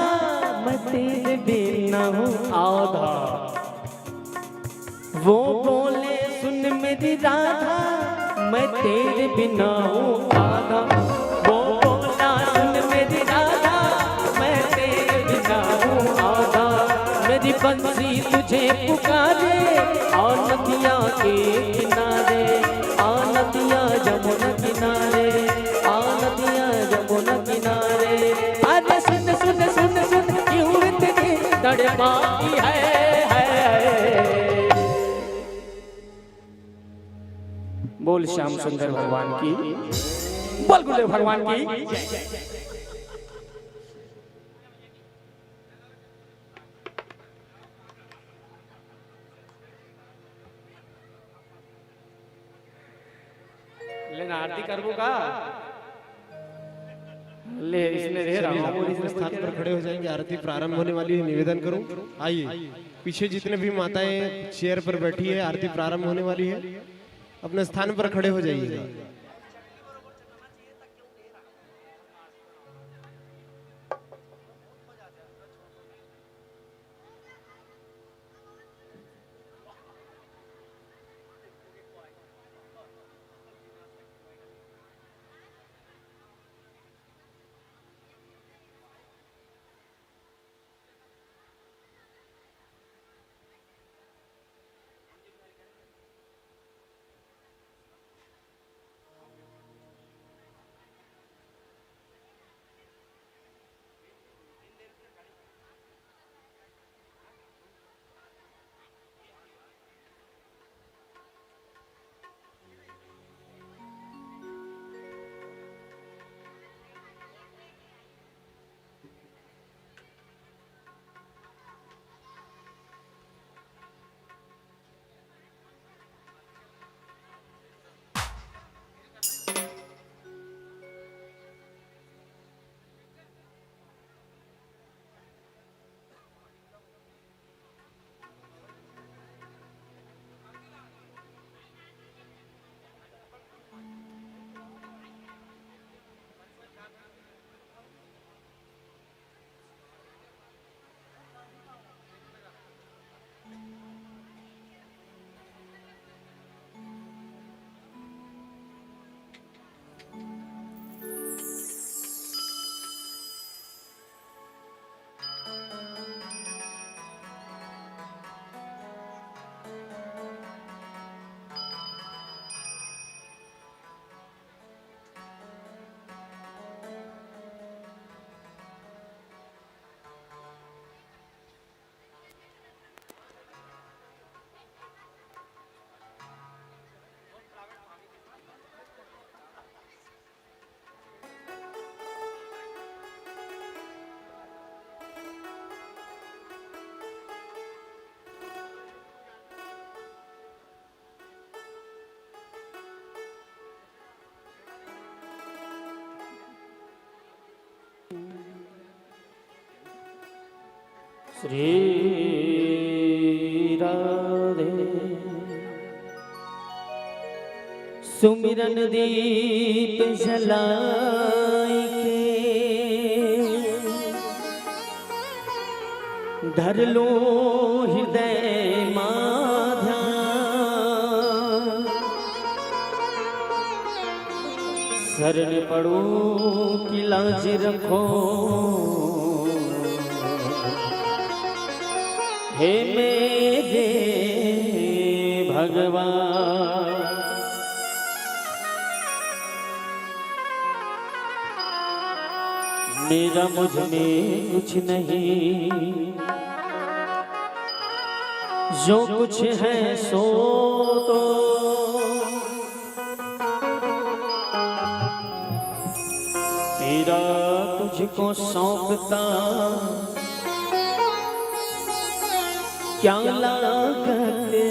मैं तेरे बिना हूँ आधा, वो बोले सुन मेरी राधा मैं तेरे बिना हूँ आधा, वो बोला सुन मेरी राधा मैं तेरे बिना हूँ आधा, मेरी बंसी तुझे पुकारे और नदिया के किनारे, आ नदिया जमुना किनारे, आ नदिया जमुना किनारे, अरे सुन सुन सुन सुन क्यों इतनी तड़पाती है। बोल श्याम सुंदर भगवान की, बोल गुरुदेव भगवान की। लेना आरती करबो का ले इसने रे
सभी लोग इस स्थान पर खड़े हो जाएंगे, आरती प्रारंभ होने वाली है। निवेदन करूं, आइए पीछे जितने भी माताएं चेयर पर बैठी है, आरती प्रारंभ होने वाली है, अपने स्थान पर खड़े हो जाइएगा।
श्री राधे सुमिरन दीप जलाई के धर लो हृदय माध्या शरण पड़ो की लाज रखो हे मेरे भगवान। मेरा मुझ में कुछ नहीं, जो कुछ है सो तो तेरा तुझको सौंपता, क्या लागत है।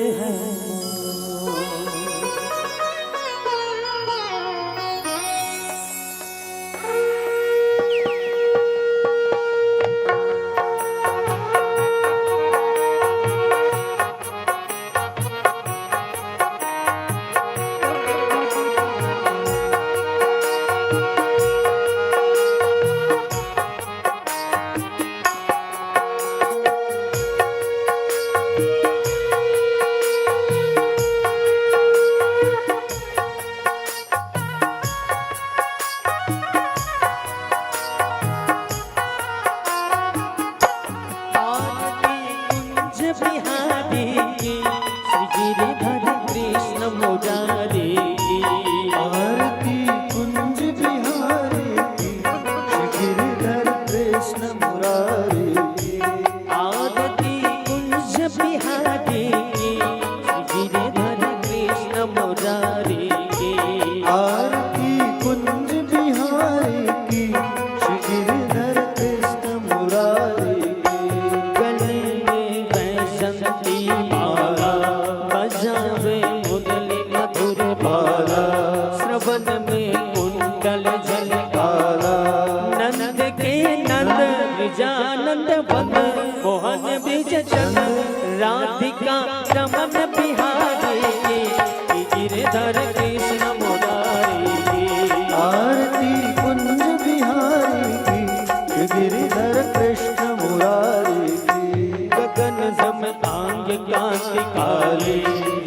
जानंद बंद मोहन बीज चंद राधिका रमन बिहारी गिरधर कृष्ण मुरारी।
आरती कुंज बिहारी की गिरधर कृष्ण मुरारी की।
गगन सम आंग कांति काली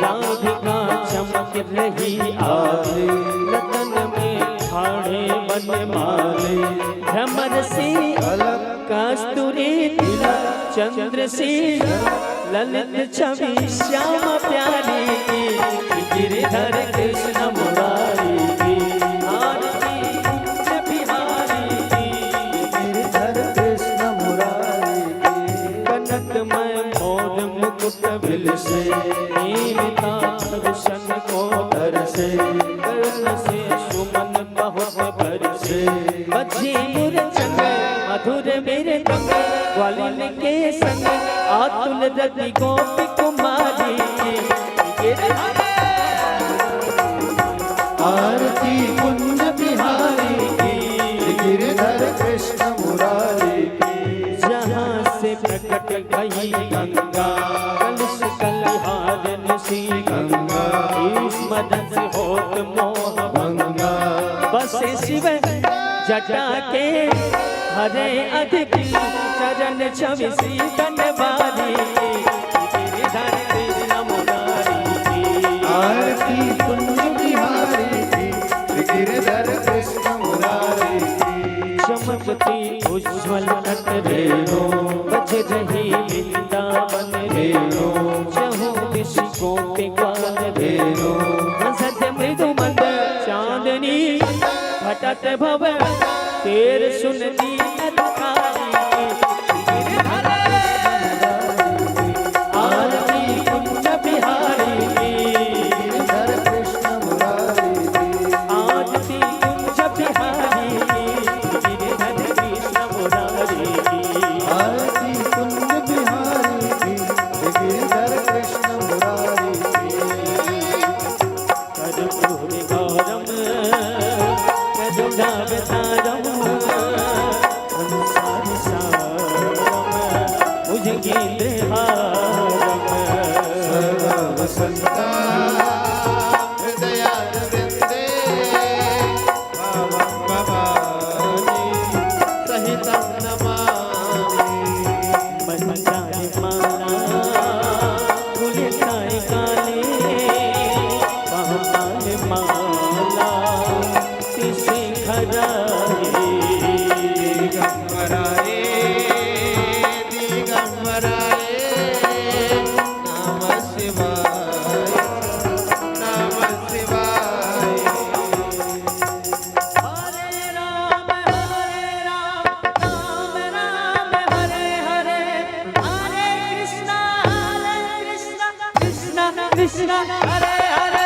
राधिका चमक रही आली। लतन में खाड़े बन माले भ्रमर से कस्तूरी तिलक चंद्र से ललित छवि श्याम प्यारी गिरधर कृष्ण मुरारी की। आरती बिहारी
गिरधर कृष्ण मुरारी की।
कनकमय मोर मुकुट बिल से नीलता दर्शन को दर से कर्ण से सुमन बहुत भर से बच्ची मुरचंग मधुर मेरे तंग ग्वालिन के संग आतुल रति गोपी कुमारी।
आरती कुंज बिहारी की गिरधर कृष्ण मुरारी की।
जहाँ से प्रकट भई गंगा कलश कलिहार सी गंगा इस मदन से होत मोह भंगा बसे शिव जटा के हरे अधिक चरण छवि सी कनवारी गिरधर कृष्ण मुरारी की।
आरती कुंज बिहारी की गिरधर कृष्ण मुरारी की।
चमकती उज्ज्वल नट रेणु बज रही वृंदावन रेणु चहु दिश गोपिकान रेणु हंसत मृदु मंद चांदनी घटत भव तेर सुनती अधिकारी। आरती कुंज बिहारी
गिरधर कृष्ण मुरारी की।
आरती कुंज बिहारी गिरधर कृष्ण मुरारी।
आरती कुंज बिहारी की गिरधर कृष्ण मुरारी की।
कर्पूर गौरम करुणावतारम संसार सारम भुजगेन्द्रहारम
सर्व वसंता हृदयारविंदे भावं भवानी सहितं नमामि।
मंत्रालय माला फूलकाय काले महाकाल माला तिसे खराए
दिगंबराए दिगंबराए नमः शिवाय नमः शिवाय।
हरे राम कृष्ण हरे हरे